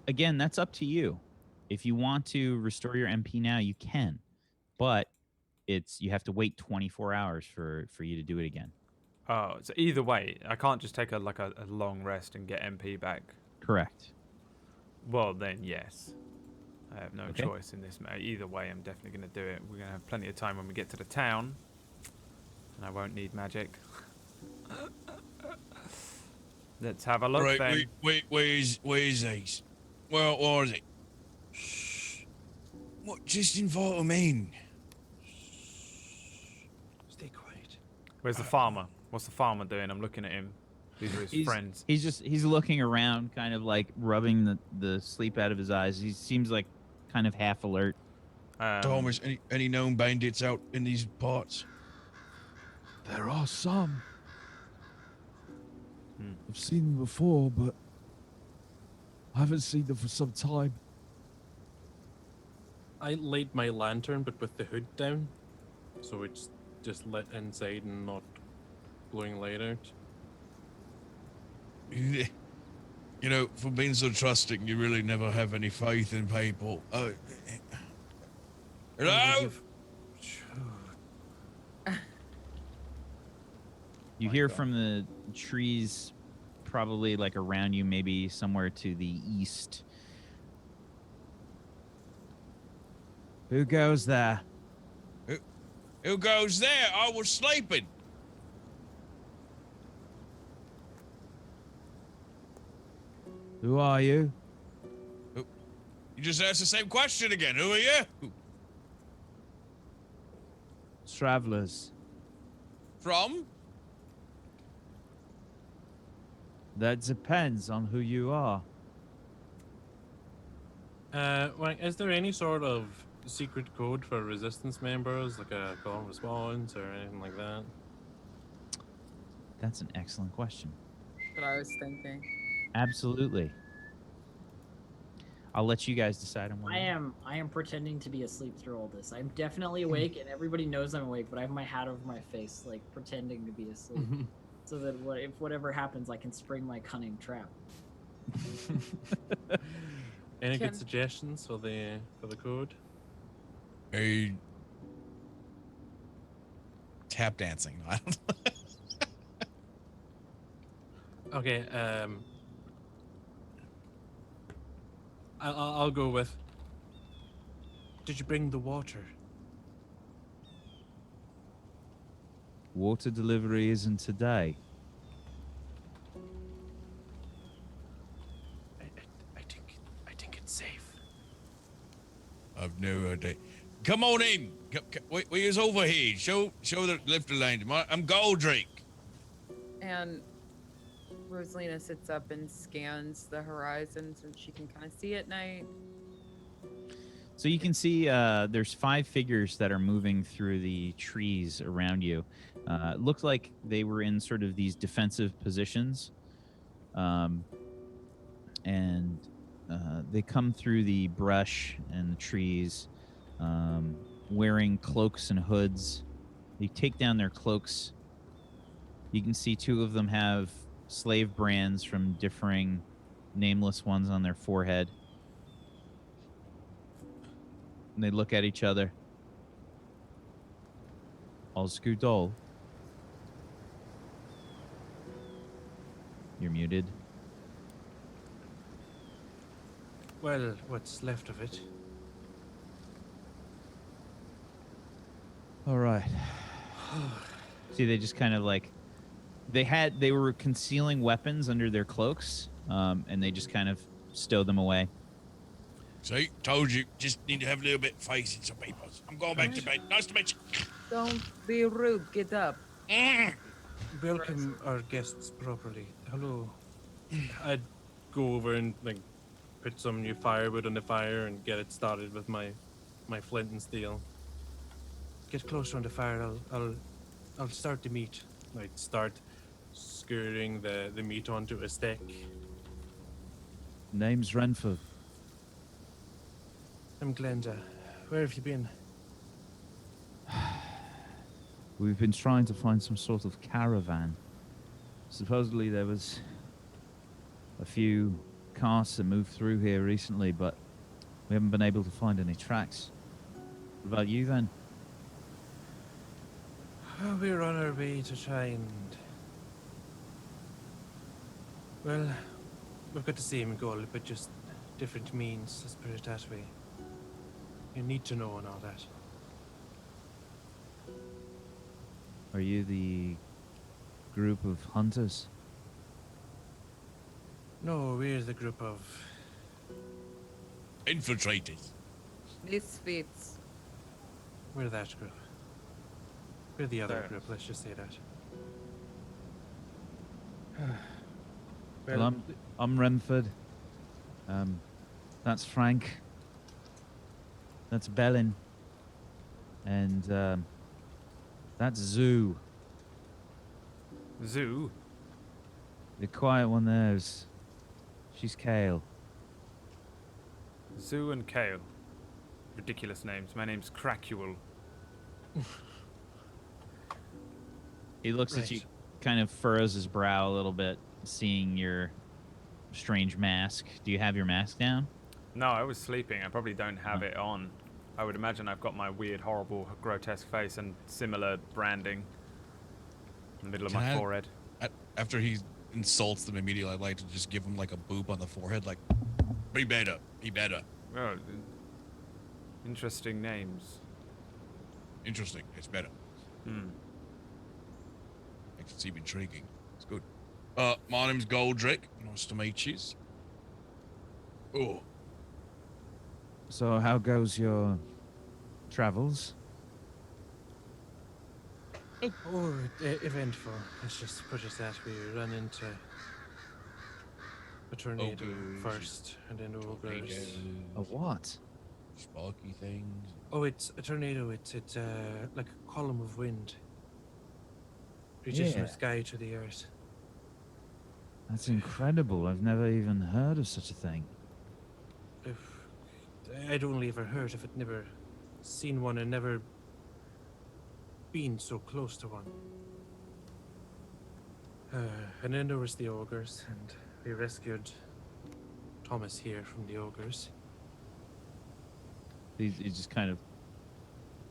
again, that's up to you. If you want to restore your MP now, you can, but you have to wait 24 hours for you to do it again. Oh, so either way, I can't just take a long rest and get MP back. Correct. Well, then yes. I have no Okay. choice in this matter. Either way, I'm definitely going to do it. We're going to have plenty of time when we get to the town. And I won't need magic. Let's have a look Right, then. where's these? Well, what is it? What, just invite them in. Stay quiet. Where's the farmer? What's the farmer doing? I'm looking at him. These are his friends. He's looking around, kind of like rubbing the sleep out of his eyes. He seems like kind of half alert. Thomas, any known bandits out in these parts? There are some. Hmm. I've seen them before, but I haven't seen them for some time. I light my lantern, but with the hood down, so it's just lit inside and not blowing light out. You know, for being so trusting, you really never have any faith in people. Hello? You hear from the trees, probably like around you, maybe somewhere to the east. Who goes there? Who goes there? I was sleeping. Who are you? You just asked the same question again. Who are you? Travelers. From? That depends on who you are. Is there any sort of secret code for resistance members, like a call and response or anything like that? That's an excellent question. What I was thinking. Absolutely. I'll let you guys decide on what. I am pretending to be asleep through all this. I'm definitely awake, and everybody knows I'm awake. But I have my hat over my face, like pretending to be asleep, so that if whatever happens, I can spring my cunning trap. Any good suggestions for the code? A tap dancing. I don't know. Okay, I'll go with. Did you bring the water? Water delivery isn't today. I think it's safe. I've no idea. Come on in. We is over here. Show the lift the land. I'm Goldrake. And Rosalina sits up and scans the horizon so she can kind of see at night. So you can see there's 5 figures that are moving through the trees around you. It looks like they were in sort of these defensive positions. And they come through the brush and the trees wearing cloaks and hoods. They take down their cloaks. You can see 2 of them have slave brands from differing nameless ones on their forehead. And they look at each other. Osgudol. You're muted. Well, what's left of it? All right. See, they just kind of like they were concealing weapons under their cloaks, and they just kind of stowed them away. See, told you. Just need to have a little bit of faith in some people. I'm going back to bed. Nice to meet you. Don't be rude. Get up. Welcome our guests properly. Hello. I'd go over and like put some new firewood on the fire and get it started with my flint and steel. Get closer on the fire. I'll start the meat. I'd start skewering the meat onto a stick. Name's Renford. I'm Glenda. Where have you been? We've been trying to find some sort of caravan. Supposedly there was a few casts that moved through here recently, but we haven't been able to find any tracks. What about you then? We're on our way to try and. Well, we've got the same goal, but just different means, let's put it that way. You need to know and all that. Are you the group of hunters? No, we're the group of. Infiltrating. Misfits. We're that group. We're the other Fair. group, let's just say that. Well, I'm Renford. That's Frank. That's Bellin. And that's Zoo. Zoo. The quiet one there's. She's Kale. Zoo and Kale. Ridiculous names. My name's Crackule. He looks at you, Right. kind of furrows his brow a little bit, seeing your strange mask. Do you have your mask down? No, I was sleeping. I probably don't have it on. I would imagine I've got my weird, horrible, grotesque face and similar branding in the middle of Can my I- forehead. After he insults them immediately, I'd like to just give him like a boop on the forehead, like, be better, be better. Oh, interesting names. Interesting, it's better. Hmm. Makes it seem intriguing. It's good. My name's Goldrick. Nice to meet you. Oh, So how goes your travels? Oh, eventful. Let's just put it that way. We run into a tornado Ogres. first, and then ogres. A what? Sparky things. Oh, it's a tornado. It's like a column of wind. Reaches from Yeah. the sky to the earth. That's incredible. I've never even heard of such a thing. I'd only ever heard of it, never seen one, and never been so close to one. And then there was the ogres, and we rescued Thomas here from the ogres. He just kind of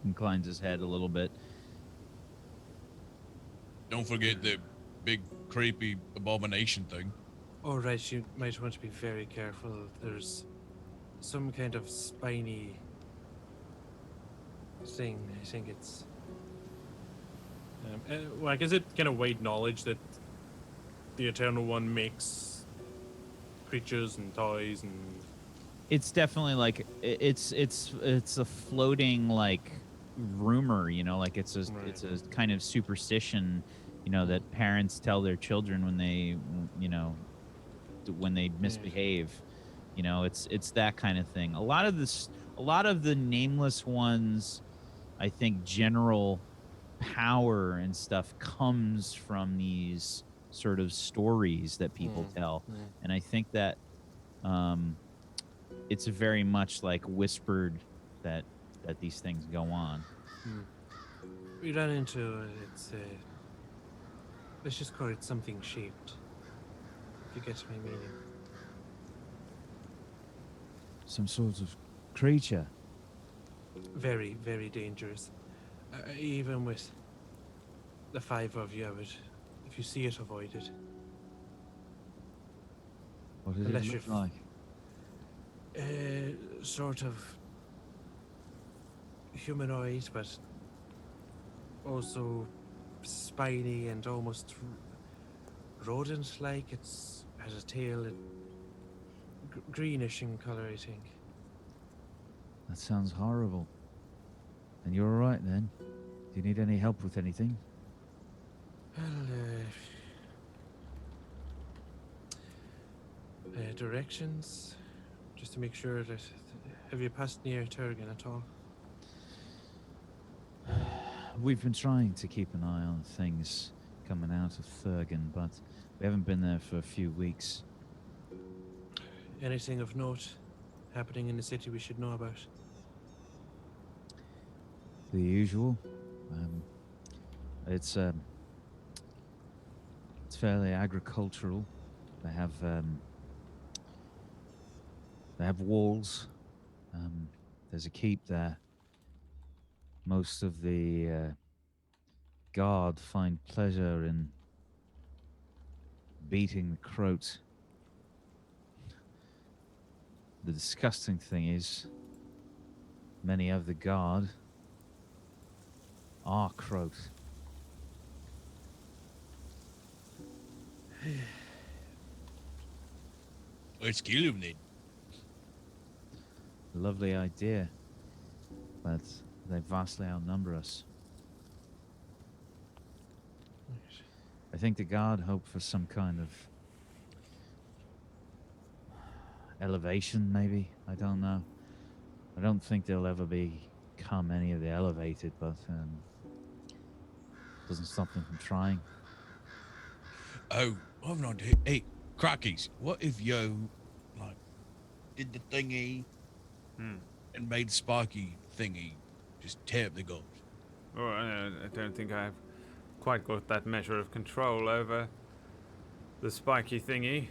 inclines his head a little bit. Don't forget the big creepy abomination thing. Oh, right, you might want to be very careful. There's some kind of spiny thing. I think it's. Like, is it kind of wide knowledge that the Eternal One makes creatures and toys and It's definitely like it's a floating like rumor, you know, like it's a kind of superstition, you know, that parents tell their children when they, you know, when they misbehave. You know, it's that kind of thing. A lot of the nameless ones, I think, general power and stuff comes from these sort of stories that people tell, and I think that it's very much like whispered that these things go on. We ran into it's let's just call it something shaped. If you get my meaning. Some sort of creature. Very, very dangerous. Even with the 5 of you, I would, if you see it, avoid it. What does Unless it look you're like? Sort of humanoid, but also spiny and almost rodent-like. It's has a tail, greenish in color, I think. That sounds horrible. And you're all right then? Do you need any help with anything? Well, directions, just to make sure that. Have you passed near Thergan at all? We've been trying to keep an eye on things coming out of Thergan, but we haven't been there for a few weeks. Anything of note happening in the city we should know about? The usual. It's fairly agricultural. They have They have walls. There's a keep there. Most of the guard find pleasure in beating the croat. The disgusting thing is, many of the guard are croat. Let's kill him then. Lovely idea, but they vastly outnumber us. I think the guard hope for some kind of elevation, maybe. I don't know. I don't think they'll ever become any of the elevated, but doesn't stop them from trying. Oh, I've not. Hey, Crockies, what if you like did the thingy and made Spiky thingy just tear up the ghost? Oh, I don't think I've quite got that measure of control over the spiky thingy,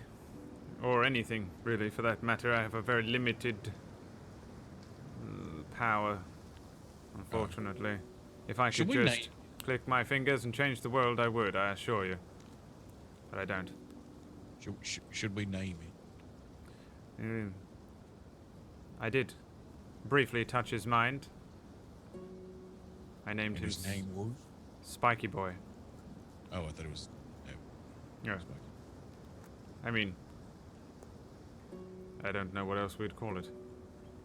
or anything really for that matter. I have a very limited power, unfortunately. If I Should could we just click my fingers and change the world, I would, I assure you. But I don't. Should we name it? I did briefly touch his mind. I named him His name was? Spiky Boy. Oh, I thought it was. Yeah. Spiky. I mean, I don't know what else we'd call it.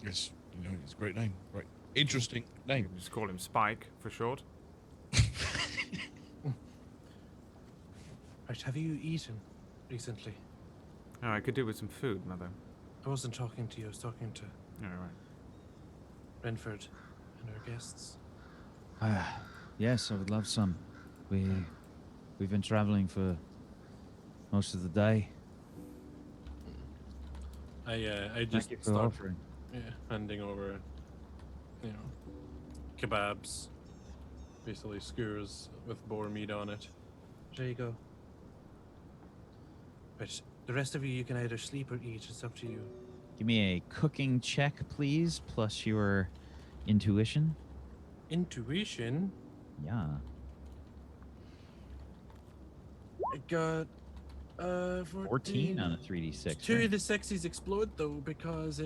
It's it's a great name. Right. Interesting name. Just call him Spike for short. Right, have you eaten recently? Oh, I could do with some food, Mother. I wasn't talking to you, I was talking to All right. Renford and our guests. Yes, I would love some. We've been traveling for most of the day. I just Thank you for start offering. handing over, kebabs, basically skewers with boar meat on it. There you go. Right, the rest of you can either sleep or eat, it's up to you. Give me a cooking check, please, plus your intuition. Intuition? Yeah. I got 14 on a 3d6. Two right? of the sexies explode though because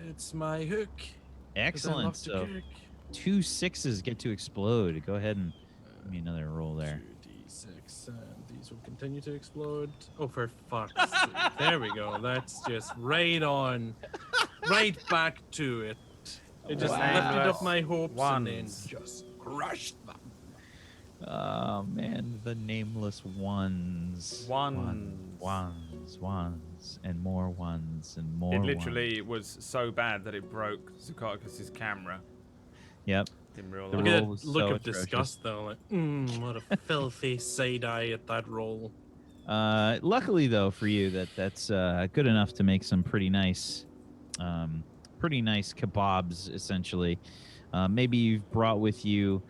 it's my hook. 'Cause I Excellent. locked the So cook. 2 6s get to explode. Go ahead and give me another roll there. 2d6, and these will continue to explode. Oh, for fuck's sake. There we go. That's just right on. Right back to it. It just lifted up my hopes and then Ones. just crushed them. Oh man, the nameless ones. Ones. Ones, and more ones, and more. It literally was so bad that it broke Zucocus's camera. Yep. Didn't realize. The Look roll at was that look so of disgust though. Like, what a filthy side eye at that roll. Luckily though for you, that's good enough to make some pretty nice kebabs essentially. Maybe you've brought with you.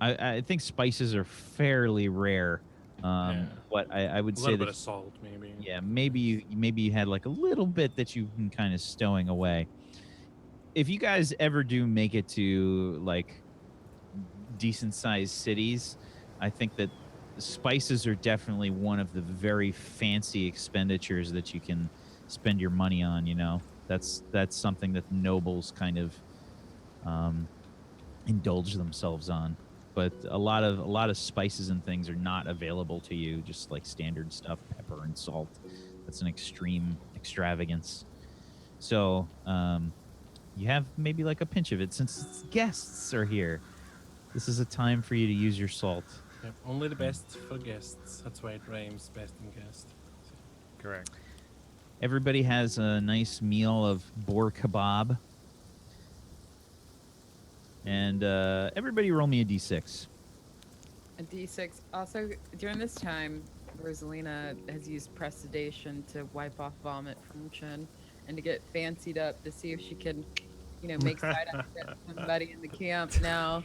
I think spices are fairly rare. Yeah. But I would A say little that bit of salt, maybe. yeah, maybe you had like a little bit that you've been kind of stowing away. If you guys ever do make it to like decent sized cities, I think that spices are definitely one of the very fancy expenditures that you can spend your money on. That's something that nobles kind of indulge themselves on. But a lot of spices and things are not available to you, just like standard stuff, pepper and salt. That's an extreme extravagance. So you have maybe like a pinch of it since guests are here. This is a time for you to use your salt. Yep, only the best for guests. That's why it rhymes, best in guest. Correct. Everybody has a nice meal of boar kebab. And everybody roll me a d6. A D6. Also, during this time, Rosalina has used prestidigitation to wipe off vomit from her chin and to get fancied up to see if she can, make side eye at somebody in the camp now.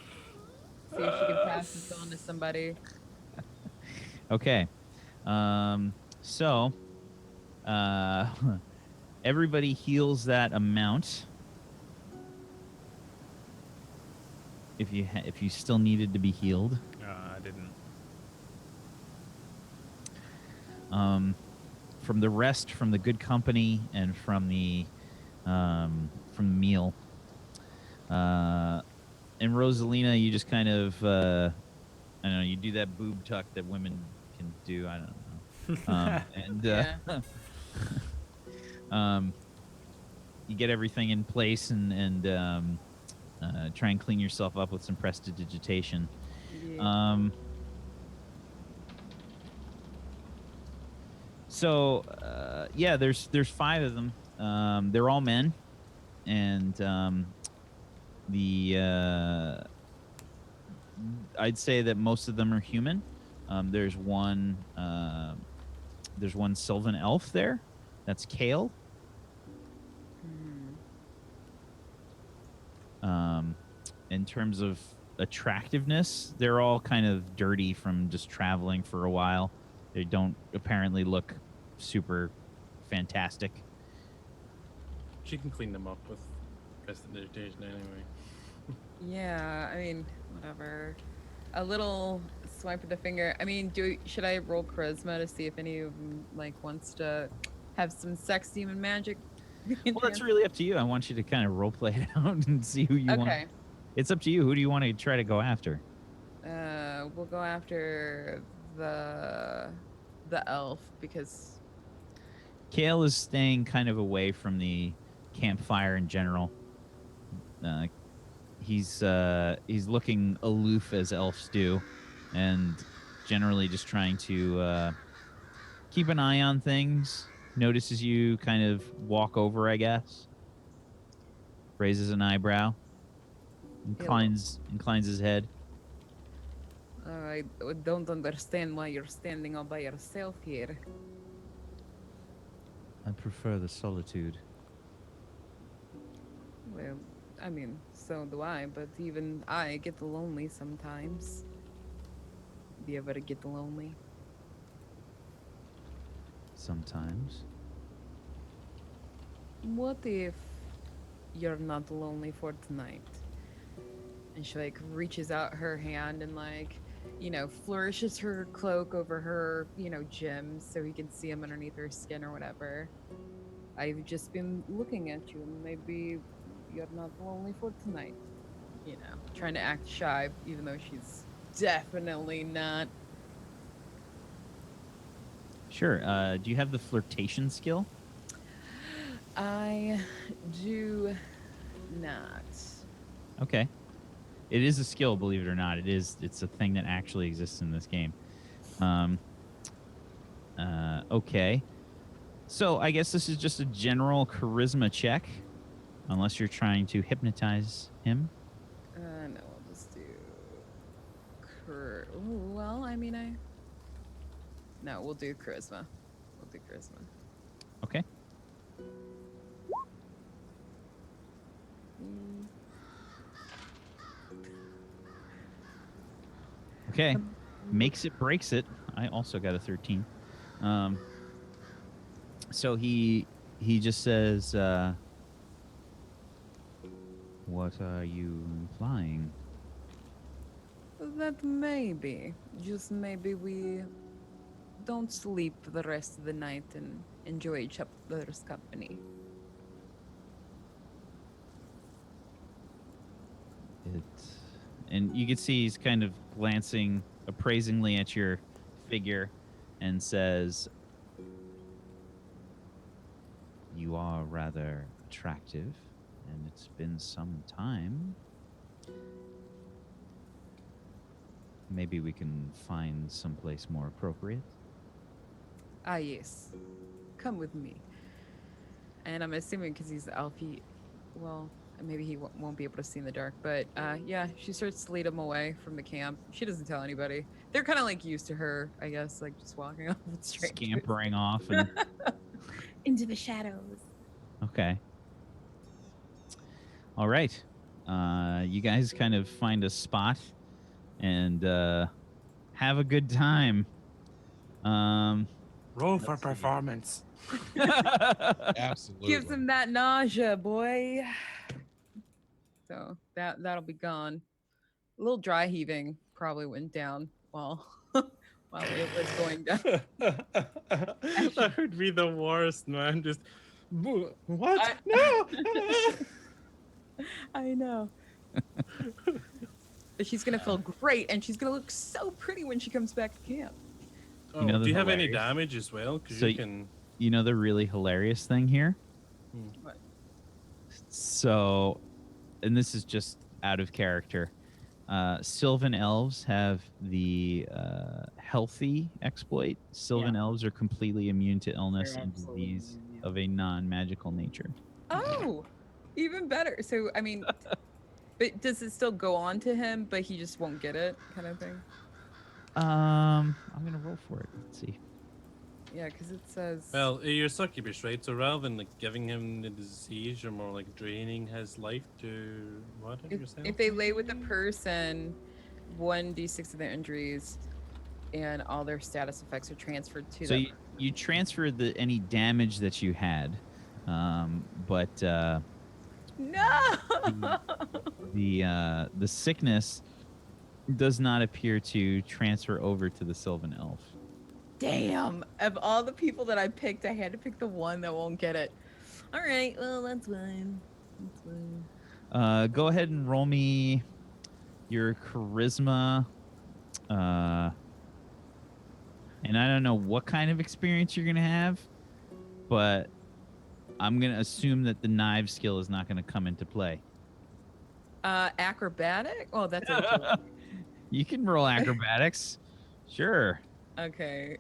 See if she can pass this on to somebody. Okay. So Everybody heals that amount. If you still needed to be healed. I didn't. From the rest, from the good company, and from the meal. And Rosalina, you just kind of, I don't know, you do that boob tuck that women can do. I don't know. You get everything in place and try and clean yourself up with some prestidigitation. Yeah. So there's 5 of them. They're all men, and I'd say that most of them are human. There's one Sylvan elf there. That's Kale. In terms of attractiveness, they're all kind of dirty from just traveling for a while. They don't apparently look super fantastic. She can clean them up with prestidigitation anyway. Yeah, I mean, whatever. A little swipe of the finger. I mean, should I roll charisma to see if any of them wants to have some sex demon magic? Well, that's really up to you. I want you to kind of role play it out and see who you want. Okay. It's up to you. Who do you want to try to go after? We'll go after the elf because Kale is staying kind of away from the campfire in general. He's looking aloof as elves do, and generally just trying to keep an eye on things. Notices you kind of walk over, I guess. Raises an eyebrow. Inclines his head. I don't understand why you're standing all by yourself here. I prefer the solitude. Well, I mean, so do I, but even I get lonely sometimes. Do you ever get lonely? Sometimes. What if you're not lonely for tonight? And she reaches out her hand and flourishes her cloak over her, gems so he can see them underneath her skin or whatever. I've just been looking at you and maybe you're not lonely for tonight. Trying to act shy even though she's definitely not. Sure. Do you have the flirtation skill? I do not. Okay. It is a skill, believe it or not. It's a thing that actually exists in this game. Okay. So I guess this is just a general charisma check, unless you're trying to hypnotize him. No, I'll just do. Well, I mean, No, we'll do charisma. Okay. Okay. Makes it, breaks it. I also got a 13. So he just says, what are you implying? That just maybe we don't sleep the rest of the night and enjoy each other's company. And you can see he's kind of glancing appraisingly at your figure and says, you are rather attractive, and it's been some time. Maybe we can find someplace more appropriate. Ah, yes. Come with me. And I'm assuming because he's Alfie, well, maybe he won't be able to see in the dark, but yeah, she starts to lead him away from the camp. She doesn't tell anybody. They're kind of used to her, I guess, just walking off with strangers. Scampering off and into the shadows. Okay. All right. You guys kind of find a spot and have a good time. Roll for Let's see. performance. Absolutely. Gives him that nausea, boy. So that'll be gone. A little dry heaving probably went down while while it was going down. That would be the worst, man. Just what? I- No. I know. But she's gonna feel great, and she's gonna look so pretty when she comes back to camp. Oh, know do the you have any hilarious- damage as well? Because So you can. You know the really hilarious thing here? What? So, and this is just out of character. Sylvan elves have the healthy exploit. Sylvan elves are completely immune to illness They're and absolutely disease immune, of a non-magical nature. Oh, even better. So I mean, but does it still go on to him? But he just won't get it, kind of thing. I'm gonna roll for it. Let's see. Yeah, because it says. Well, you're succubus, right? So rather than like giving him the disease, you're more like draining his life to what? Did you say? If they lay with a person, 1d6 of their injuries and all their status effects are transferred to So them. you transfer any damage that you had, but No! the sickness does not appear to transfer over to the Sylvan elf. Damn. Of all the people that I picked, I had to pick the one that won't get it. All right, well, that's fine. That's fine. Go ahead and roll me your charisma. And I don't know what kind of experience you're gonna have, but I'm gonna assume that the knife skill is not gonna come into play. Acrobatic? Oh, that's a You can roll acrobatics. Sure. Okay.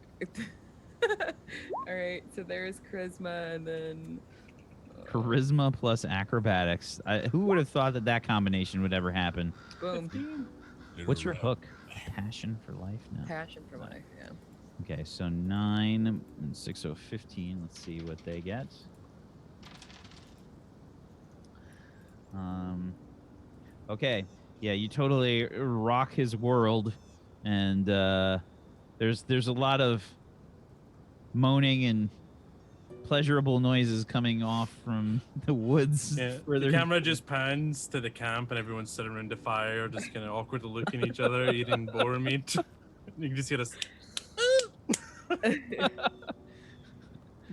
All right, so there's charisma and then. Charisma plus acrobatics. Who would have thought that combination would ever happen? Boom. What's your hook? Passion for life? No. Passion for life, yeah. Okay, so 9 and 6, so 15. Let's see what they get. Okay, yeah, you totally rock his world, and there's a lot of moaning and pleasurable noises coming off from the woods. Yeah, further- the camera just pans to the camp and everyone's sitting around the fire, just kind of awkwardly looking at each other, eating boar meat. You can just hear us.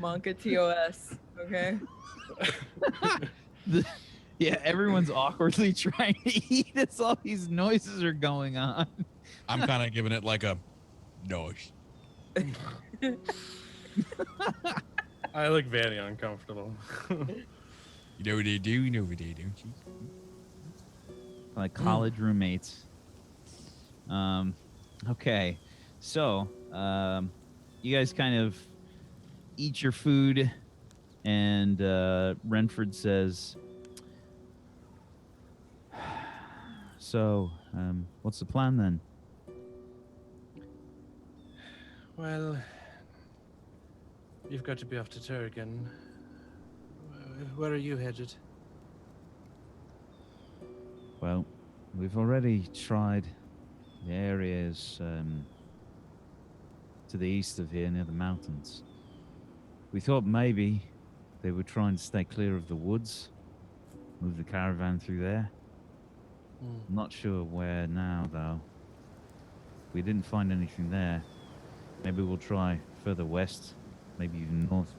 Monka TOS, okay? Yeah, everyone's awkwardly trying to eat as all these noises are going on. I'm kind of giving it like a noise. I look very uncomfortable. You know what they do? You know what they do, don't you? Like college roommates. Okay, so you guys kind of eat your food, and Renford says, "So, what's the plan then?" Well, you've got to be off to Thergan. Where are you headed? Well, we've already tried the areas to the east of here near the mountains. We thought maybe they were trying to stay clear of the woods, move the caravan through there. I'm not sure where now, though. We didn't find anything there. Maybe we'll try further west, maybe even north.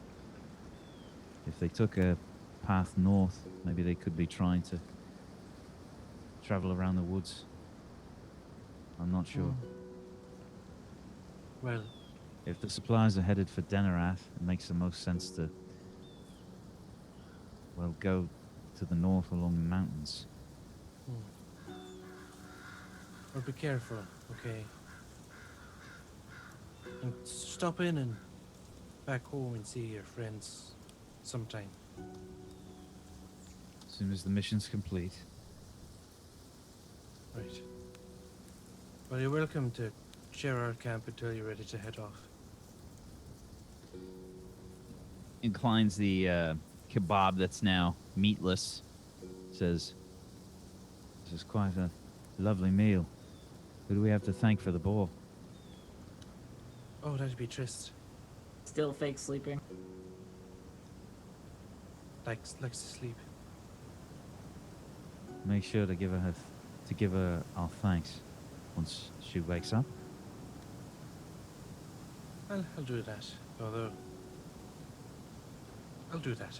If they took a path north, maybe they could be trying to travel around the woods. I'm not sure. Well, If the supplies are headed for Denarath, it makes the most sense to, well, go to the north along the mountains. well, be careful, okay? And stop in and back home and see your friends sometime. As soon as the mission's complete. Right. Well, you're welcome to share our camp until you're ready to head off. Inclines the kebab that's now meatless. Says, This is quite a lovely meal. Who do we have to thank for the boar? Oh, that'd be Trist. still fake sleeping. Likes to sleep. Make sure to give her our thanks once she wakes up. I'll do that. Although, I'll do that.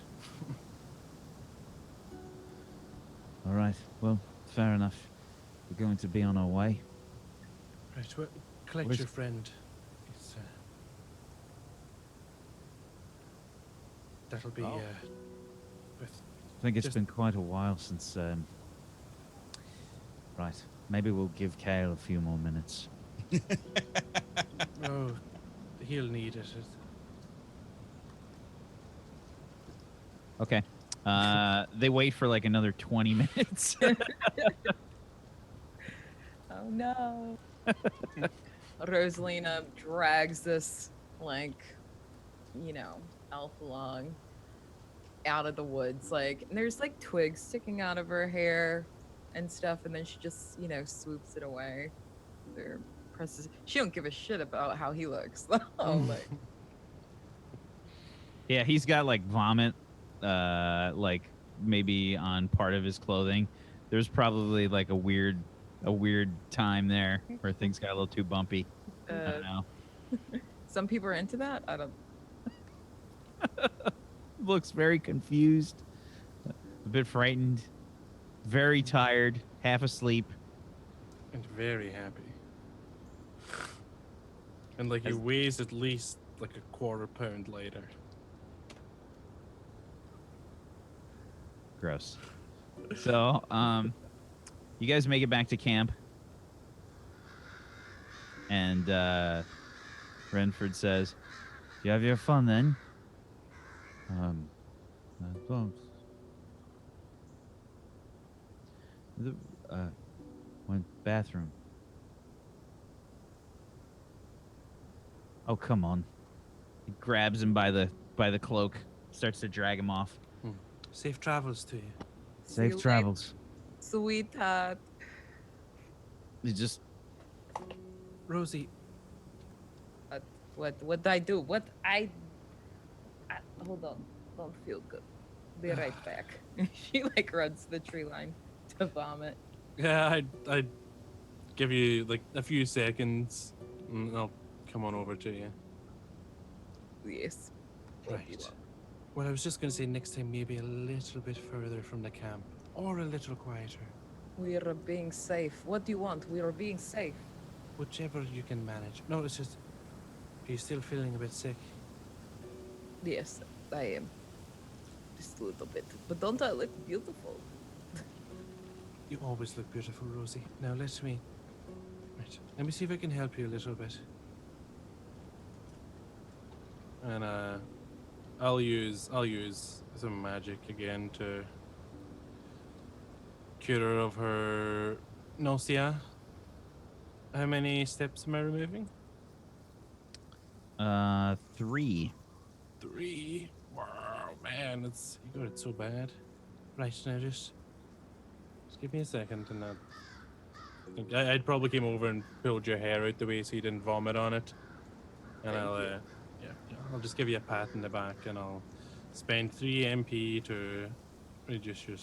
All right. Well, fair enough. We're going to be on our way. Right, well, collect Where's- your friend. It's, that'll be Oh. with I think it's Just- been quite a while since. Right. Maybe we'll give Kale a few more minutes. oh, he'll need it. Okay. They wait for like another 20 minutes. Oh no. Rosalina drags this, like, elf along out of the woods. Like, and there's like twigs sticking out of her hair and stuff, and then she just, swoops it away. There presses. She don't give a shit about how he looks. Like, Yeah, he's got like vomit, like maybe on part of his clothing. There's probably like a weird time there where things got a little too bumpy. I don't know. some people are into that. I don't. Looks very confused, a bit frightened, very tired, half asleep. And very happy. And like he weighs at least like a quarter pound later. Gross. So, you guys make it back to camp, and Renford says, You have your fun then? Well, went bathroom. Oh, come on. he grabs him by the cloak, starts to drag him off. Safe travels to you. See Safe you travels. later, sweetheart. He just Rosie, What did I do? Hold on. Don't feel good. Be right back. She like runs to the tree line to vomit. yeah, I'd give you like a few seconds and I'll come on over to you. Yes. Won't be Right. long. Well, I was just going to say next time maybe a little bit further from the camp or a little quieter. We are being safe. What do you want? We are being safe. Whichever you can manage. No, it's just, are you still feeling a bit sick? Yes, I am. Just a little bit. But don't I look beautiful? You always look beautiful, Rosie. Now let me see if I can help you a little bit. And I'll use some magic again to cure her of her nausea. How many steps am I removing? 3. 3. Wow, man, you got it so bad. Right, now just give me a second and I'd probably came over and pulled your hair out the way so you didn't vomit on it. And I'll just give you a pat in the back and I'll spend 3 MP to reduce your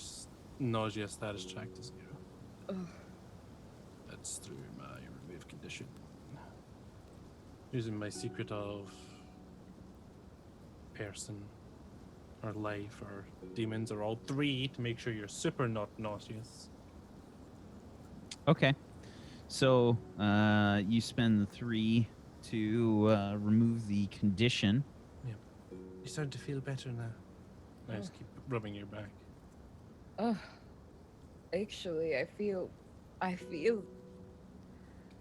nausea status check to 0. Ugh. That's through my remove condition. Using my secret of person or life or demons or all 3 to make sure you're super not nauseous. Okay. So, you spend the 3 to remove the condition. You're starting to feel better now. I just keep rubbing your back. Actually, I feel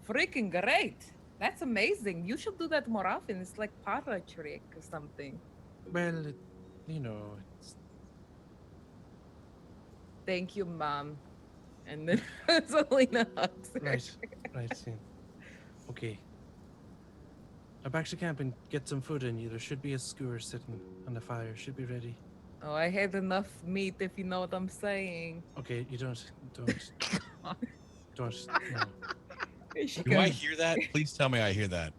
freaking great. That's amazing. You should do that more often. It's like para trick or something. Well, it's Thank you, Mom. And then Selena hugs her. right. Yeah. Okay. Now back to camp and get some food in you. There should be a skewer sitting on the fire. Should be ready. Oh, I had enough meat, if you know what I'm saying. Okay, you don't. No. There she Do I goes. hear that? Please tell me I hear that.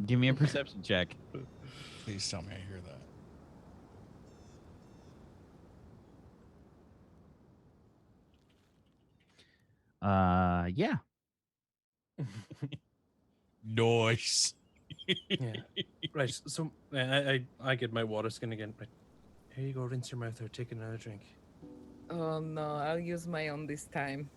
Give me a perception check. Please tell me I hear that. Yeah. Nice. Yeah. Right. So I get my water skin again. Right. Here you go. Rinse your mouth or take another drink. Oh no, I'll use my own this time.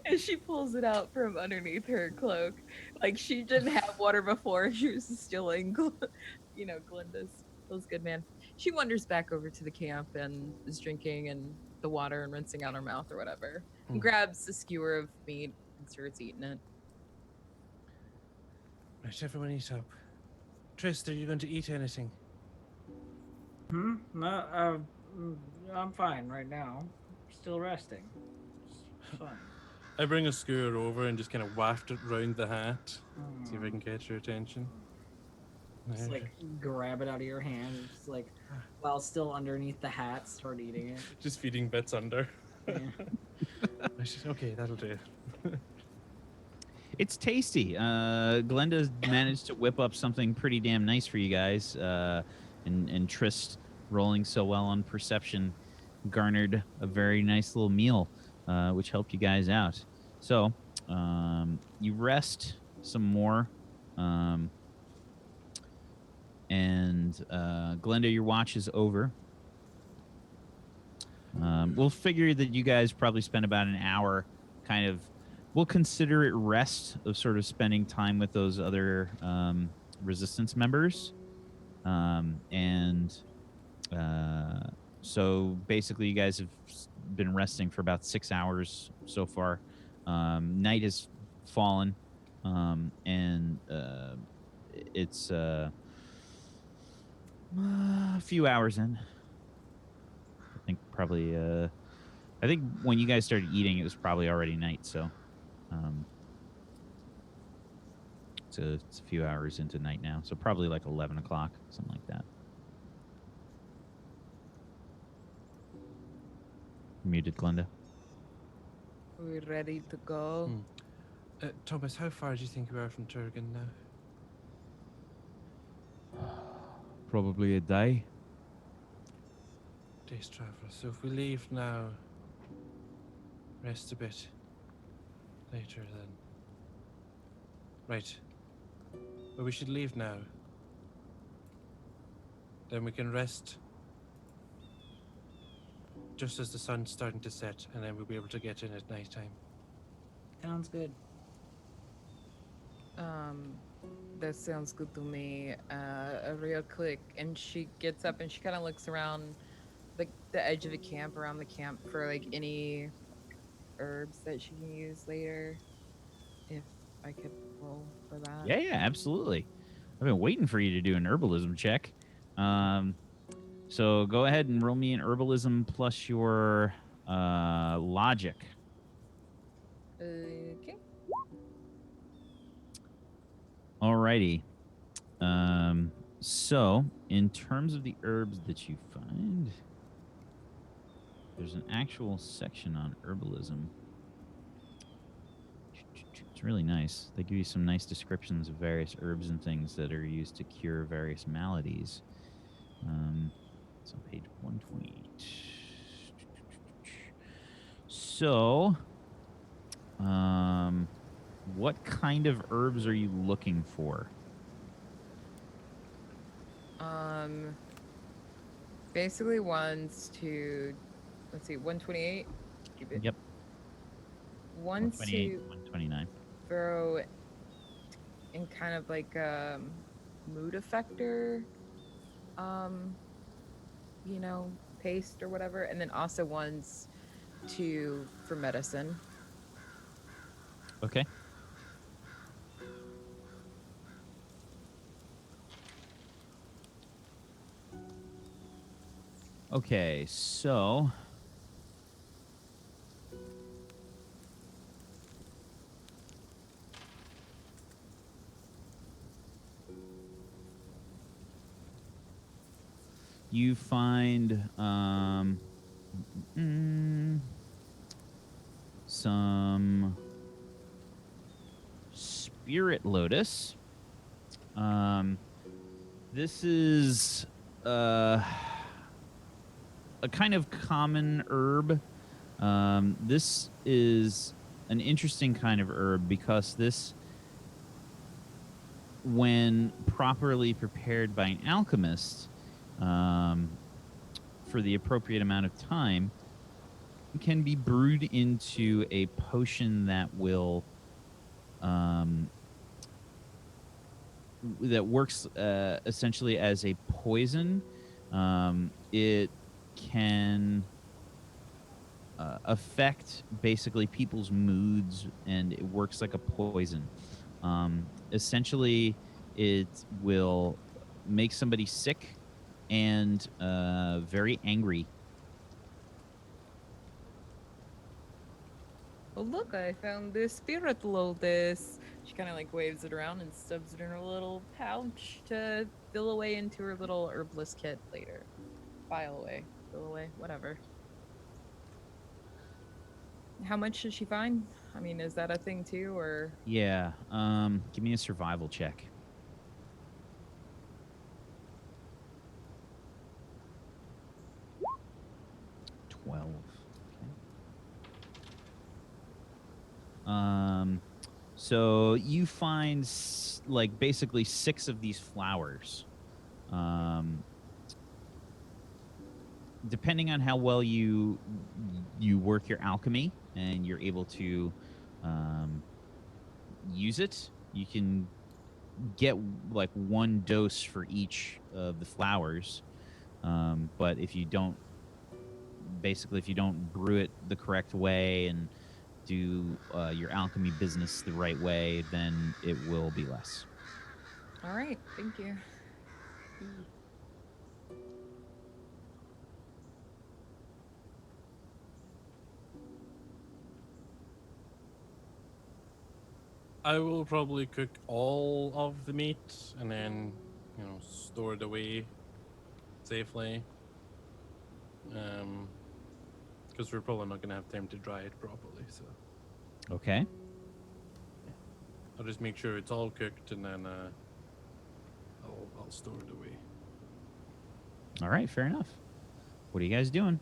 And she pulls it out from underneath her cloak. Like she didn't have water before. She was stealing, Glinda's. Feels good, man. She wanders back over to the camp and is drinking and the water and rinsing out her mouth or whatever. And grabs a skewer of meat and starts eating it. Right, everyone eat up. Trist, are you going to eat anything? No, I'm fine right now. Still resting. It's fine. I bring a skewer over and just kind of waft it round the hat. See if I can catch your attention. Just like grab it out of your hand, just like while still underneath the hat, start eating it. Just feeding bits under. Yeah. Okay, that'll do. It's tasty. Glenda's managed to whip up something pretty damn nice for you guys. And Trist, rolling so well on perception, garnered a very nice little meal, which helped you guys out. So you rest some more. And Glenda, your watch is over. We'll figure that you guys probably spent about an hour kind of, we'll consider it rest of sort of spending time with those other resistance members. So basically you guys have been resting for about 6 hours so far. Night has fallen, and it's a few hours in. I think probably, I think when you guys started eating, it was probably already night, so it's a few hours into night now, so probably like 11 o'clock, something like that. Muted, Glenda. We're ready to go. Thomas, how far do you think we are from Thergan now? Probably a day. Day's travel. So if we leave now, rest a bit later then. Right. But we should leave now. Then we can rest just as the sun's starting to set, and then we'll be able to get in at nighttime. Sounds good. That sounds good to me. Real quick, and she gets up and she kind of looks around the edge of the camp, around the camp for like any herbs that she can use later. If I could roll for that. Yeah, absolutely. I've been waiting for you to do an herbalism check. So go ahead and roll me an herbalism plus your logic. Okay. Alrighty. So in terms of the herbs that you find, there's an actual section on herbalism. It's really nice. They give you some nice descriptions of various herbs and things that are used to cure various maladies. It's on page 128. So, what kind of herbs are you looking for? Basically ones to, let's see, 128. Keep it. Yep. Ones 128, to 129. throw in kind of like a mood effector, paste or whatever, and then also ones for medicine. Okay. Okay, so you find some spirit lotus, This is a kind of common herb. This is an interesting kind of herb because this, when properly prepared by an alchemist for the appropriate amount of time, can be brewed into a potion that will that works essentially as a poison. It can affect basically people's moods, and it works like a poison. Essentially, it will make somebody sick and very angry. Oh, look, I found this spirit lotus. She kind of like waves it around and stubs it in her little pouch to fill away into her little herbalist kit later. File away, fill away, whatever. How much did she find? I mean, is that a thing too, or? Yeah. Give me a survival check. So you find like basically 6 of these flowers. Depending on how well you work your alchemy and you're able to use it, you can get like 1 dose for each of the flowers. But if you don't, basically, if you don't brew it the correct way and do your alchemy business the right way, then it will be less. All right, thank you. I will probably cook all of the meat and then, store it away safely. Because we're probably not going to have time to dry it properly, so Okay. I'll just make sure it's all cooked and then I'll store it away. All right, fair enough. What are you guys doing?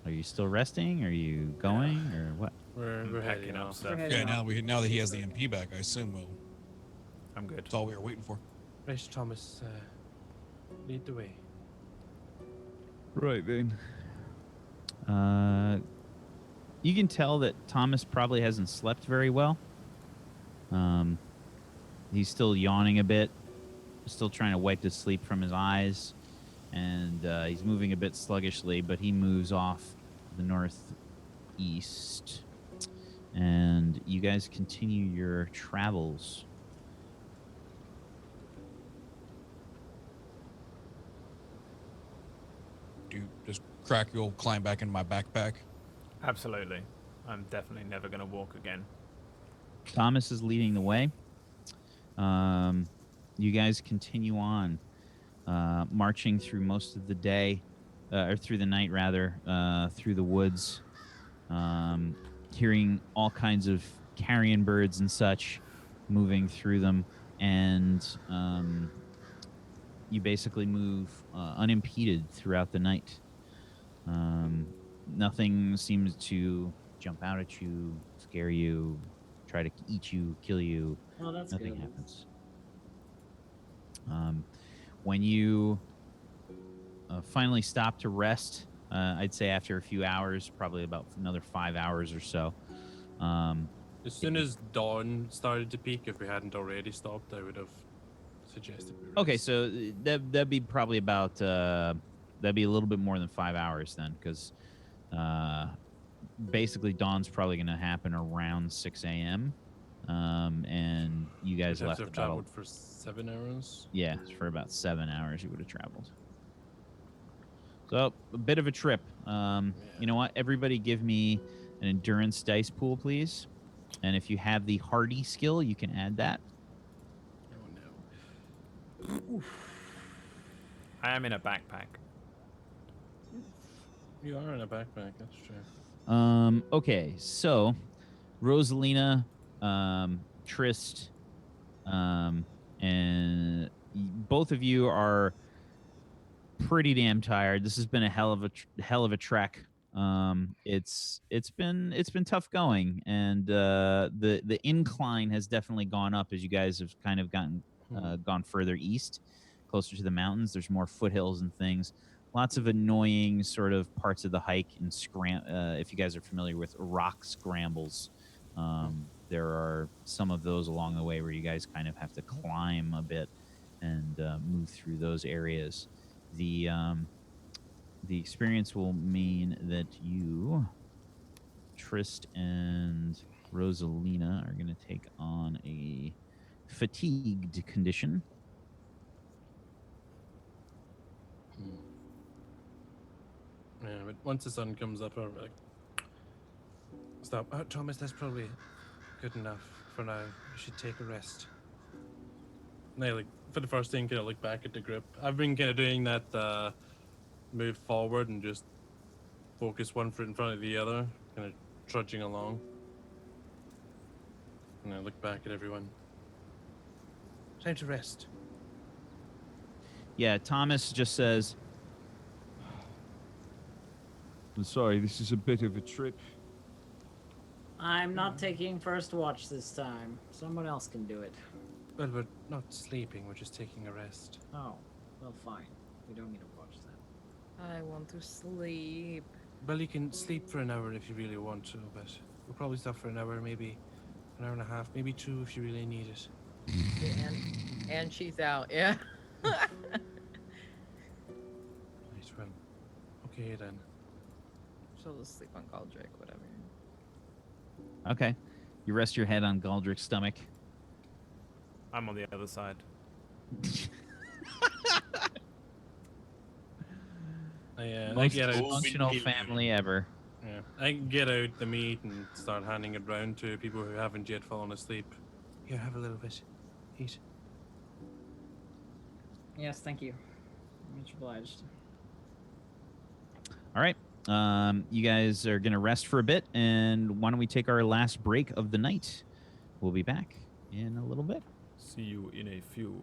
Are you still resting? Are you going, or what? We're packing heading up off. stuff. Yeah, now that he has the MP back, I assume I'm good. that's all we were waiting for. Right, Thomas, lead the way. Right then. You can tell that Thomas probably hasn't slept very well. He's still yawning a bit, still trying to wipe the sleep from his eyes, and he's moving a bit sluggishly, but he moves off the northeast. And you guys continue your travels. Just crack you'll climb back in my backpack. Absolutely. I'm definitely never going to walk again. Thomas is leading the way. You guys continue on, marching through most of the day, or through the night rather, through the woods, hearing all kinds of carrion birds and such moving through them, and you basically move unimpeded throughout the night. Nothing seems to jump out at you, scare you, try to eat you, kill you. Oh, that's Nothing good. happens. When you finally stop to rest, I'd say after a few hours, probably about another 5 hours or so. As soon as dawn started to peak, if we hadn't already stopped, I would have suggested we rest. Okay, so that'd be probably about that'd be a little bit more than 5 hours then, because basically dawn's probably going to happen around 6 a.m. And you guys We'd have left to have about traveled for 7 hours. yeah, for about 7 hours you would have traveled. So a bit of a trip. You know what? Everybody, give me an endurance dice pool, please. And if you have the hardy skill, you can add that. Oh no. I am in a backpack. You are in a backpack, that's true. Okay, so Rosalina, Trist, and both of you are pretty damn tired. This has been a hell of a trek. It's been tough going, and the incline has definitely gone up as you guys have kind of gone further east, closer to the mountains. There's more foothills and things. Lots of annoying sort of parts of the hike and if you guys are familiar with rock scrambles, there are some of those along the way where you guys kind of have to climb a bit and move through those areas. The experience will mean that you, Trist and Rosalina, are going to take on a fatigued condition. Yeah, but once the sun comes up, I'll be like, stop. Oh, Thomas, that's probably good enough for now. You should take a rest. And I, like, for the first thing, kind of look back at the group. I've been kind of doing that move forward and just focus one foot in front of the other, kind of trudging along. And I look back at everyone. Time to rest. Yeah, Thomas just says, I'm sorry, this is a bit of a trip. I'm not taking first watch this time. Someone else can do it. Well, we're not sleeping, we're just taking a rest. Oh, well, fine. We don't need to watch that. I want to sleep. Well, you can sleep for an hour if you really want to, but we'll probably stop for an hour, maybe an hour and a half, maybe 2 if you really need it. And she's out, yeah. Right, well, okay then. She'll just sleep on Galdrick, whatever. okay. You rest your head on Galdrick's stomach. I'm on the other side. I Most get out. functional family ever. Yeah, I can get out the meat and start handing it round to people who haven't yet fallen asleep. Here, have a little bit. Eat. Yes, thank you. Much obliged. All right. You guys are going to rest for a bit, and why don't we take our last break of the night? We'll be back in a little bit. See you in a few.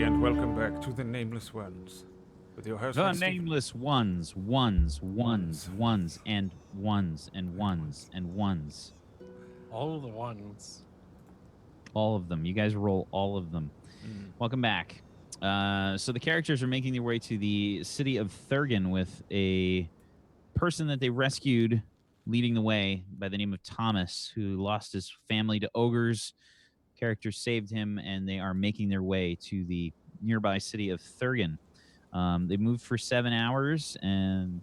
everybody, and welcome back to the Nameless Ones with your host. The Stephen. nameless ones, and ones, and ones. All the ones. All of them. You guys roll all of them. Welcome back. So the characters are making their way to the city of Thergan with a person that they rescued leading the way by the name of Thomas, who lost his family to ogres. Characters saved him, and they are making their way to the nearby city of Thergan. They moved for 7 hours, and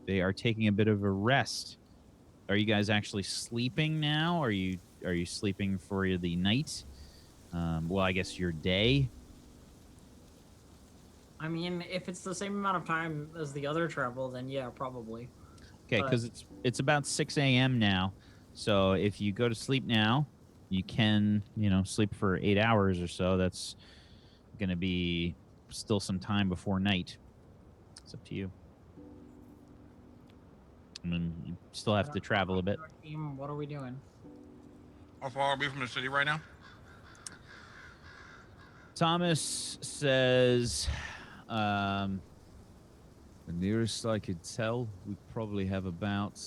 they are taking a bit of a rest. Are you guys actually sleeping now? Are you sleeping for the night? Well, I guess your day. I mean, if it's the same amount of time as the other travel, then yeah, probably. Okay, because it's about 6 a.m. now. So if you go to sleep now, you can, sleep for 8 hours or so. That's going to be still some time before night. It's up to you. I mean, you still have to travel a bit. Team, what are we doing? How far are we from the city right now? Thomas says, The nearest I could tell, we probably have about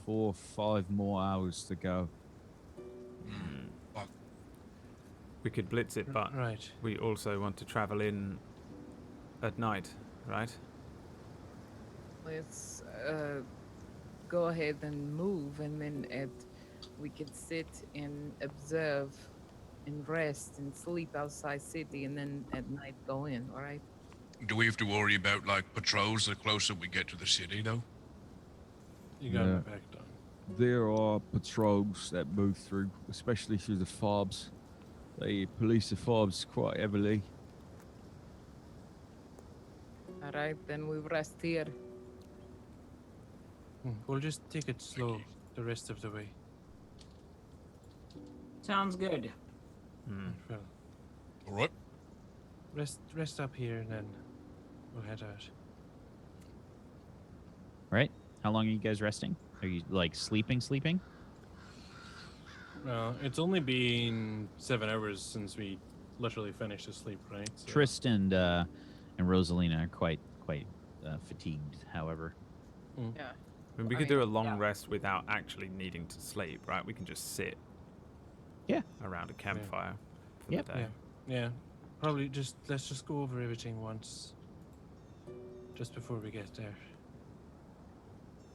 4 or 5 more hours to go. Fuck. We could blitz it, but Right. we also want to travel in at night, right? Let's go ahead and move, and then we could sit and observe and rest and sleep outside city, and then at night go in. All right. Do we have to worry about like patrols the closer we get to the city, though? You got Yeah. my back down. There are patrols that move through, especially through the fobs. They police the fobs quite heavily. All right, then we rest here. We'll just take it slow the rest of the way. Sounds good. Well, All right. rest up here and then we'll head out. right? How long are you guys resting? Are you like sleeping? Well, it's only been 7 hours since we literally finished the sleep, right? So- Trist and Rosalina are quite fatigued, however. Yeah. I mean, we I could mean, do a long yeah. rest without actually needing to sleep, right? We can just sit. Yeah. Around a campfire for Yep. the day. Yeah. Probably let's just go over everything once. Just before we get there.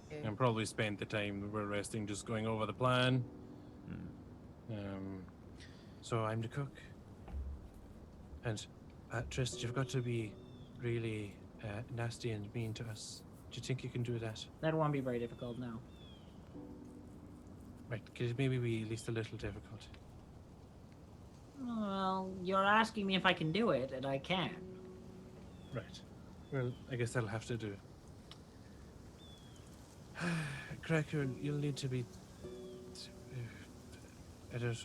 Okay. And probably spend the time we're resting just going over the plan. So I'm the cook. And Trist, you've got to be really nasty and mean to us. Do you think you can do that? That won't be very difficult now. Right, could it maybe be at least a little difficult? Well, you're asking me if I can do it, and I can. Right. Well, I guess that'll have to do. Cracker, you'll need to be...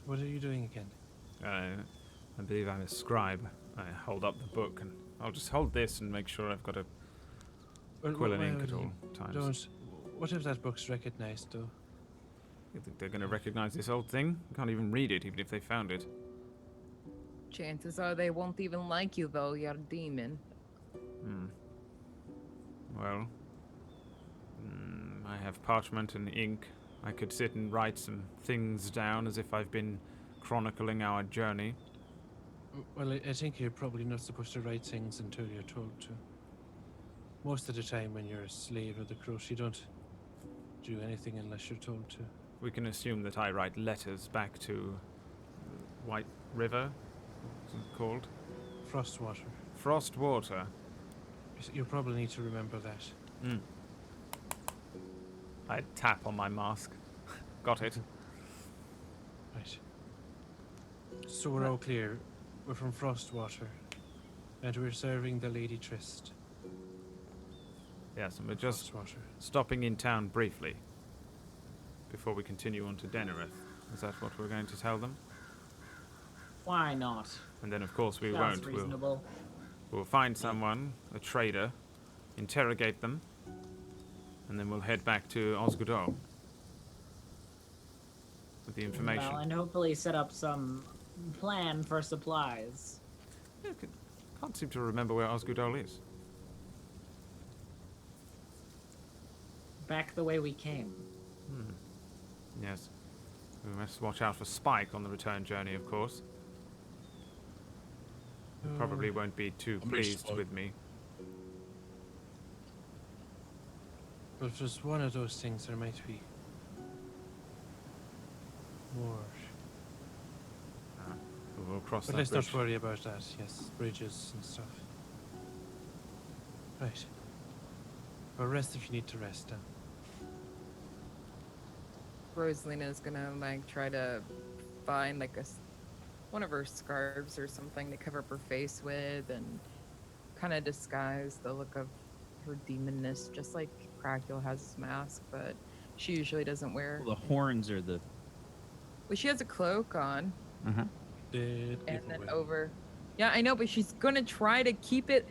What are you doing again? I believe I'm a scribe. I hold up the book, and I'll just hold this and make sure I've got a quill and ink at all times. What if that book's recognized, though? You think they're going to recognize this old thing? Can't even read it, even if they found it. Chances are they won't even like you, though. You're a demon. Well, I have parchment and ink. I could sit and write some things down as if I've been chronicling our journey. Well, I think you're probably not supposed to write things until you're told to. Most of the time when you're a slave of the Cross, you don't do anything unless you're told to. We can assume that I write letters back to White River, what's it called? Frostwater. Frostwater. You probably need to remember that. I tap on my mask. Got it. Right. So we're all clear. We're from Frostwater. And we're serving the Lady Trist. Yes, and we're just Frostwater. stopping in town briefly before we continue on to Denareth. Is that what we're going to tell them? Why not? And then, of course, we Sounds won't. reasonable. We'll find someone, a trader, interrogate them, and then we'll head back to Osgudol with the information. Well, and hopefully set up some plan for supplies. Can't seem to remember where Osgudol is. Back the way we came. Yes. We must watch out for Spike on the return journey, of course. He probably won't be too I'm pleased Spike. with me. But if there's one of those things, there might be more. We'll cross But that let's bridge. not worry about that. Yes, bridges and stuff. Right. Well, rest if you need to rest then. Rosalina's gonna like try to find like one of her scarves or something to cover up her face with and kind of disguise the look of her demonness, just like Cracula has his mask, but she usually doesn't wear. Well, the horns are the. Well, she has a cloak on, Did and give then away. over. Yeah, I know, but she's gonna try to keep it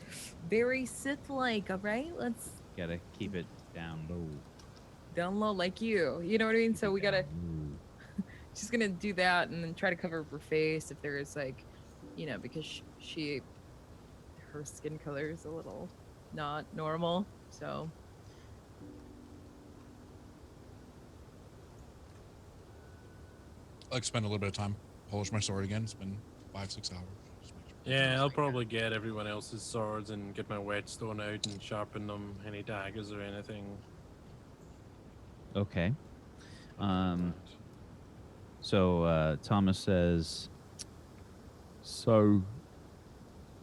very Sith-like. All right, let's Gotta keep it down low. down low like you. You know what I mean? So we gotta. Ooh. She's gonna do that and then try to cover up her face if there is like, because her skin color is a little not normal. So I'd like to spend a little bit of time polish my sword again. It's been 5-6 hours. Just make sure. Yeah, I'll probably get everyone else's swords and get my whetstone out and sharpen them. Any daggers or anything. Okay. So Thomas says, So,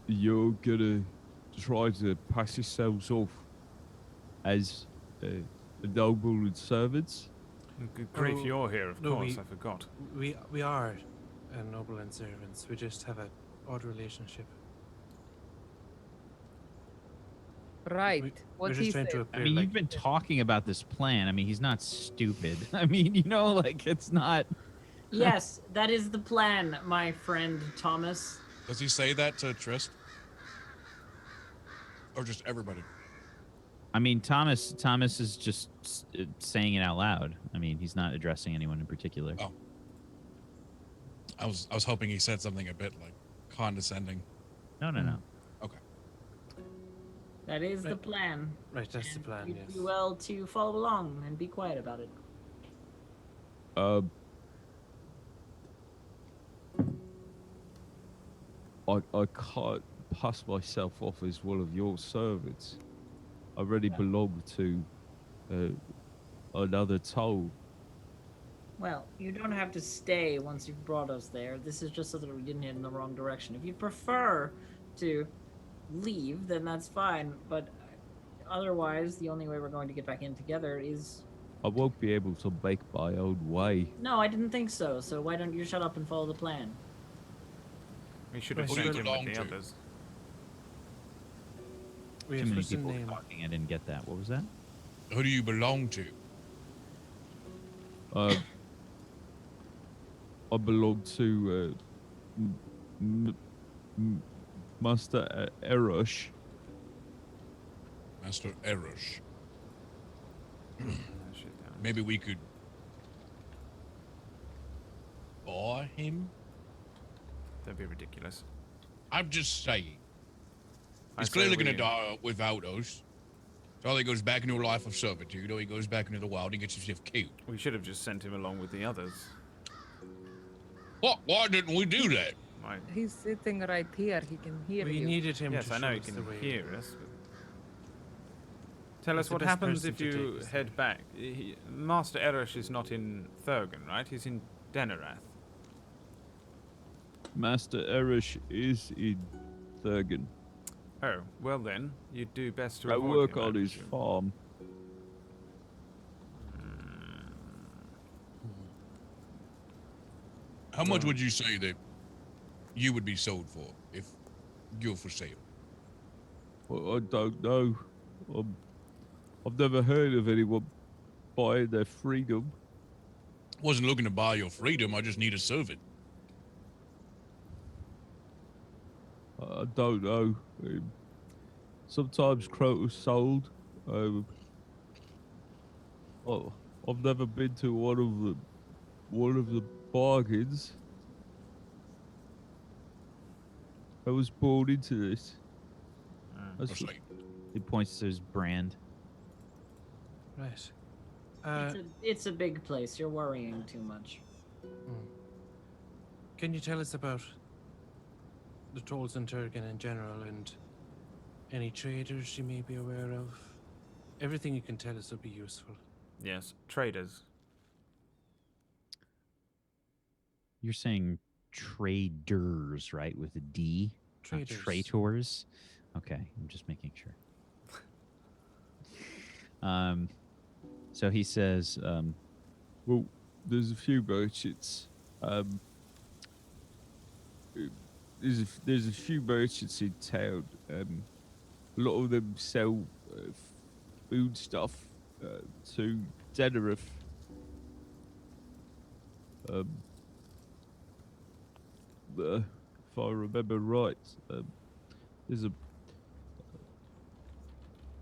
you're gonna try to pass yourselves off as noble and servants? Good grief, Oh, you're here, of no, course. we- I forgot. We are noble and servants. We just have an odd relationship. right, We're what's just he trying say? to I appear mean, like you've been talking about this plan. I mean, he's not stupid. I mean, like, it's not. Yes, that is the plan, my friend Thomas. Does he say that to Trist? Or just everybody? I mean, Thomas is just saying it out loud. I mean, he's not addressing anyone in particular. Oh. I was hoping he said something a bit like condescending. No. Okay. That is the Right. plan. right. That's the And plan. you'd Yes. do well to follow along and be quiet about it. I can't pass myself off as one of your servants. I already belong to another toll. Well, you don't have to stay once you've brought us there. This is just so that we didn't head in the wrong direction. If you prefer to leave, then that's fine. But otherwise, the only way we're going to get back in together is... I won't be able to make my own way. No, I didn't think so. So why don't you shut up and follow the plan? We should have Who do you sent him with belong the to? others. We Too have many what's the people name? talking. I didn't get that. What was that? Who do you belong to? I belong to Master Erush. Master Erush. Shit down. Maybe we could buy him? Don't be ridiculous. I'm just saying. I He's say clearly going to we- die without us. So either he goes back into a life of servitude or he goes back into the wild and gets himself killed. We should have just sent him along with the others. What? Why didn't we do that? Right. He's sitting right here. He can hear We you. needed him Yes, to I know show he us can the way. hear us. But... Tell He's us the what best happens person if to take you us head back. Master Erush is not in Thergan, right? He's in Denarath. Master Erush is in Thergan. Oh, well then, you'd do best to I avoid work him, I on his presume. farm. How much would you say that you would be sold for if you're for sale? Well, I don't know. I've never heard of anyone buying their freedom. Wasn't looking to buy your freedom. I just need a servant. I don't know. Sometimes Crota's sold. Oh, I've never been to one of the bargains. I was born into this. That's It's what- like, He points to his brand. Right. It's a big place. You're worrying too much. Can you tell us about the trolls in Thergan in general and any traders you may be aware of? Everything you can tell us would be useful. Yes, traders. You're saying traders, right? With a D? Not Traders. traitors? Okay, I'm just making sure. So he says, Well, there's a few merchants. There's a few merchants in town. A lot of them sell food stuff to Denareth. If I remember right, there's a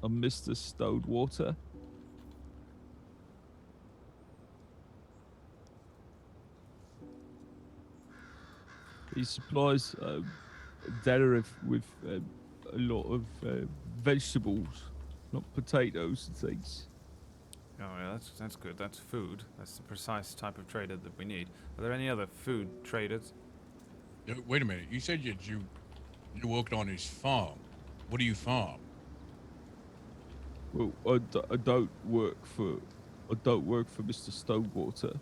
Mr. Stonewater. He supplies Denareth with a lot of vegetables, not potatoes and things. Oh, yeah, that's good. That's food. That's the precise type of trader that we need. Are there any other food traders? wait a minute. You said you worked on his farm. What do you farm? Well, I don't work for Mr. Stonewater.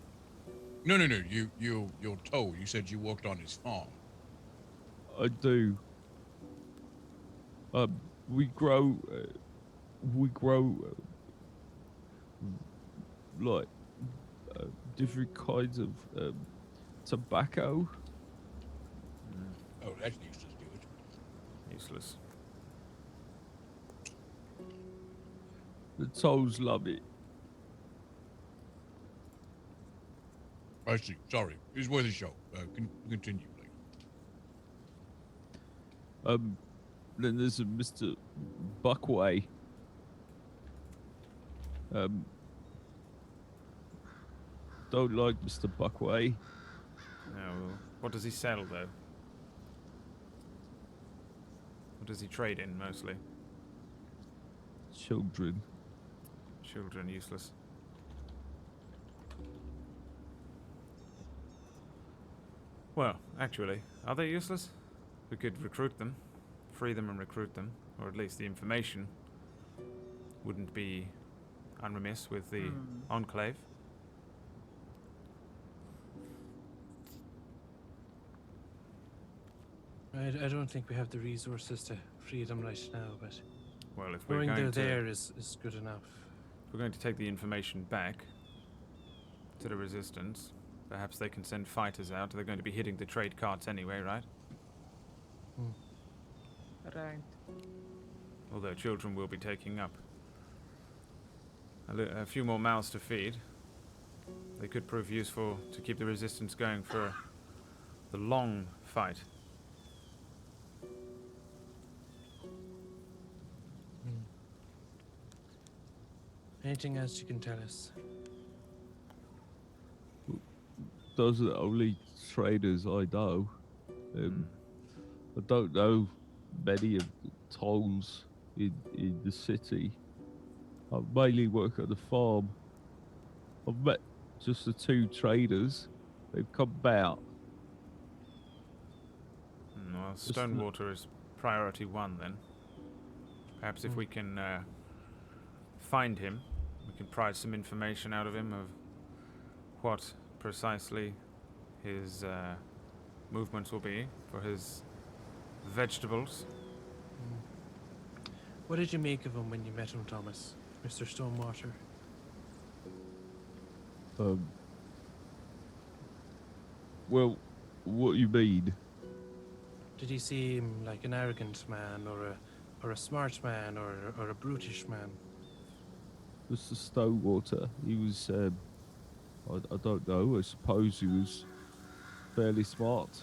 No. You're told. You said you worked on his farm. I do. We grow like different kinds of tobacco. Oh, that's useless, dude. Useless. The trolls love it. I see. Sorry. It was worth a show. Continue, please. Then there's a Mr. Buckway. Don't like Mr. Buckway. No. What does he sell, though? What does he trade in, mostly? Children. Children, useless. Well, actually, are they useless? We could recruit them, free them and recruit them, or at least the information wouldn't be unremiss with the Enclave. I don't think we have the resources to free them right now, but Well, if we're knowing going they're to, there is good enough. if we're going to take the information back to the Resistance, perhaps they can send fighters out. They're going to be hitting the trade carts anyway, right? Right. Although children will be taking up a few more mouths to feed. They could prove useful to keep the Resistance going for the long fight. Anything else you can tell us? Those are the only traders I know. I don't know many of the tolls in the city. I mainly work at the farm. I've met just the two traders. They've come about. Well, Just Stonewater is priority one then. Perhaps if we can find him, we can pry some information out of him of what precisely his movements will be for his vegetables. What did you make of him when you met him, Thomas? Mr. Stonewater? Well, what you mean? Did he seem like an arrogant man, or a smart man, or a brutish man? Mr. Stonewater. He was, I don't know. I suppose he was fairly smart.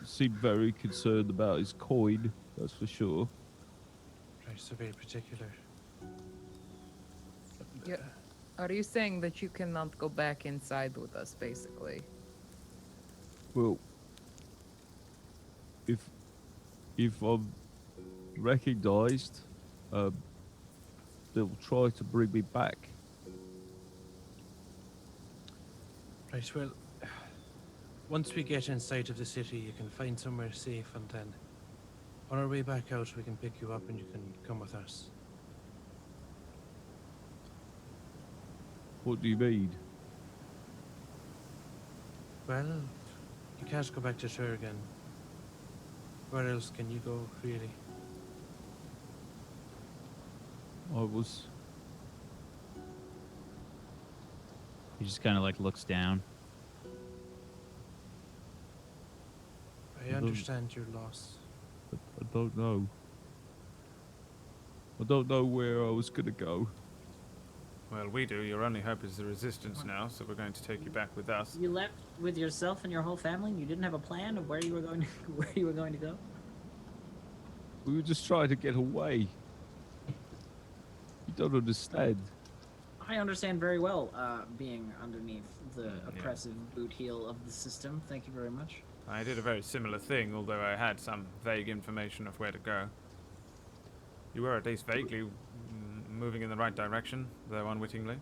Seemed very concerned about his coin. That's for sure. Right, so very particular. Yeah. Are you saying that you cannot go back inside with us, basically? Well, if I'm recognized, they'll try to bring me back. Right, well, once we get inside of the city, you can find somewhere safe, and then on our way back out, we can pick you up and you can come with us. What do you mean? Well, you can't go back to Thergan. Where else can you go, really? I was. He just kind of like looks down. I understand your loss. I don't know. I don't know where I was gonna go. Well, we do. Your only hope is the resistance now, so we're going to take you back with us. You left with yourself and your whole family, and you didn't have a plan of where you were going to, where you were going to go? We were just trying to get away. You don't understand. I understand very well being underneath the oppressive boot heel of the system. Thank you very much. I did a very similar thing, although I had some vague information of where to go. You were at least vaguely moving in the right direction, though unwittingly.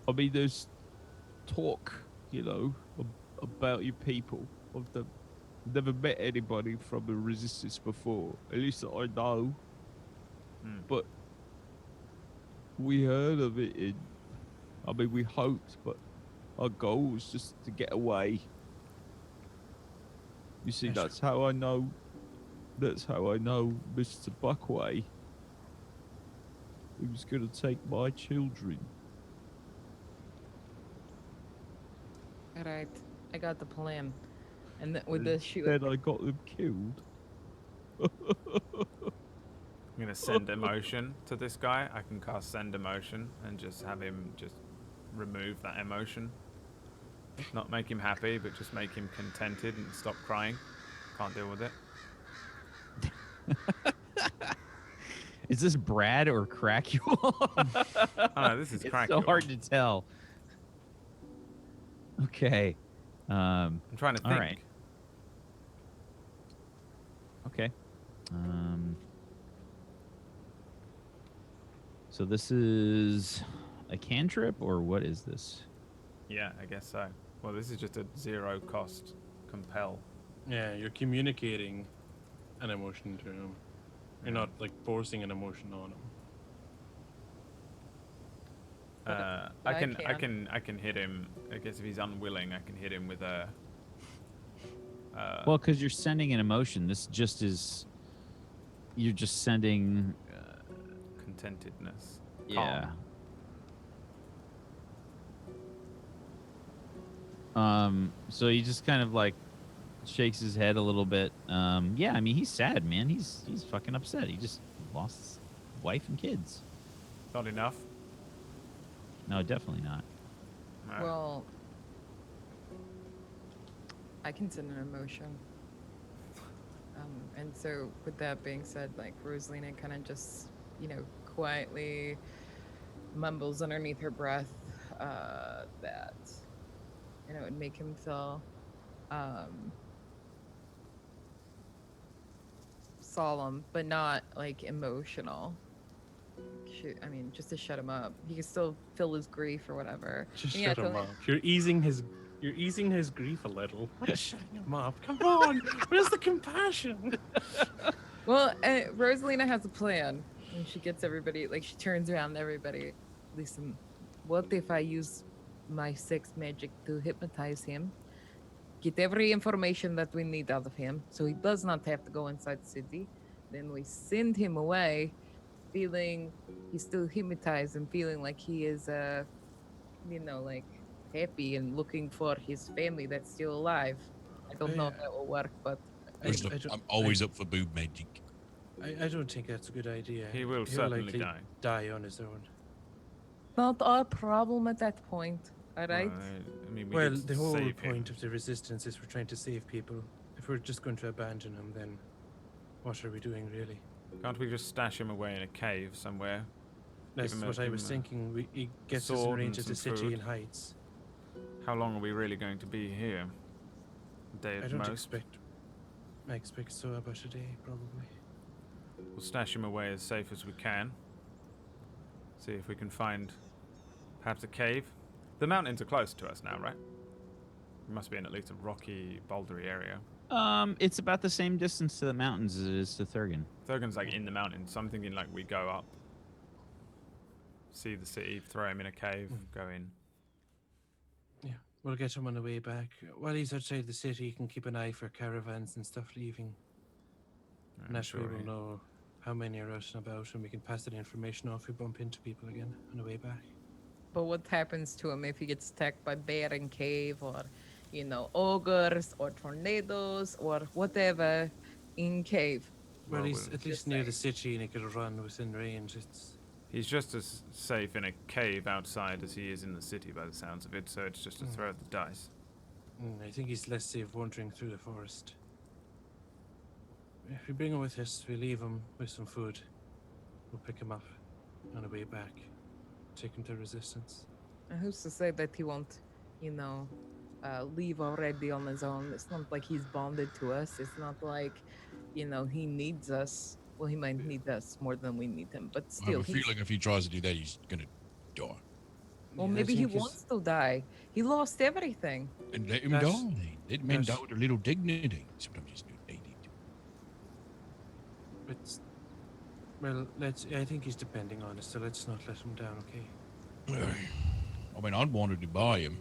I mean, there's talk, about your people. I've never met anybody from the resistance before, at least that I know. But we heard of it. We hoped, but our goal was just to get away. You see, that's how I know. That's how I know Mr. Buckway. He was going to take my children. All right, I got the plan. And with the shoot. Then I got them killed. I'm going to send emotion to this guy. I can cast send emotion and just have him just remove that emotion. Not make him happy, but just make him contented and stop crying. Can't deal with it. Is this Brad or Crackual? Oh, no, this is It's Crackual. so hard to tell. Okay. I'm trying to think. All right. Okay. So this is a cantrip, or what is this? Yeah, I guess so. Well, this is just a 0 cost compel. Yeah, you're communicating an emotion to him. You're not like forcing an emotion on him. I can hit him. I guess if he's unwilling, I can hit him with a. Well, because you're sending an emotion. This just is. You're just sending. Contentedness. Yeah. So he just kind of like shakes his head a little bit. Yeah, I mean he's sad, man. He's fucking upset. He just lost his wife and kids. Not enough. No, definitely not. Alright. Well, I can send an emotion. And so with that being said, like Rosalina kind of just, quietly mumbles underneath her breath that, it would make him feel solemn, but not like emotional. Just to shut him up. He can still feel his grief or whatever. Just And shut him up. You're easing his grief a little. Just shutting him up. Come on. Where's the compassion? Well, Rosalina has a plan. And she gets everybody, like she turns around to everybody. Listen, what if I use my sex magic to hypnotize him? Get every information that we need out of him, so he does not have to go inside the city. Then we send him away, feeling he's still hypnotized and feeling like he is, like happy and looking for his family that's still alive. I don't know if that will work, but I'm always up for boob magic. I don't think that's a good idea. He will He'll certainly likely die. die on his own. not our problem at that point. All right. Well, did the whole save point him. of the resistance is we're trying to save people. If we're just going to abandon him, then what are we doing, really? Can't we just stash him away in a cave somewhere? That's him a- what I give was him a thinking. He gets us in sword range and of the some city food. and heights. How long are we really going to be here? A day I at don't most. expect. I expect so about a day, probably. We'll stash him away as safe as we can. See if we can find perhaps a cave. The mountains are close to us now, right? We must be in at least a rocky, bouldery area. It's about the same distance to the mountains as it is to Thergan. Thergan's like in the mountains, so I'm thinking like we go up, see the city, throw him in a cave, go in. Yeah, we'll get him on the way back. While he's outside the city, you can keep an eye for caravans and stuff leaving. I'm Naturally, sure we'll he- know how many are out and about, and we can pass that information off if we bump into people again on the way back. But what happens to him if he gets attacked by bear in cave, or, you know, ogres, or tornadoes, or whatever in cave? Well, Well, he's we'll- at least Just near saying. the city, and he could run within range. He's just as safe in a cave outside as he is in the city by the sounds of it, so it's just a throw of the dice. I think he's less safe wandering through the forest. If we bring him with us, we leave him with some food. We'll pick him up on the way back, take him to Resistance. And who's to say that he won't, you know, leave already on his own? It's not like he's bonded to us. It's not like, you know, he needs us. Well, he might need us more than we need him, but I still, have a feeling if he tries to do that, he's gonna die. well, Yeah, I maybe he think he's- wants to die. He lost everything. And let him That's- die. Let men die that's- with a little dignity. Sometimes it's not needed. But, well, I think he's depending on us, so let's not let him down, okay? I mean, I'd wanted to buy him.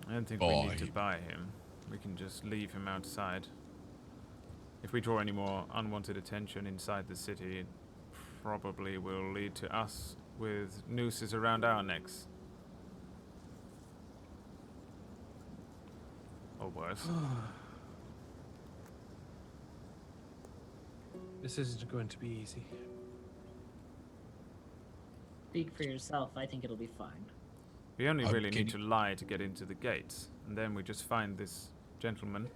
I don't think we need to Buy. buy him. We can just leave him outside. If we draw any more unwanted attention inside the city, it probably will lead to us with nooses around our necks. Or worse. This isn't going to be easy. Speak for yourself. I think it'll be fine. We only really can need to lie to get into the gates, and then we just find this gentleman,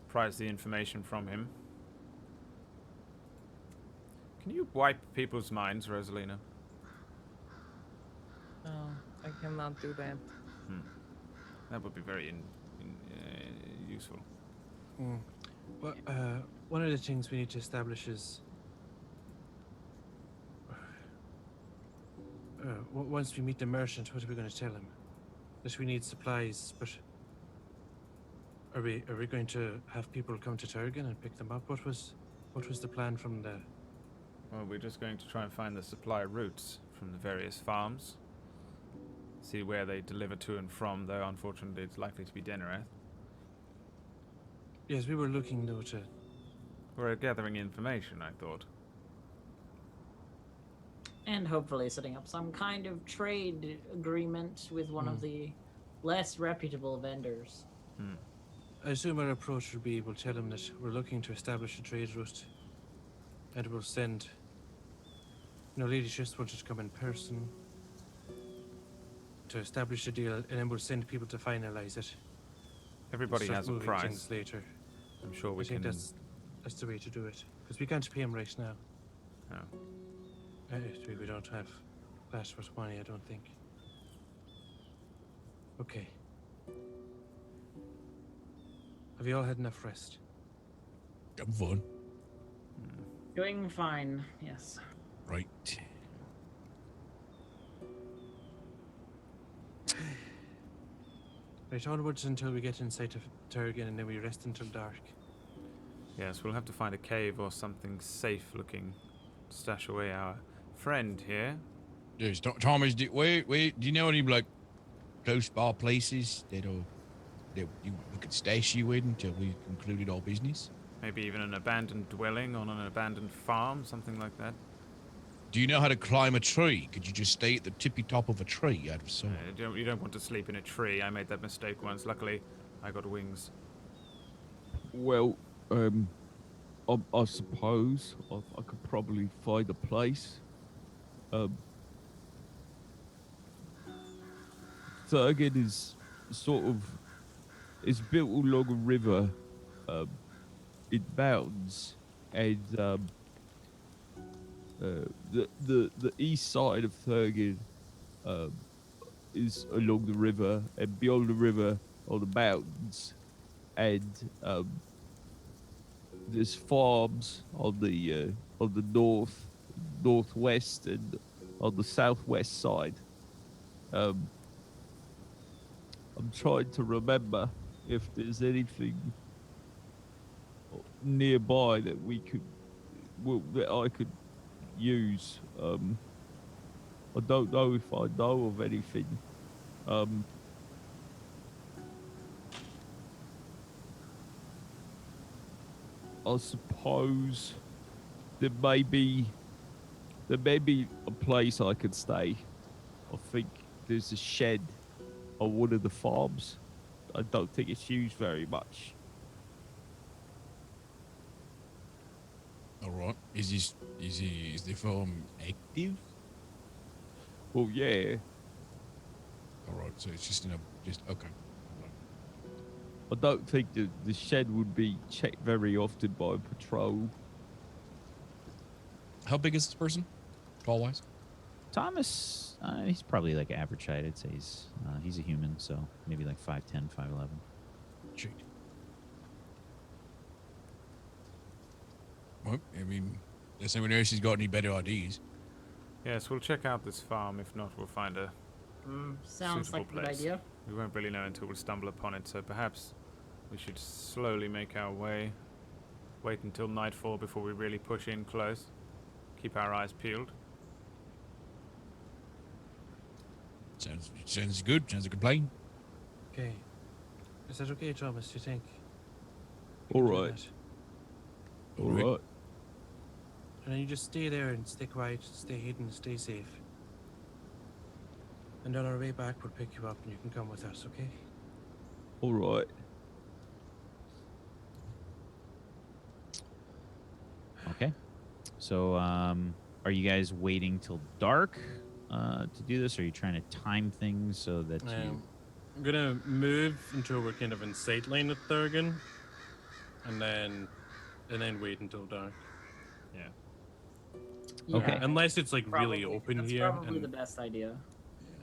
prise the information from him. Can you wipe people's minds, Rosalina? No, I cannot do that. That would be very useful. Well, one of the things we need to establish is once we meet the merchant, what are we going to tell him? That we need supplies, but are we going to have people come to Thergan and pick them up? What was the plan from the? Well, we're just going to try and find the supply routes from the various farms. See where they deliver to and from, though unfortunately it's likely to be Denerath. Yes, we were looking though to. We're gathering information, I thought. And hopefully setting up some kind of trade agreement with one of the less reputable vendors. I assume our approach would be we'll tell him that we're looking to establish a trade route, and we'll send. Lady just wanted to come in person to establish a deal, and then we'll send people to finalize it. Everybody Start has a moving price. things later. I'm sure I we think can. that's the way to do it, because we can't pay him right now. No. We don't have that much money, I don't think. Okay. Have you all had enough rest? I'm fine. Doing fine, yes. Right. Right, onwards until we get inside of Thergan, and then we rest until dark. Yes, we'll have to find a cave or something safe looking to stash away our friend here. Yes, Thomas, where, do you know any like close by places that we could stash you in until we concluded our business? Maybe even an abandoned dwelling on an abandoned farm, something like that. Do you know how to climb a tree? Could you just stay at the tippy top of a tree out of sight? You don't want to sleep in a tree. I made that mistake once. Luckily, I got wings. Well, I suppose I could probably find a place. Thergan is sort of it's built along a river in mountains, and the east side of Thergan is along the river, and beyond the river are the mountains. and there's farms on the northwest and on the southwest side. I'm trying to remember if there's anything nearby that that I could use. I don't know if I know of anything. I suppose there may be a place I could stay. I think there's a shed on one of the farms. I don't think it's used very much. All right. Is the farm active? Well, yeah. All right. So it's just okay. I don't think the shed would be checked very often by patrol. How big is this person, tall wise? Thomas, he's probably like average height. I'd say he's a human, so maybe like 5'10", 5'11". Shoot. Well, I mean, if anyone else has got any better ideas. Yes, we'll check out this farm. If not, we'll find a Sounds suitable like a good place. idea. We won't really know until we stumble upon it, so perhaps we should slowly make our way. Wait until nightfall before we really push in close. Keep our eyes peeled. Sounds good. Sounds like a plan. Okay. Is that okay, Thomas, do you think? All right. All right. And then you just stay there and stay quiet, stay hidden, stay safe. And on our way back, we'll pick you up and you can come with us, okay? All right. Okay. So, are you guys waiting till dark to do this? Or are you trying to time things so that you... I'm gonna move until we're kind of in sight line of Thergan, and then wait until dark. Yeah, Okay. Unless it's like really probably- open that's here. probably And the best idea.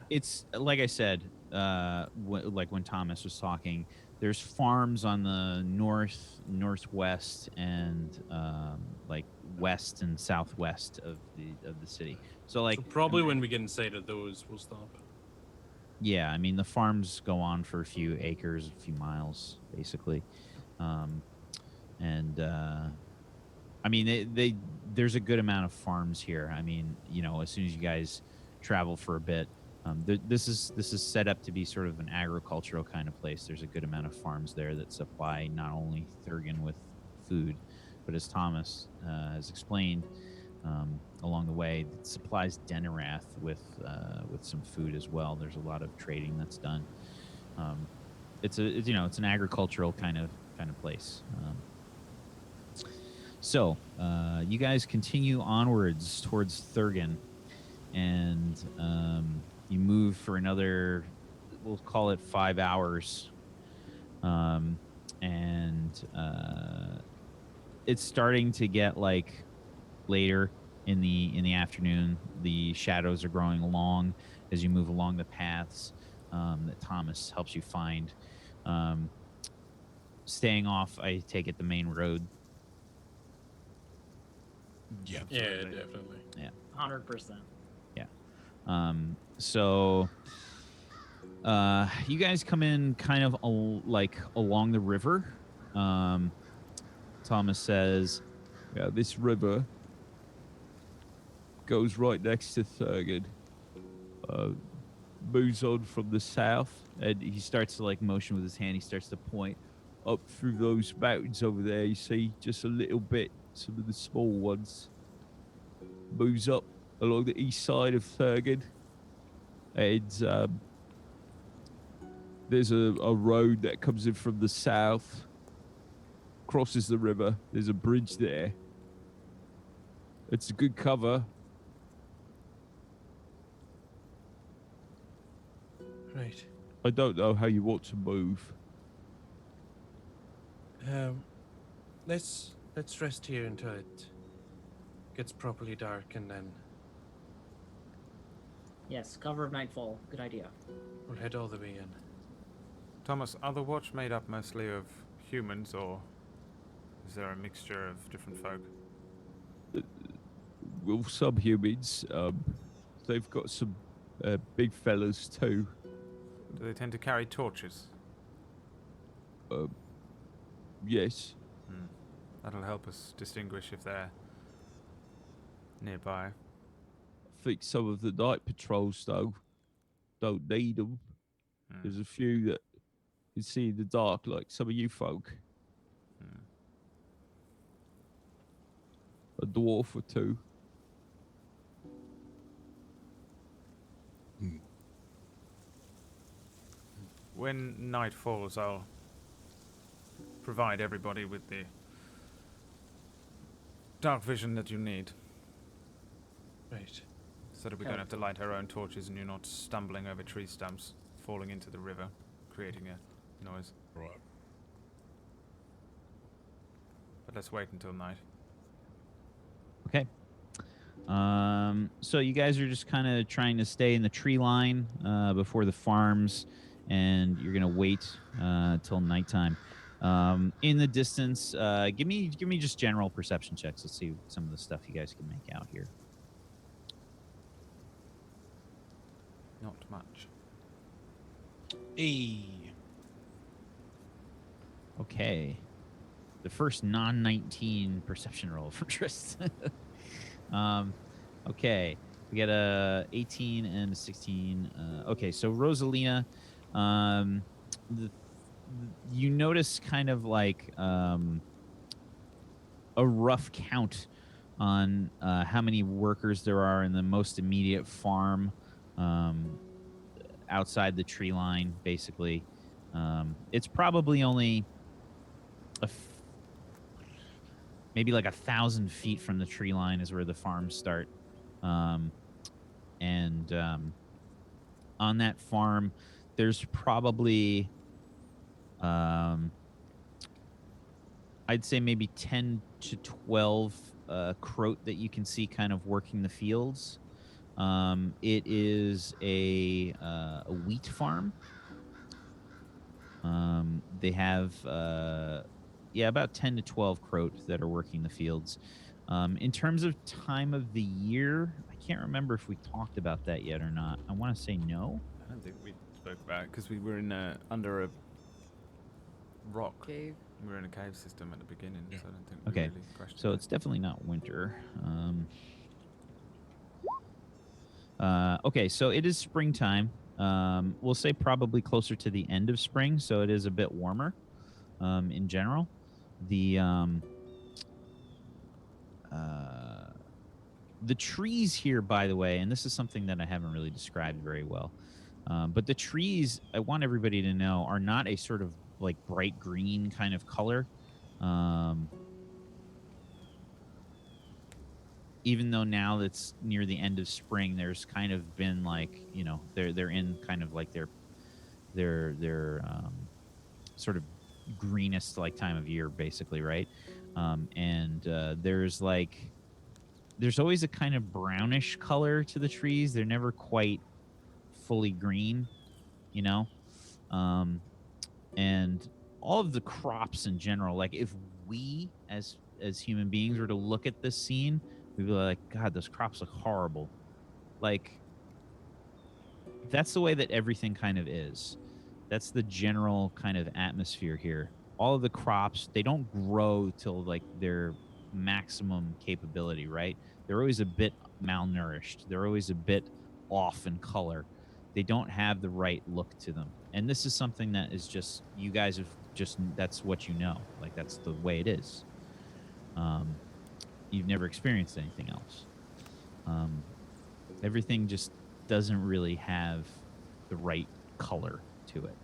It's like I said, like when Thomas was talking, there's farms on the northwest, and like west and southwest of the city. So like so probably when we get inside of those, we'll stop. yeah, I mean the farms go on for a few acres, a few miles, basically, and I mean there's a good amount of farms here. I mean, you know, as soon as you guys travel for a bit. This is set up to be sort of an agricultural kind of place. There's a good amount of farms there that supply not only Thergan with food, but as Thomas has explained along the way, it supplies Denarath with some food as well. There's a lot of trading that's done. It's an agricultural kind of place. So you guys continue onwards towards Thergan, and you move for another, we'll call it 5 hours, and it's starting to get like later in the afternoon. The shadows are growing long as you move along the paths that Thomas helps you find, staying off, I take it, the main road. Yeah. Yeah, definitely. 100%. So you guys come in kind of like along the river. Thomas says, Yeah, this river goes right next to Thergan. Moves on from the south, and he starts to like motion with his hand. He starts to point. up through those mountains over there. You see just a little bit, some of the small ones. Moves up along the east side of Thergan. And there's a road that comes in from the south, crosses the river. There's a bridge there. It's a good cover. Right. I don't know how you want to move. Let's rest here until it gets properly dark, and then Yes, cover of nightfall. Good idea. we'll head all the way in. Thomas, are the watch made up mostly of humans, or is there a mixture of different folk? Well, some humans, they've got some big fellas too. Do they tend to carry torches? Yes. That'll help us distinguish if they're nearby. I think some of the night patrols, though, don't need them. There's a few that can see in the dark, like some of you folk. A dwarf or two. When night falls, I'll provide everybody with the dark vision that you need, Right. so that we don't have to light our own torches and you're not stumbling over tree stumps, falling into the river, creating a noise. Right. But let's wait until night. Okay. So you guys are just kind of trying to stay in the tree line before the farms, and you're gonna wait till nighttime. In the distance, give me just general perception checks. Let's see some of the stuff you guys can make out here. Not much. Okay. The first non-19 perception roll for Trist. Okay. We got a 18 and a 16. Okay, so Rosalina, you notice kind of like a rough count on how many workers there are in the most immediate farm outside the tree line, basically. It's probably only maybe like 1,000 feet from the tree line is where the farms start. And on that farm, there's probably, I'd say maybe 10 to 12 croat that you can see kind of working the fields. It is a wheat farm. They have, about 10 to 12 croat that are working the fields. In terms of time of the year, I can't remember if we talked about that yet or not. I want to say no. I don't think we spoke about it because we were in under a rock. Cave. We were in a cave system at the beginning, so I don't think we Okay, really questioned so it. it's definitely not winter. Okay, so it is springtime. We'll say probably closer to the end of spring, so it is a bit warmer in general. The trees here, by the way, and this is something that I haven't really described very well, but the trees, I want everybody to know, are not a sort of like bright green kind of color. Even though now that's near the end of spring, there's kind of been like, they're in kind of like their sort of greenest like time of year, basically, right? There's always a kind of brownish color to the trees. They're never quite fully green, and all of the crops in general, like if we as human beings were to look at this scene, we'd be like, God, those crops look horrible. Like, that's the way that everything kind of is. That's the general kind of atmosphere here. All of the crops, they don't grow till like their maximum capability, right? They're always a bit malnourished. They're always a bit off in color. They don't have the right look to them. And this is something that is just, you guys have just, that's what you know. Like, that's the way it is. You've never experienced anything else. Everything just doesn't really have the right color to it.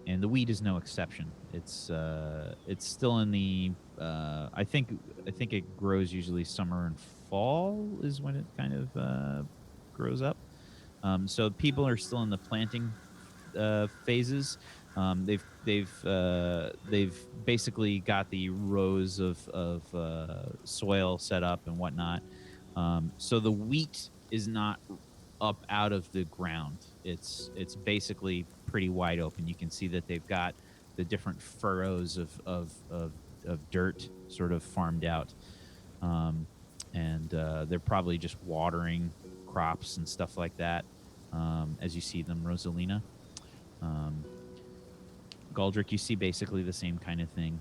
And the wheat is no exception. It's still in the I think it grows usually summer and fall is when it kind of grows up. So people are still in the planting phases. They've basically got the rows of soil set up and whatnot. So the wheat is not up out of the ground. It's basically pretty wide open. You can see that they've got the different furrows of dirt sort of farmed out. And they're probably just watering crops and stuff like that as you see them, Rosalina. Galdrick, you see basically the same kind of thing.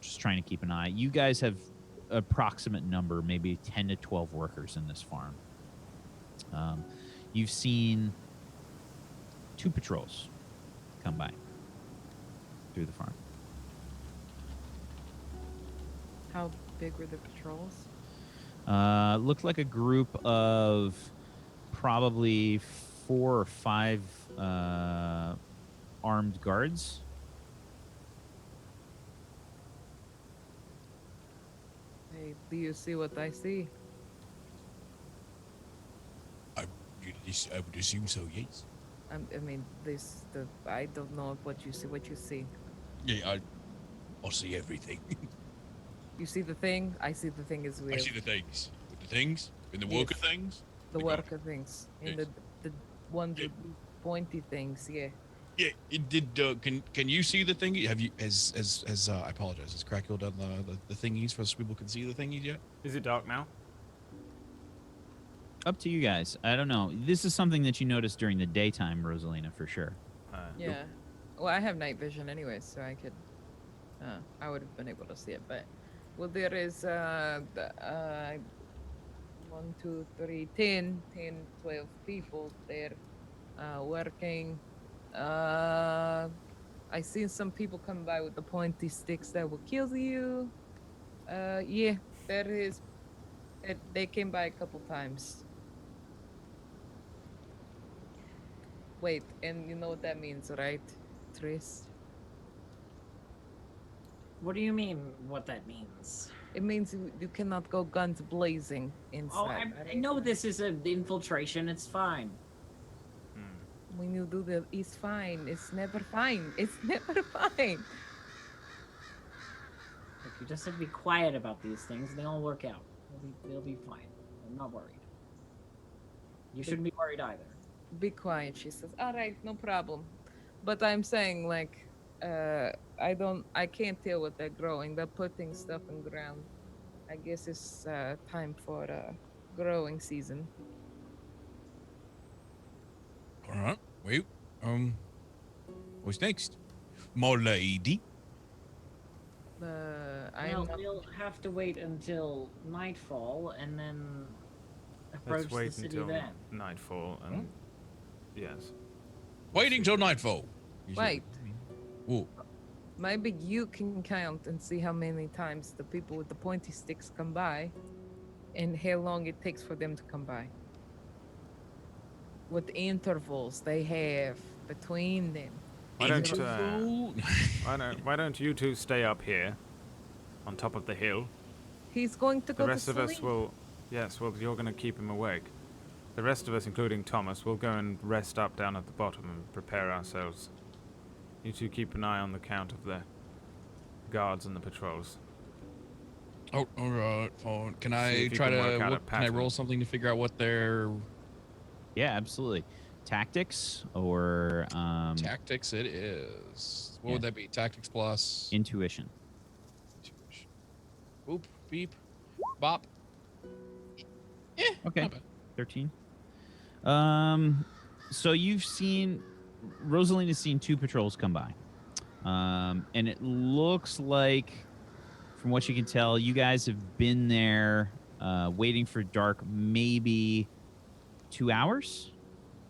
Just trying to keep an eye. You guys have approximate number, maybe 10 to 12 workers in this farm. You've seen 2 patrols come by through the farm. How big were the patrols? Looked like a group of probably 4 or 5 armed guards. Hey, do you see what I see? I would assume so, yes. I mean, I don't know what you see. What you see? Yeah, I'll see everything. You see the thing? I see the thing as well. I see the things. The things? In the worker things? The The worker things. In Yes. the ones with the pointy things, yeah. Yeah, it did. Can you see the thingy? Have you? Has I apologize. Has Crackle done the thingies for so people can see the thingies yet? Is it dark now? Up to you guys. I don't know. This is something that you noticed during the daytime, Rosalina, for sure. Yeah. Well, I have night vision anyway, so I could. I would have been able to see it, but well, there is 1, 2, 3, 10, 12 people there working. I seen some people come by with the pointy sticks that will kill you. Yeah, there is. They came by a couple times. Wait, and you know what that means, right, Tris? What do you mean? What that means? It means you cannot go guns blazing Oh, inside. I know this is an infiltration. It's fine. When you do the, it's fine. It's never fine. It's never fine. If you just have to be quiet about these things, they all work out. They'll be fine. I'm not worried. You shouldn't be worried either. Be quiet, she says. All right, no problem. But I'm saying, like, I can't tell what they're growing. They're putting stuff in ground. I guess it's time for growing season. All right. Wait. What's next, my lady? We'll have to wait until nightfall and then approach Let's wait the city until then. nightfall and yes. Waiting till nightfall. You said. Wait, Whoa. maybe you can count and see how many times the people with the pointy sticks come by and how long it takes for them to come by. What intervals they have between them. Why don't you two stay up here on top of the hill? He's going to go The rest to of us sleep. will, yes, well, you're going to keep him awake. The rest of us, including Thomas, will go and rest up down at the bottom and prepare ourselves. You two keep an eye on the count of the guards and the patrols. Oh, all right. Fine. Can See I if you try can work to? out a Can I roll pattern. something to figure out what their Yeah, absolutely. Tactics or tactics? It is. What Yeah. would that be? Tactics plus. intuition. Intuition. Boop. Beep. Bop. Okay. Not bad. 13. So you've seen Rosalina's seen 2 patrols come by. And it looks like, from what you can tell, you guys have been there waiting for dark maybe 2 hours.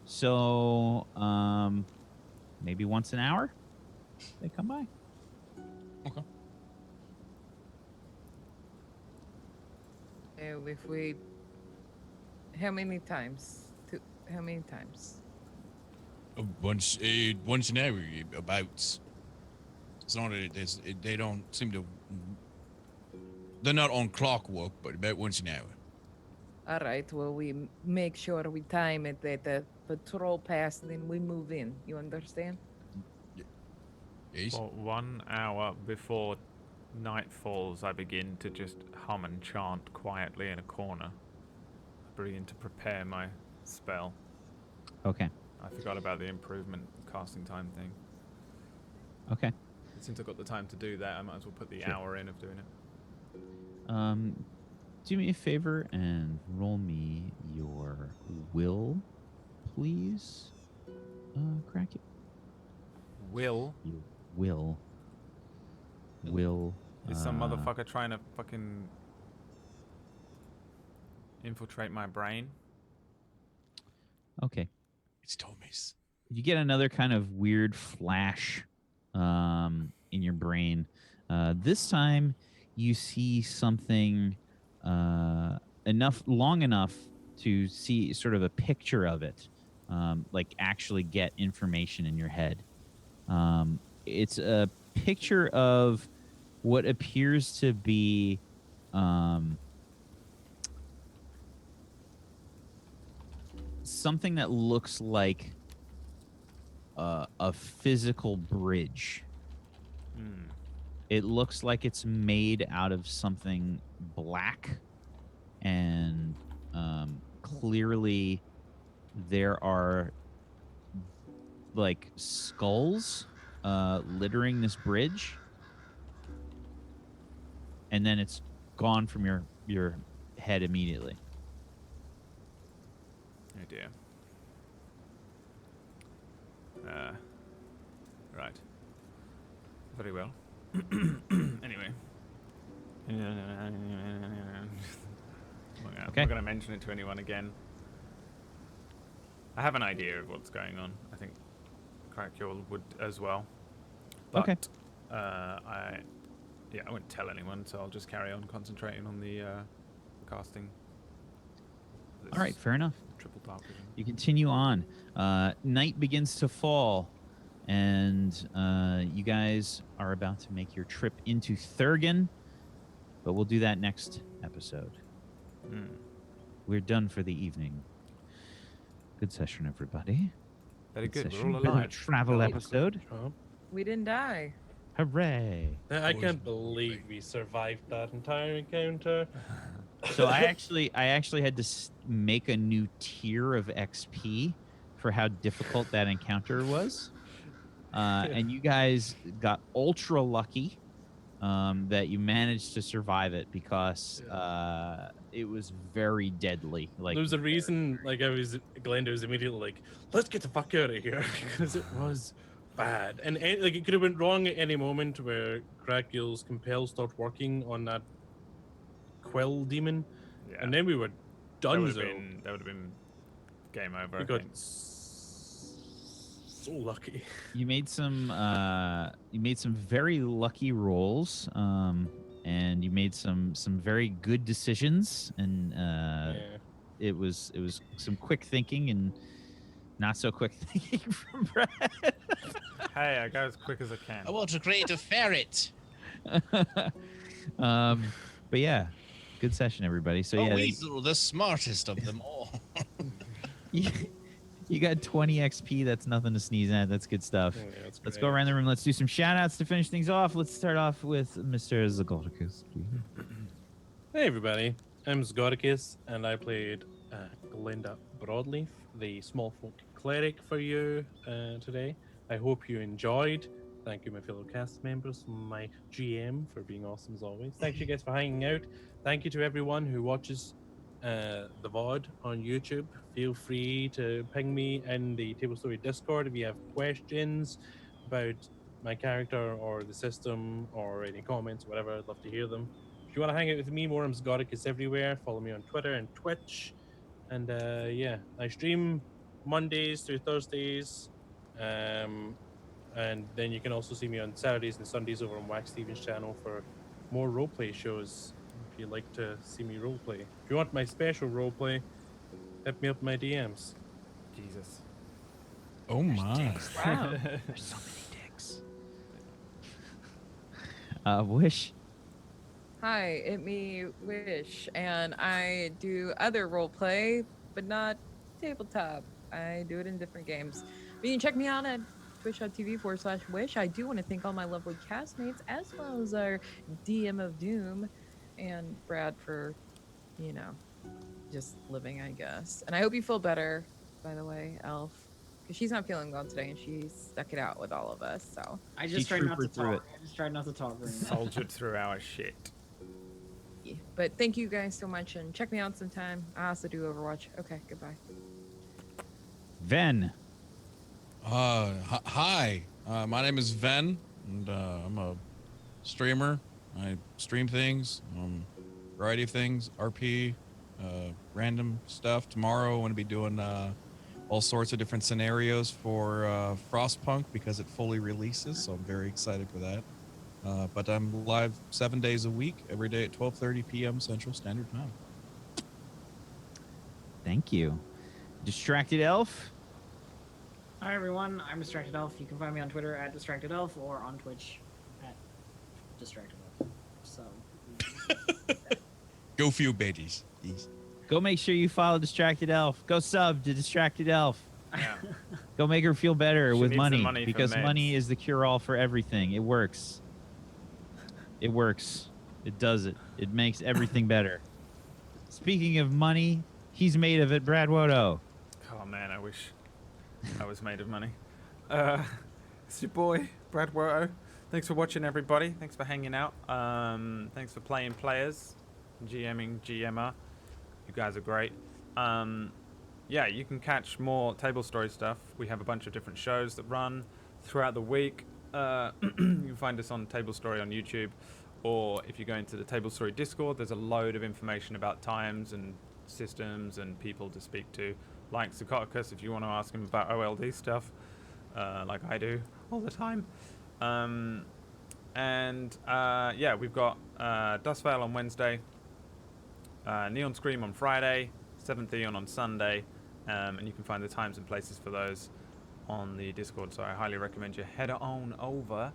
So maybe once an hour they come by. Okay. If we, how many times? How many times? Once an hour, about. It's not. They don't seem to. They're not on clockwork, but about once an hour. All right. Well, we make sure we time it that the patrol pass, and then we move in. You understand? Yes. Well, 1 hour before night falls, I begin to just hum and chant quietly in a corner. I begin to prepare my spell. Okay. I forgot about the improvement casting time thing. Okay. since I've got the time to do that, I might as well put the Sure. hour in of doing it. Do me a favor and roll me your will, please. Crack it. Will Your will. Will. is some motherfucker trying to fucking infiltrate my brain? Okay. It's Tommy's. You get another kind of weird flash in your brain. This time, you see something long enough to see sort of a picture of it, like actually get information in your head. It's a picture of what appears to be something that looks like a physical bridge. Hmm. It looks like it's made out of something black, and clearly there are like skulls littering this bridge, and then it's gone from your head immediately. Oh dear. Right. Very well. Anyway. I'm Okay. not going to mention it to anyone again. I have an idea of what's going on. I think Crackule would as well. But, Okay. I won't tell anyone, so I'll just carry on concentrating on the casting. All right, fair enough. Triple dark vision. You continue on. Night begins to fall, and you guys are about to make your trip into Thergan, but we'll do that next episode. Hmm. We're done for the evening. Good session, everybody. Very good. Session. We're all Been a alive. travel episode. We didn't die. Hooray! I can't believe we survived that entire encounter. So I actually had to make a new tier of XP for how difficult that encounter was. And you guys got ultra lucky that you managed to survive it because it was very deadly. Like There was a reason, like Glenda was immediately like, "Let's get the fuck out of here," because it was bad, and like it could have went wrong at any moment where Cracule's compel stopped working on that Quill demon, Yeah. and then we were done. That would have been game over. We I got think. so lucky. You made some very lucky rolls, and you made some very good decisions, and it was some quick thinking and not so quick thinking from Brad. Hey, I go as quick as I can. I want to create a ferret. But yeah, good session, everybody. So yeah, Weasel, the smartest of them all. you got 20 XP. That's nothing to sneeze at. That's good stuff. Yeah, that's Let's great. go around the room. Let's do some shout outs to finish things off. Let's start off with Mr. Zagoricus. Hey everybody, I'm Zgodicus, and I played Glenda Broadleaf, the small folk cleric for you today. I hope you enjoyed. Thank you, my fellow cast members, my GM for being awesome as always. Thank you guys for hanging out. Thank you to everyone who watches the VOD on YouTube. Feel free to ping me in the Tablestory Discord if you have questions about my character or the system or any comments, whatever. I'd love to hear them. If you want to hang out with me more, I'm Zgodicus everywhere. Follow me on Twitter and Twitch. And yeah, I stream Mondays through Thursdays. And then you can also see me on Saturdays and Sundays over on Wax Stevens' channel for more roleplay shows if you'd like to see me roleplay. If you want my special roleplay, hit me up in my DMs. Jesus. Oh my. Wow. There's so many dicks. Wish. Hi, it me, Wish, and I do other roleplay, but not tabletop. I do it in different games. But you can check me out at twitch.tv/wish. I do want to thank all my lovely castmates, as well as our DM of Doom and Brad for, just living, I guess. And I hope you feel better, by the way, Elf. because she's not feeling well today, and she stuck it out with all of us. So I She just tried not to troopered through talk. I just tried not to talk very much. Soldiered through our shit. yeah. But thank you guys so much, and check me out sometime. I also do Overwatch. Okay, goodbye. Ven. Hi. My name is Ven, and I'm a streamer. I stream things, variety of things, RP, random stuff. Tomorrow I'm going to be doing all sorts of different scenarios for Frostpunk because it fully releases, so I'm very excited for that. But I'm live 7 days a week, every day at 12:30 p.m. Central Standard Time. Thank you. Distracted Elf. Hi everyone, I'm Distracted Elf. You can find me on Twitter at Distracted Elf or on Twitch at Distracted Elf. So Go few baddies. Yes. Go make sure you follow Distracted Elf. Go sub to Distracted Elf. Yeah. Go make her feel better She with needs the money, money for because meds. money is the cure-all for everything. It works. It works. It does it. It makes everything better. Speaking of money, he's made of it, Brad Wodo. Oh man, I wish I was made of money. It's your boy, Brad Woto. Thanks for watching, everybody. Thanks for hanging out. Thanks for playing players, GMing, GMR. You guys are great. Yeah, you can catch more Tablestory stuff. We have a bunch of different shows that run throughout the week. You can find us on Tablestory on YouTube, or if you go into the Tablestory Discord, there's a load of information about times and systems and people to speak to, like Secaucus, if you want to ask him about OLD stuff, like I do all the time. Yeah, we've got Dustveil on Wednesday, Neon Scream on Friday, 7th Eon on Sunday, and you can find the times and places for those on the Discord, so I highly recommend you head on over,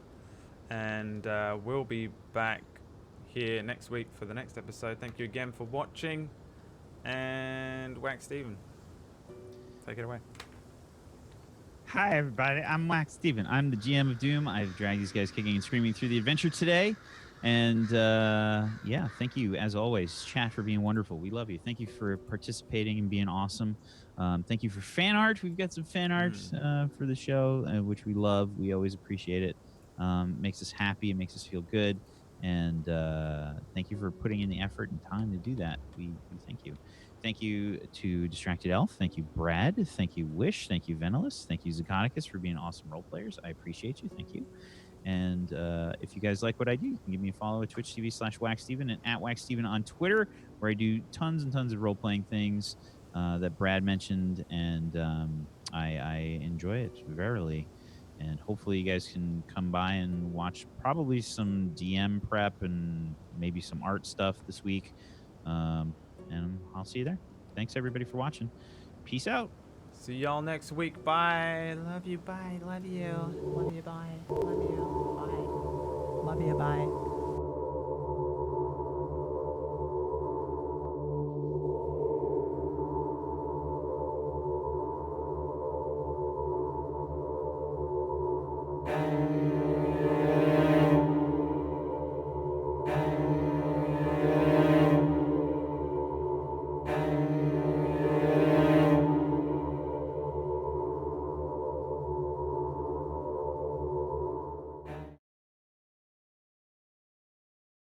and we'll be back here next week for the next episode. Thank you again for watching, and Wax Steven, take it away. Hi, everybody. I'm Wax Steven. I'm the GM of Doom. I've dragged these guys kicking and screaming through the adventure today. And yeah, thank you, as always, chat, for being wonderful. We love you. Thank you for participating and being awesome. Thank you for fan art. We've got some fan art for the show, which we love. We always appreciate it. Makes us happy. It makes us feel good. And thank you for putting in the effort and time to do that. We thank you. Thank you to Distracted Elf. Thank you, Brad. Thank you, Wish. Thank you, Venilus. Thank you, Zakonicus, for being awesome role players. I appreciate you. Thank you. And if you guys like what I do, you can give me a follow at twitch.tv/WaxSteven and at WaxSteven on Twitter, where I do tons and tons of role-playing things that Brad mentioned, and I enjoy it verily. And hopefully you guys can come by and watch probably some DM prep and maybe some art stuff this week. And I'll see you there. Thanks, everybody, for watching. Peace out. See y'all next week. Bye. Love you. Bye. Love you. Love you. Bye.